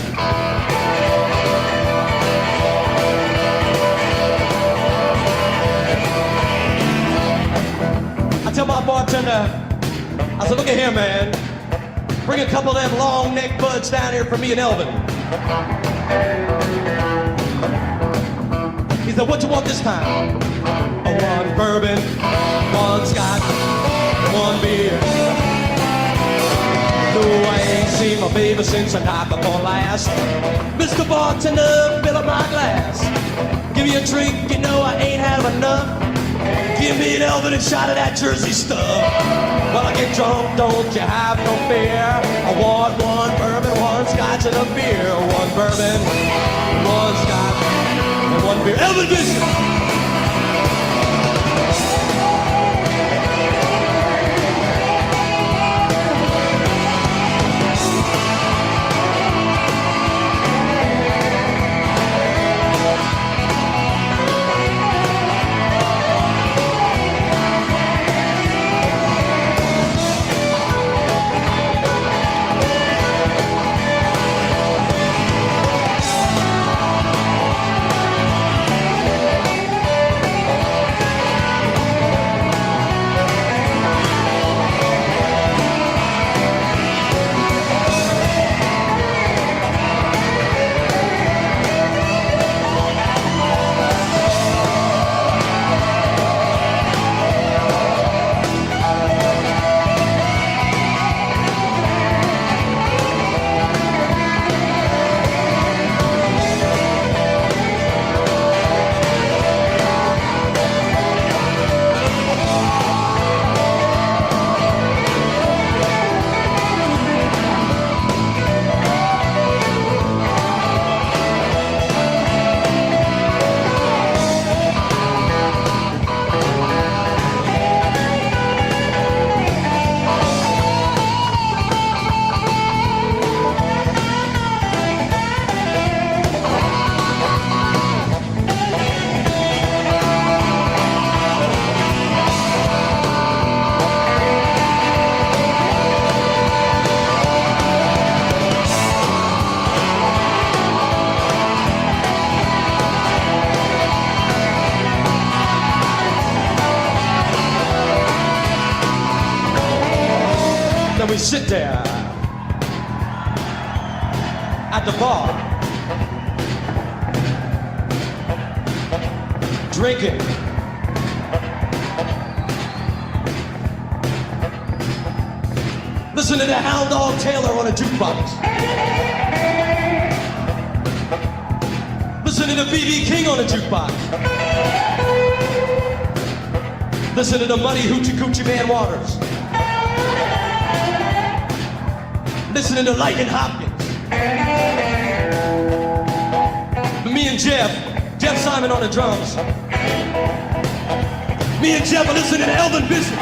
I tell my bartender, I said, look at here, man. Bring a couple of them long neck buds down here for me and Elvin. He said, what you want this time? One bourbon, one scotch, one beer. No, I ain't seen my baby since the night before last. Mr. Bartender, fill up my glass. Give me a drink, you know I ain't have enough. Give me an Elvin and shot of that Jersey stuff. While I get drunk, don't you have no fear. I want one bourbon, one scotch, and a beer. One bourbon, one scotch, and one beer. Elvin Bishop! We sit there at the bar, drinking, listening to Hound Dog Taylor on a jukebox, listening to B.B. King on a jukebox, listening to Muddy Hoochie Coochie Man Waters, listening to Lightning Hopkins. Me and Jeff Simon on the drums. Me and Jeff are listening to Elvin Bishop.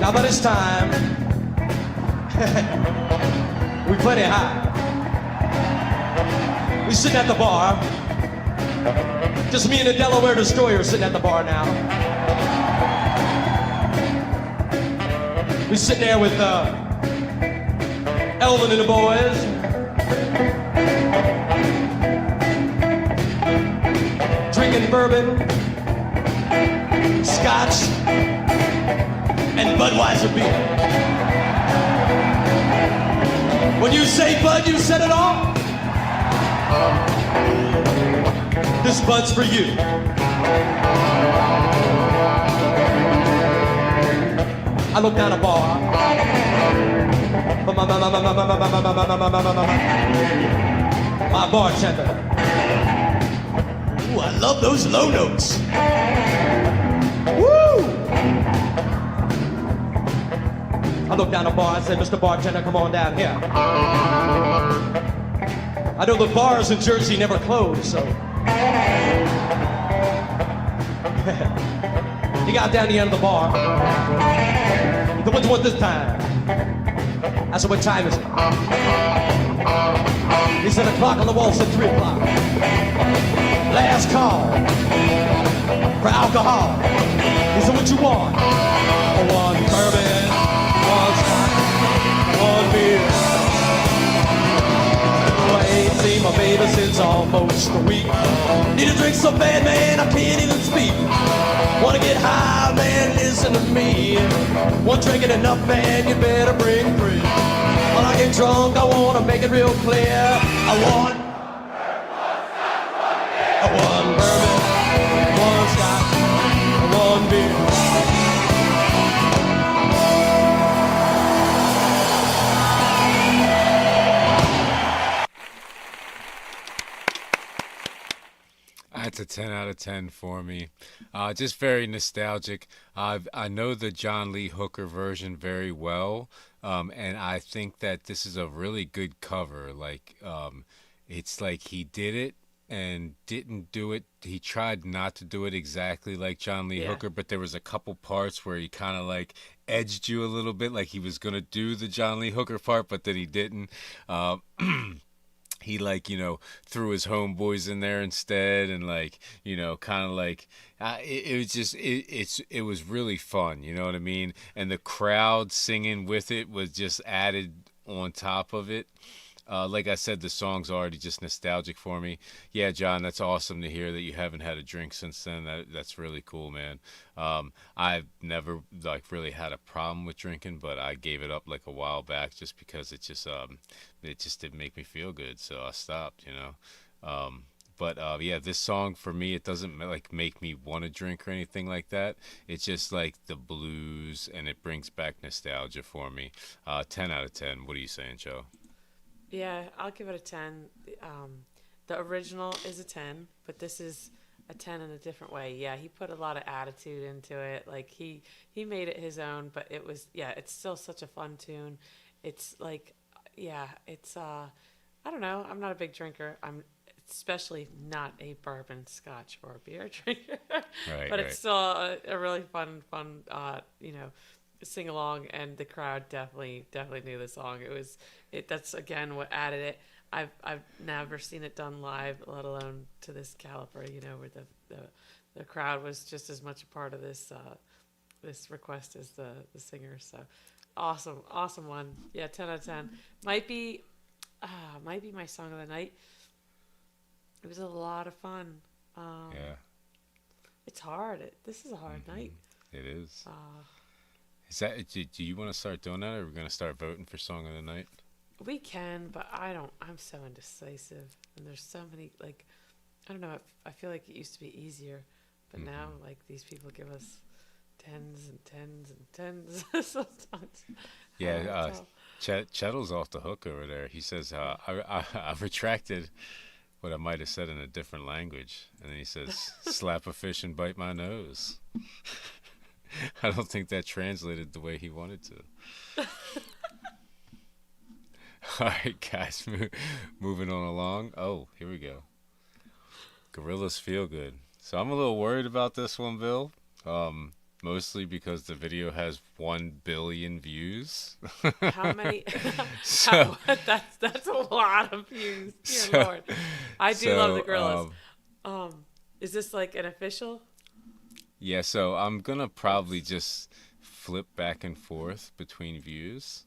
Now by this time, we plenty high. We sitting at the bar. Just me and the Delaware Destroyer sitting at the bar now. We sitting there with Elvin and the boys. Drinking bourbon, scotch, and Budweiser beer. When you say Bud, you said it all. This Bud's for you. I look down the bar. My bartender. Ooh, I love those low notes. Woo! I looked down the bar and said, Mr. Bartender, come on down here. I know the bars in Jersey never close, so. He got down the end of the bar. He said, what you want this time? I said, what time is it? He said, the clock on the wall said 3 o'clock. Last call for alcohol. He said, what you want? One bourbon, one scotch, one beer. I ain't seen my baby since almost a week. Need a drink so bad, man, I can't even speak. Wanna get high, man, listen to me. One drink ain't enough, man, you better bring 3. When I get drunk, I wanna make it real clear. I want one bourbon, one scotch, one beer. That's a 10 out of 10 for me. Just very nostalgic. I know the John Lee Hooker version very well, and I think that this is a really good cover. Like, it's like he did it and didn't do it. He tried not to do it exactly like John Lee Hooker, but there was a couple parts where he kind of like edged you a little bit, like he was gonna do the John Lee Hooker part, but then he didn't. He like, you know, threw his homeboys in there instead, and like, you know, kind of like it was just it was really fun, you know what I mean? And the crowd singing with it was just added on top of it. Like I said, the song's already just nostalgic for me. Yeah, John, that's awesome to hear that you haven't had a drink since then. That's really cool, man. I've never like really had a problem with drinking, but I gave it up like a while back just because it just didn't make me feel good, so I stopped, you know. But yeah, this song for me, it doesn't like make me want to drink or anything like that. It's just like the blues, and it brings back nostalgia for me. 10 out of 10. What are you saying, Joe? Yeah, I'll give it a 10. The original is a 10, but this is a 10 in a different way. Yeah, he put a lot of attitude into it. Like he made it his own, but it was, yeah, it's still such a fun tune. It's like, yeah, it's I don't know. I'm not a big drinker. I'm especially not a bourbon, scotch, or beer drinker. But it's still a really fun, you know, sing along, and the crowd definitely knew the song. That's again what added it. I've never seen it done live, let alone to this caliber, you know, where the crowd was just as much a part of this request as the singer. So awesome one. Yeah, 10 out of 10. Might be my song of the night. It was a lot of fun. Yeah, it's hard. This is a hard night. It is. Is that? Do you want to start doing that, or are we gonna start voting for song of the night? We can, but I don't. I'm so indecisive, and there's so many. Like, I don't know. I feel like it used to be easier, but now like these people give us tens and tens and tens sometimes. Yeah, Chettle's off the hook over there. He says, I retracted what I might have said in a different language, and then he says, slap a fish and bite my nose. I don't think that translated the way he wanted to. All right, guys, moving on along. Oh, here we go. Gorillaz Feel Good. So I'm a little worried about this one, Bill. Mostly because the video has 1 billion views. How many? So, that's a lot of views. Dear Lord. I do love the Gorillaz. Is this like an official? Yeah, so I'm going to probably just flip back and forth between views.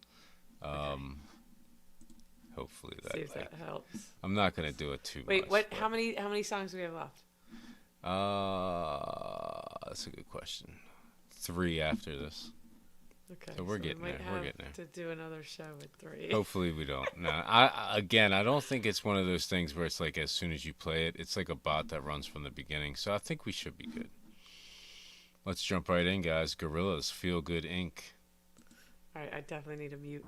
Hopefully that, see if that helps. I'm not going to do it too much. Wait, what? How many songs do we have left? That's a good question. 3 after this. Okay, so we're getting there. We're getting there. To do another show with 3. Hopefully we don't. No, I don't think it's one of those things where it's like as soon as you play it, it's like a bot that runs from the beginning. So I think we should be good. Let's jump right in, guys. Gorillaz Feel Good Inc. All right, I definitely need a mute.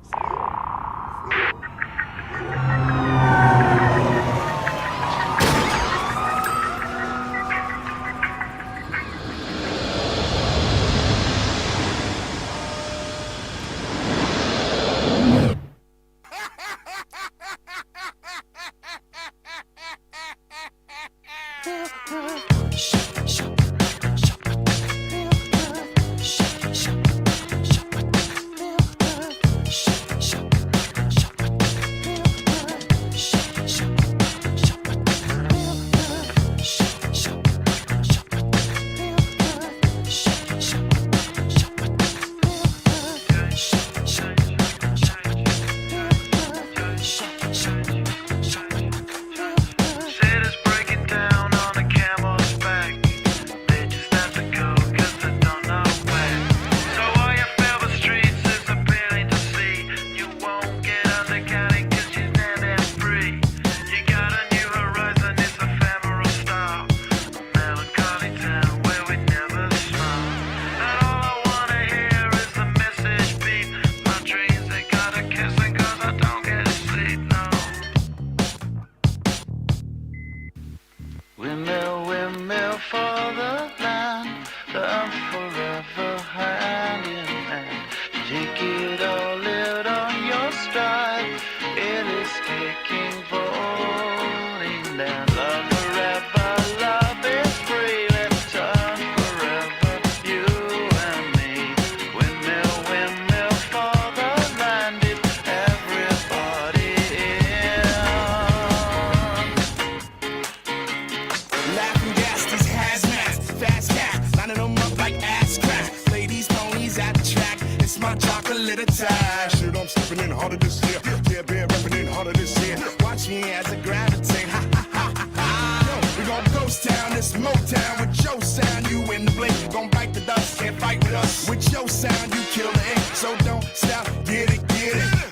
little tired. Shit, I'm stepping in harder this year. Yeah, been repping in harder this year. Watch me as I gravitate. Ha ha ha ha ha. We gon' ghost town, this Motown with your sound. You in the blink, gon' bite the dust. Can't fight with us. With your sound, you kill the ink. So don't stop, get it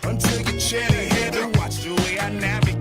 until you chin it. Hear the watch the way I navigate.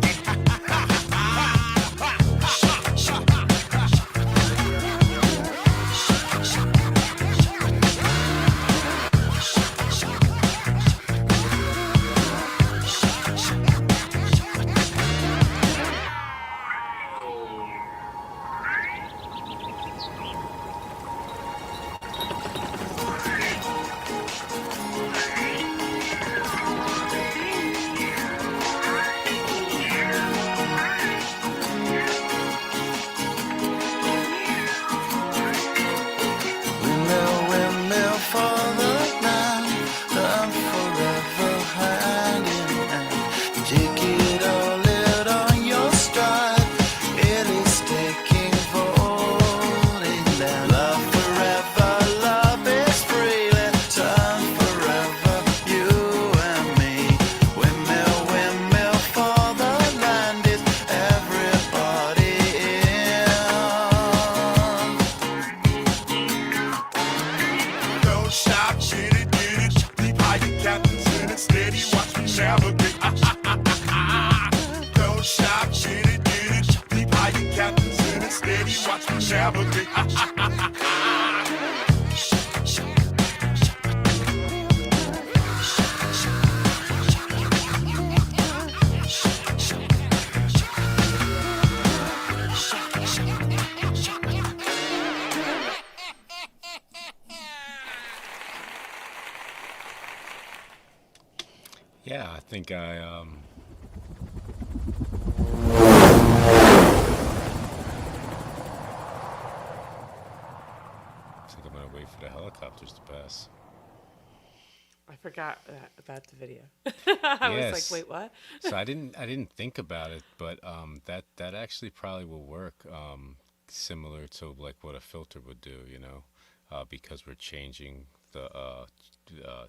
Yeah, I think I think I'm gonna wait for the helicopters to pass. I forgot about the video. I Yes. was like, wait, what? So I didn't think about it, but that actually probably will work, similar to like what a filter would do, you know, because we're changing the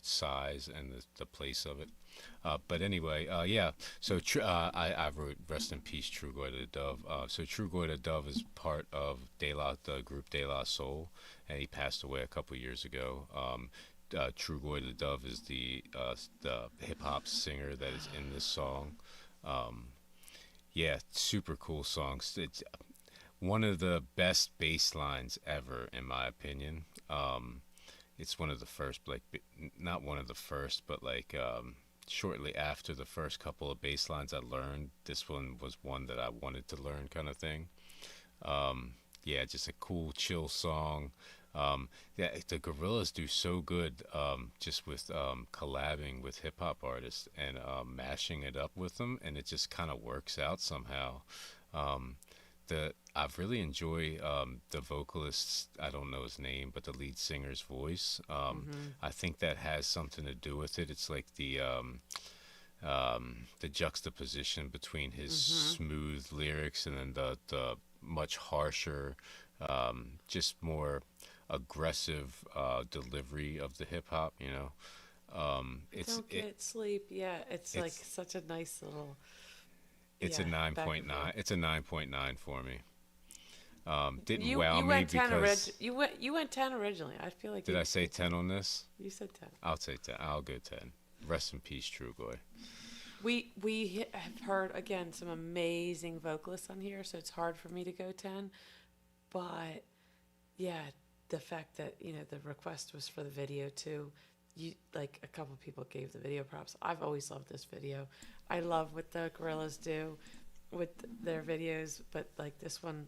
size and the place of it. But anyway, yeah. So I wrote "Rest in Peace, Trugoy the Dove." So Trugoy the Dove is part of the group De La Soul, and he passed away a couple years ago. Trugoy the Dove is the hip hop singer that is in this song. Yeah, super cool songs. It's one of the best bass lines ever, in my opinion. It's one of the first, like, not one of the first, but like shortly after the first couple of bass lines I learned, this one was one that I wanted to learn, kind of thing. Yeah, just a cool, chill song. Yeah, the Gorillaz do so good, just with collabing with hip hop artists and mashing it up with them, and it just kind of works out somehow. I really enjoy the vocalist's, I don't know his name, but the lead singer's voice. I think that has something to do with it. It's like the juxtaposition between his smooth lyrics and then the much harsher, just more aggressive delivery of the hip hop, you know. Don't get sleep. Yeah, it's like such a nice little. It's a 9.9. It's a 9.9 for me. Didn't you wow me went 10 because you went 10 originally. I feel like. Did I say 10 on this? You said 10. I'll say 10. I'll go 10. Rest in peace, Trugoy. We have heard again some amazing vocalists on here, so it's hard for me to go 10. But yeah, the fact that the request was for the video too. Like a couple people gave the video props. I've always loved this video. I love what the Gorillaz do with their videos, but like this one,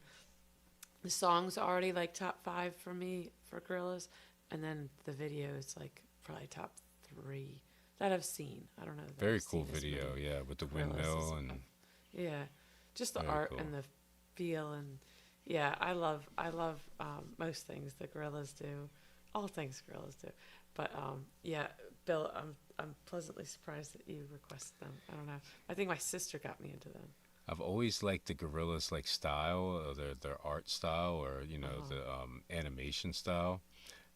the song's already like top 5 for me for Gorillaz, and then the video is like probably top 3 that I've seen. I don't know. Very cool video, yeah, with the windmill and yeah, just the art and the feel, and yeah, I love most things the Gorillaz do, all things Gorillaz do. But yeah, Bill, I'm pleasantly surprised that you requested them. I don't know. I think my sister got me into them. I've always liked the Gorillaz style, or their art style, or the animation style.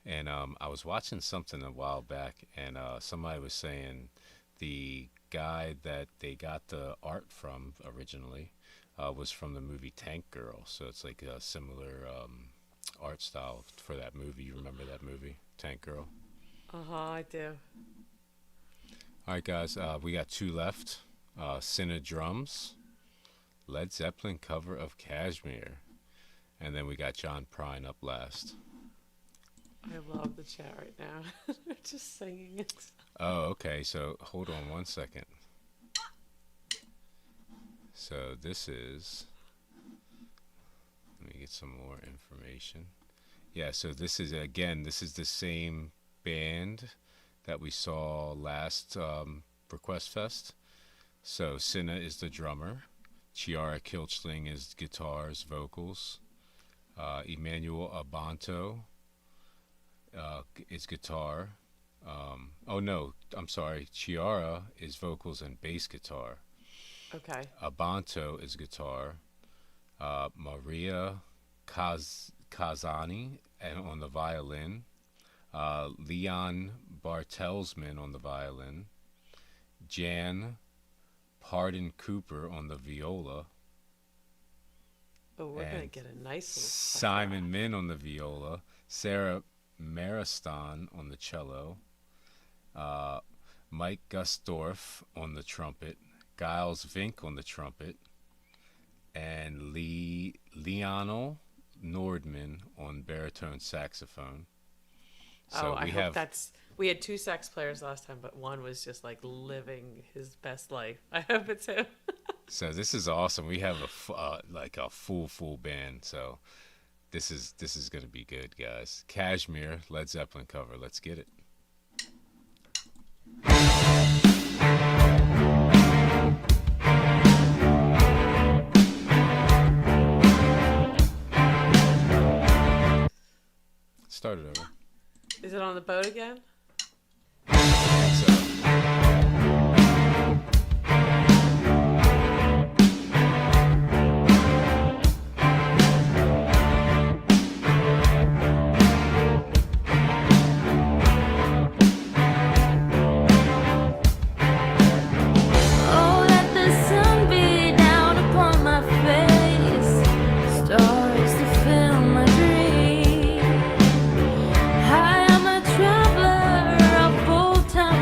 And I was watching something a while back, and somebody was saying the guy that they got the art from originally was from the movie Tank Girl. So it's like a similar art style for that movie. You remember that movie, Tank Girl? I do. All right, guys, we got two left. Sina drums, Led Zeppelin cover of Kashmir, and then we got John Prine up last. I love the chat right now. They're just singing it. Oh, okay. So hold on one second. So this is. Let me get some more information. Yeah. So this is this is the same band that we saw last Request Fest. So Sina is the drummer. Chiara Kilchling is guitars, vocals. Emmanuel Abanto is guitar. Oh no, I'm sorry. Chiara is vocals and bass guitar. Okay. Abanto is guitar. Maria Kazani on the violin. Leon Bartelsman on the violin. Jan Pardon Cooper on the viola. Oh, we're going to get a nice little Simon Min on the viola. Sarah Mariston on the cello. Mike Gusdorf on the trumpet. Giles Vink on the trumpet. And Leonel Nordman on baritone saxophone. So I hope that's... We had two sax players last time, but one was just like living his best life. I hope it's him. So this is awesome. We have a full band. So this is gonna be good, guys. Kashmir, Led Zeppelin cover. Let's get it. Start it over. Is it on the boat again? Oh, let the sun be down upon my face, stars to fill my dreams. I am a traveler of old time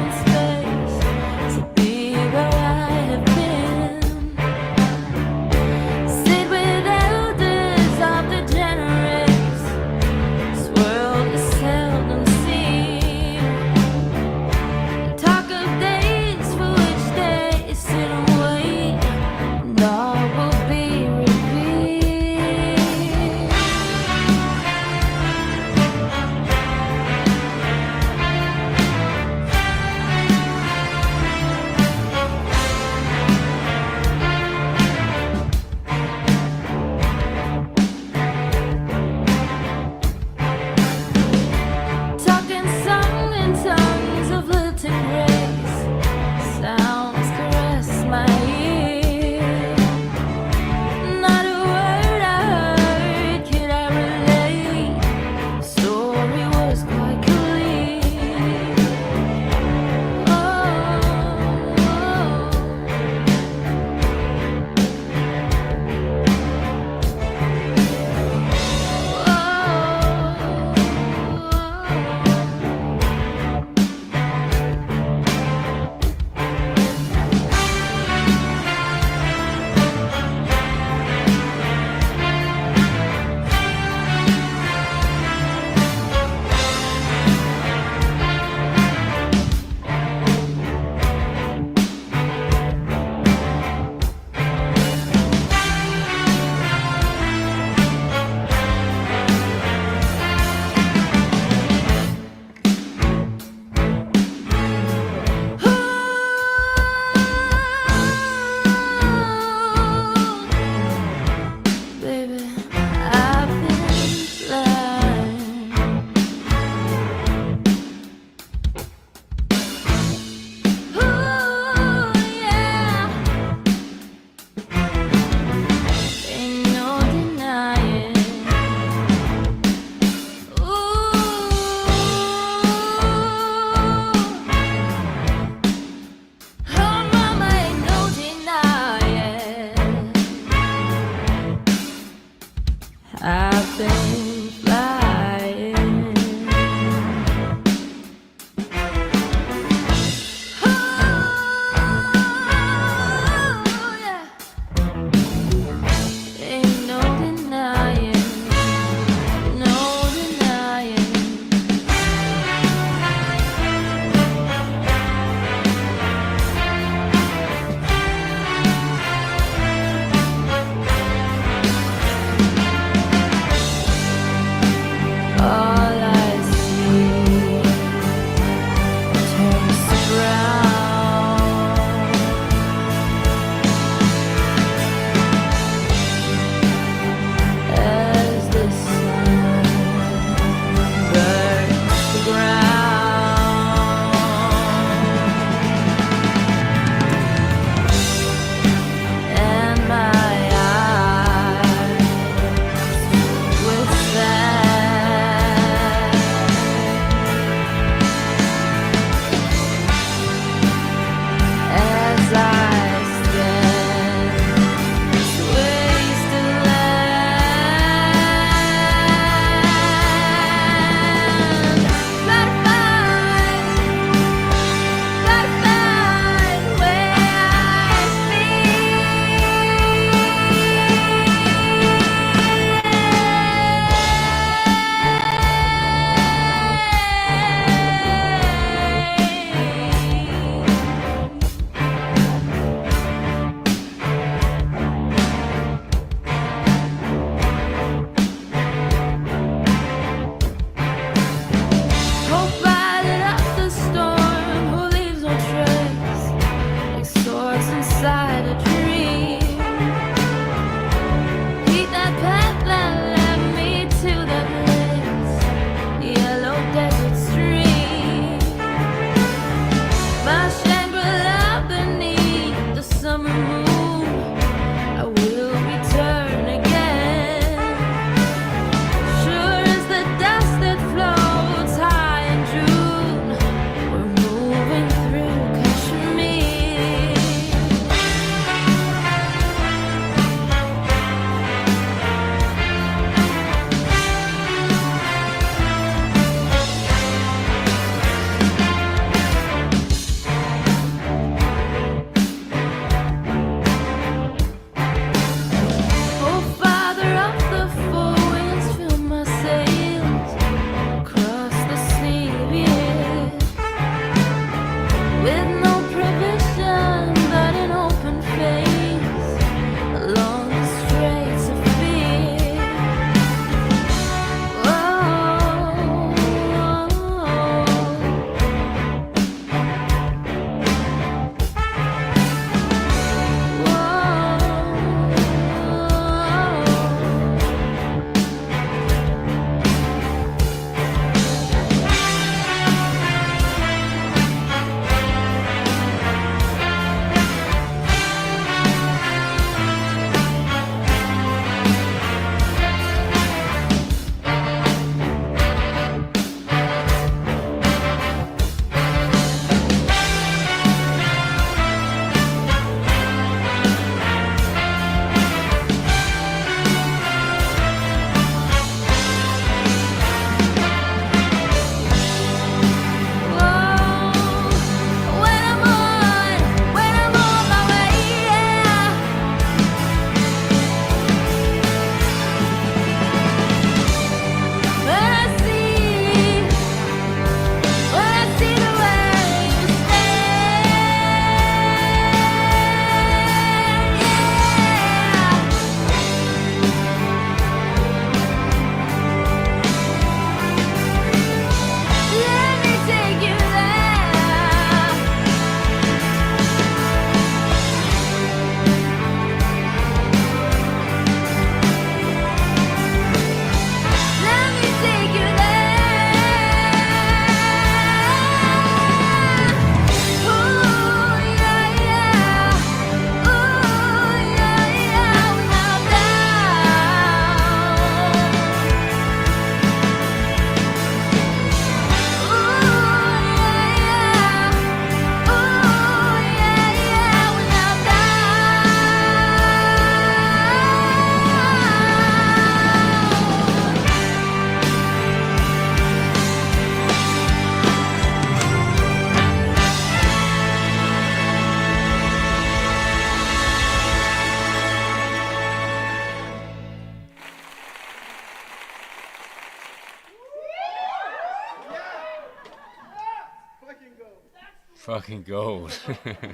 fucking gold.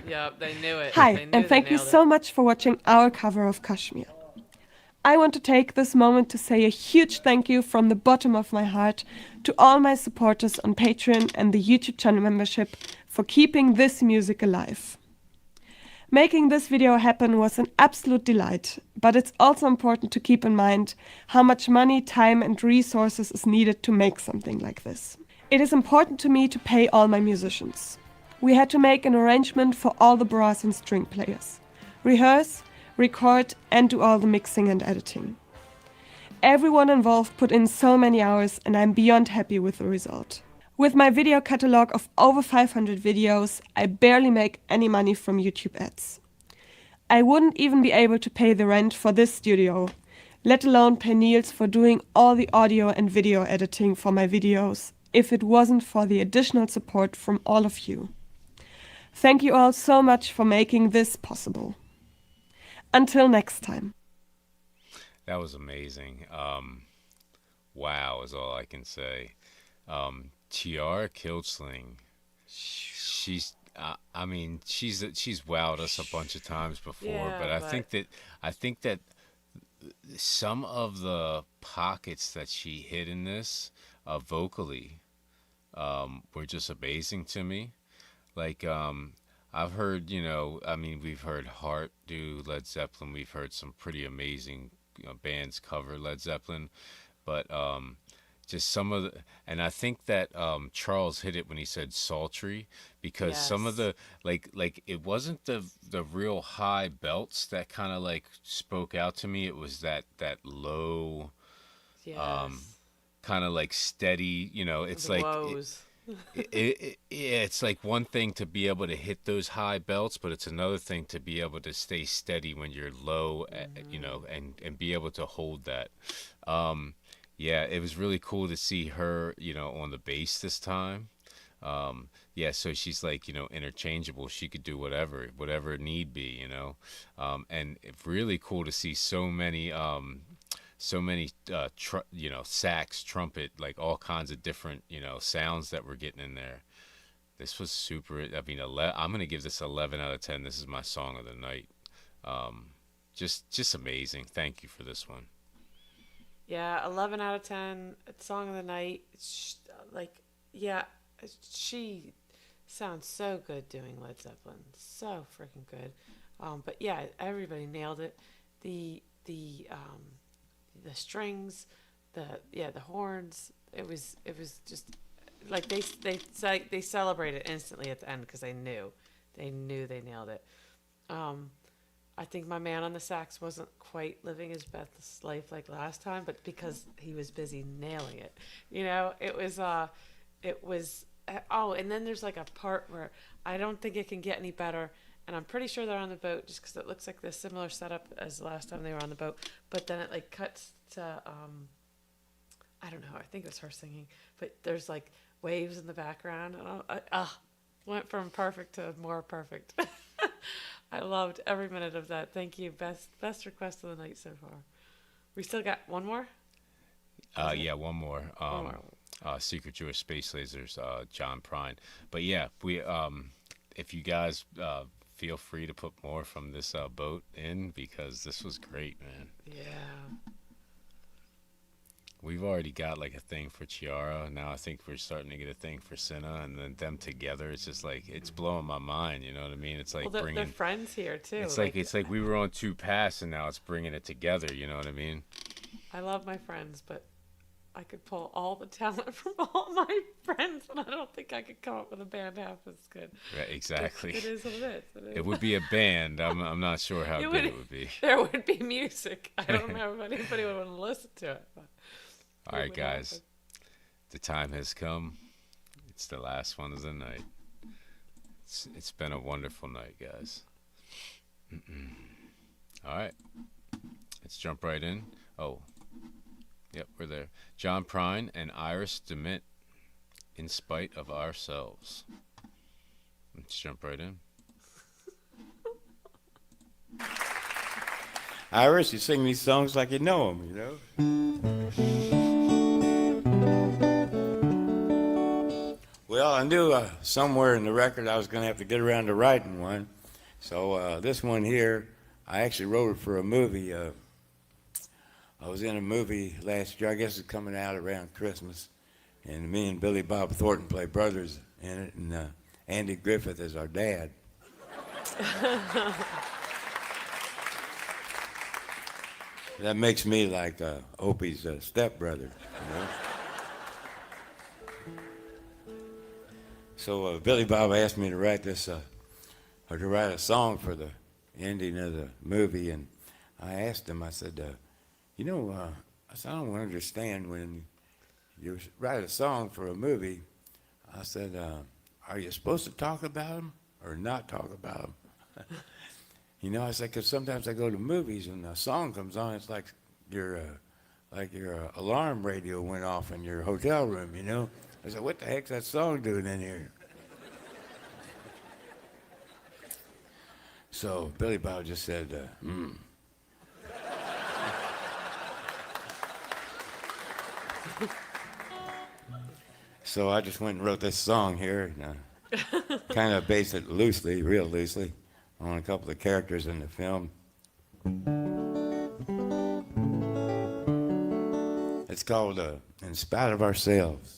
Yep, they knew it. Hi, They knew and they thank you nailed so it. much for watching our cover of Kashmir. I want to take this moment to say a huge thank you from the bottom of my heart to all my supporters on Patreon and the YouTube channel membership for keeping this music alive. Making this video happen was an absolute delight, but it's also important to keep in mind how much money, time and resources is needed to make something like this. It is important to me to pay all my musicians. We had to make an arrangement for all the brass and string players, rehearse, record and do all the mixing and editing. Everyone involved put in so many hours and I'm beyond happy with the result. With my video catalog of over 500 videos, I barely make any money from YouTube ads. I wouldn't even be able to pay the rent for this studio, let alone pay Niels for doing all the audio and video editing for my videos, if it wasn't for the additional support from all of you. Thank you all so much for making this possible. Until next time. That was amazing. Wow is all I can say. Tiara Kilsling, she's wowed us a bunch of times before, Yeah, but I think that some of the pockets that she hit in this vocally were just amazing to me. Like I've heard, we've heard Heart do Led Zeppelin, we've heard some pretty amazing bands cover Led Zeppelin, but just some of the, and I think that Charles hit it when he said sultry, because some of the like it wasn't the real high belts that kind of like spoke out to me. It was that low, kind of like steady. It's The like woes. it's like one thing to be able to hit those high belts, but it's another thing to be able to stay steady when you're low, and be able to hold that. Yeah, it was really cool to see her, on the bass this time. So she's like, interchangeable. She could do whatever need be, and it's really cool to see so many sax, trumpet, like all kinds of different, sounds that we're getting in there. This was super. I mean, I'm going to give this 11 out of 10. This is my song of the night. Just amazing. Thank you for this one. Yeah, 11 out of 10. Song of the night. She sounds so good doing Led Zeppelin. So freaking good. But yeah, everybody nailed it. The strings, the horns. It was just like they celebrated instantly at the end because they knew they nailed it. I think my man on the sax wasn't quite living his best life like last time, but because he was busy nailing it, it was. Oh, and then there's like a part where I don't think it can get any better, and I'm pretty sure they're on the boat just because it looks like the similar setup as the last time they were on the boat. But then it like cuts to I don't know. I think it was her singing, but there's like waves in the background, and I went from perfect to more perfect. I loved every minute of that. Thank you. Best request of the night so far. We still got one more? One more. Secret Jewish Space Lasers, John Prine. But yeah, we if you guys feel free to put more from this boat in, because this was great, man. Yeah. We've already got like a thing for Chiara. Now I think we're starting to get a thing for Sina, and then them together. It's just like, it's blowing my mind. You know what I mean? It's like they're friends here too. It's like we were on two paths, and now it's bringing it together. You know what I mean? I love my friends, but I could pull all the talent from all my friends, and I don't think I could come up with a band half as good. Right, exactly. It is what it is. It would be a band. I'm not sure how good it would be. There would be music. I don't know if anybody would want to listen to it. But all right, guys. The time has come. It's the last one of the night. It's been a wonderful night, guys. All right. Let's jump right in. Oh. Yep, we're there. John Prine and Iris DeMint, In Spite of Ourselves. Let's jump right in. Iris, you sing these songs like you know them, you know? Well, I knew somewhere in the record I was going to have to get around to writing one. So this one here, I actually wrote it for a movie. I was in a movie last year. I guess it's coming out around Christmas. And me and Billy Bob Thornton play brothers in it. And Andy Griffith is our dad. That makes me like Opie's stepbrother, you know? So Billy Bob asked me to write this, or to write a song for the ending of the movie, and I asked him, I said, you know, I said, I don't understand when you write a song for a movie, I said, are you supposed to talk about them or not talk about them? You know, I said, because sometimes I go to movies and a song comes on, it's like your alarm radio went off in your hotel room, you know? I said, what the heck's that song doing in here? So Billy Bob just said, So I just went and wrote this song here, and kind of based it loosely, real loosely, on a couple of characters in the film. It's called In Spite of Ourselves.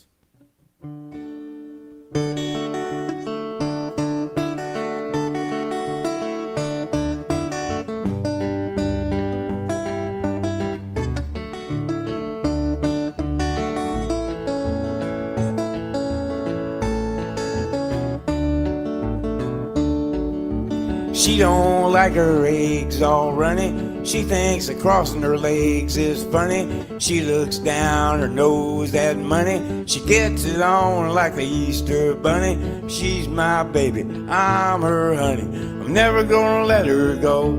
She don't like her eggs all runny. She thinks that crossing her legs is funny. She looks down her nose at money. She gets it on like the Easter bunny. She's my baby, I'm her honey. I'm never gonna let her go.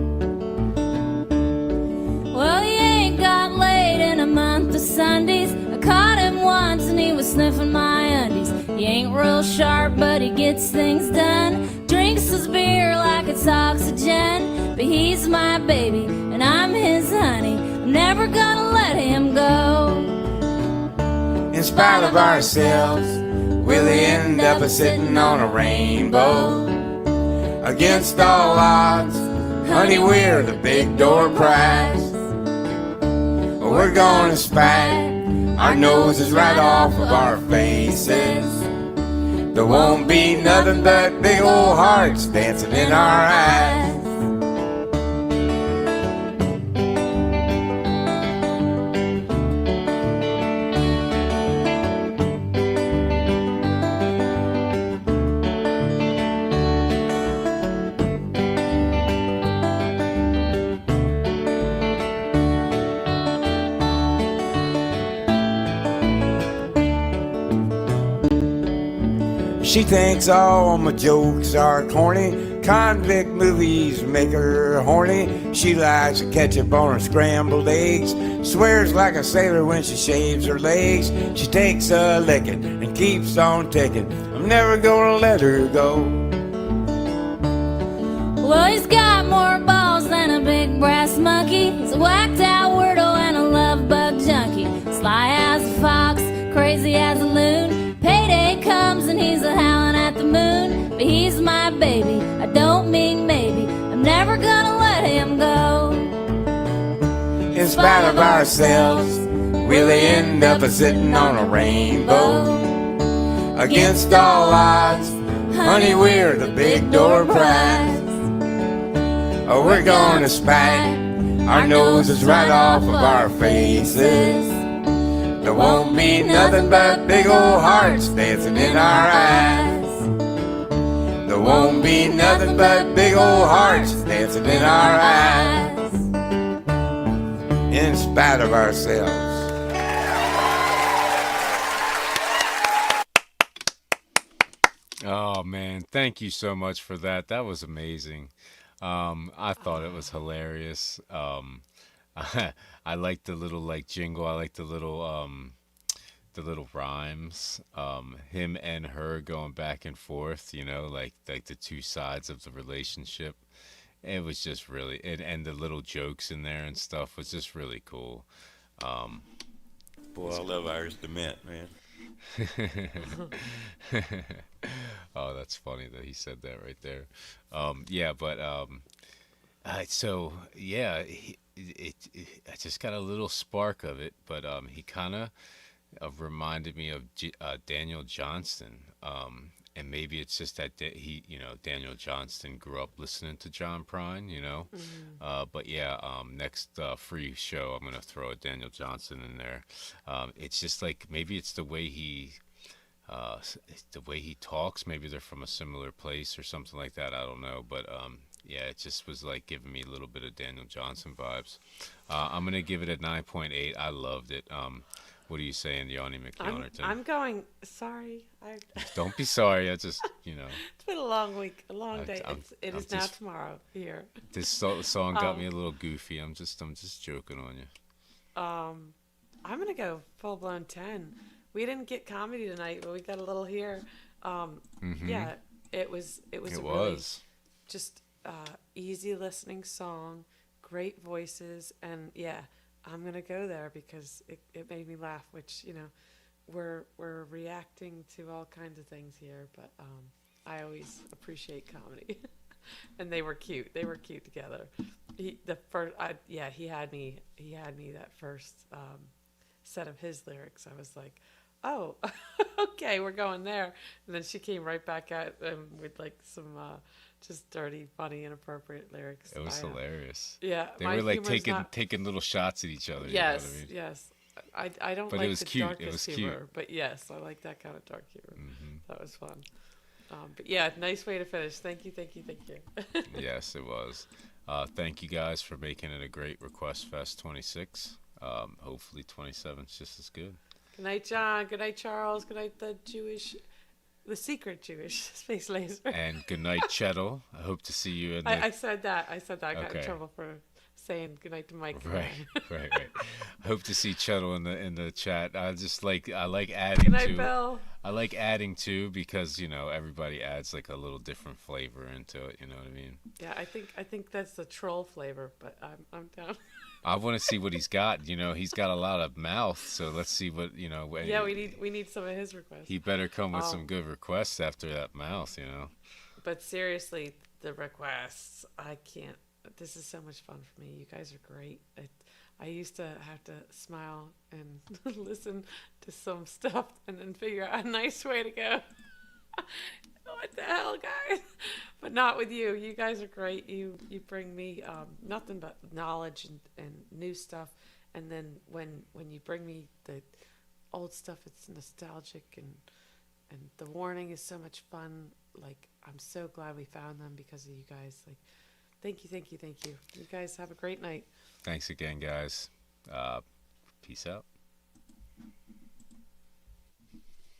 Well, he ain't got laid in a month of Sundays. I caught him once and he was sniffing my undies. He ain't real sharp, but he gets things done. Drinks his beer like it's oxygen. But he's my baby and I'm his honey. I'm never gonna let him go. In spite of ourselves, we'll end up sitting on a rainbow. Against all odds, honey, we're the big door prize. We're gonna spike our noses right off of our faces. There won't be nothing but big old hearts dancing in our eyes. She thinks all my jokes are corny. Convict movies make her horny. She likes a ketchup on her scrambled eggs. Swears like a sailor when she shaves her legs. She takes a licking and keeps on ticking. I'm never gonna let her go. Well, he's got more balls than a big brass monkey. He's a whacked out weirdo and a love bug junkie. Sly as a fox, crazy as a loon. Payday comes and he's a howling at the moon. But he's my baby, I don't mean maybe. I'm never gonna let him go. In spite of ourselves, we'll end up sitting on a rainbow. Against all odds, honey, we're the big door prize. Oh, we're gonna spike our noses right off of our faces. There won't be nothing but big old hearts dancing in our eyes. There won't be nothing but big old hearts dancing in our eyes. In spite of ourselves. Oh man, thank you so much for that. That was amazing. I thought it was hilarious. I like the little like jingle. I like the little rhymes. Him and her going back and forth. You know, like the two sides of the relationship. It was just really and the little jokes in there and stuff was just really cool. Boy, I love Irish Dement, man. Oh, that's funny that he said that right there. Yeah, but so yeah, I just got a little spark of it, but he kind of reminded me of Daniel Johnston. And maybe it's just that Daniel Johnston grew up listening to John Prine, but yeah, next free show, I'm gonna throw a Daniel Johnston in there. It's just like maybe it's the way he talks. Maybe they're from a similar place or something like that. I don't know, but yeah, it just was like giving me a little bit of Daniel Johnston vibes. I'm gonna give it a 9.8. I loved it. What are you saying, Yanni McYonerton? I'm going. Sorry, Don't be sorry. I just, It's been a long week, a long day. It is now tomorrow here. This song got me a little goofy. I'm just joking on you. I'm gonna go full blown 10. We didn't get comedy tonight, but we got a little here. Yeah, it was really just easy listening song, great voices, and yeah, I'm gonna go there because it made me laugh. Which we're reacting to all kinds of things here, but I always appreciate comedy, and they were cute. They were cute together. He had me that first set of his lyrics. I was like, oh, okay, we're going there. And then she came right back at him with like some just dirty, funny, inappropriate lyrics. It was hilarious. Yeah, they were like taking little shots at each other. Yes, you know what I mean? yes. I don't but like it was the cute. darkest humor, but yes, I like that kind of dark humor. That was fun. But yeah, nice way to finish. Thank you. Yes, it was. Thank you guys for making it a great Request Fest 26. Hopefully 27 is just as good. Good night, John. Good night, Charles. Good night, the secret Jewish space laser. And good night, Chettle. I hope to see you in the... I said that. I got in trouble for saying good night to Mike. Right. I hope to see Chettle in the chat. I like adding good night, Bill. I like adding too because everybody adds like a little different flavor into it. You know what I mean? Yeah, I think that's the troll flavor, but I'm down. I want to see what he's got. He's got a lot of mouth, so let's see what Yeah, we need some of his requests. He better come with some good requests after that mouth, But seriously, the requests, I can't. This is so much fun for me. You guys are great. I used to have to smile and listen to some stuff and then figure out a nice way to go. What the hell, guys? But not with you. You guys are great. You bring me nothing but knowledge and new stuff. And then when you bring me the old stuff, it's nostalgic and the warning is so much fun. Like, I'm so glad we found them because of you guys. Like, thank you. You guys have a great night. Thanks again, guys. Peace out.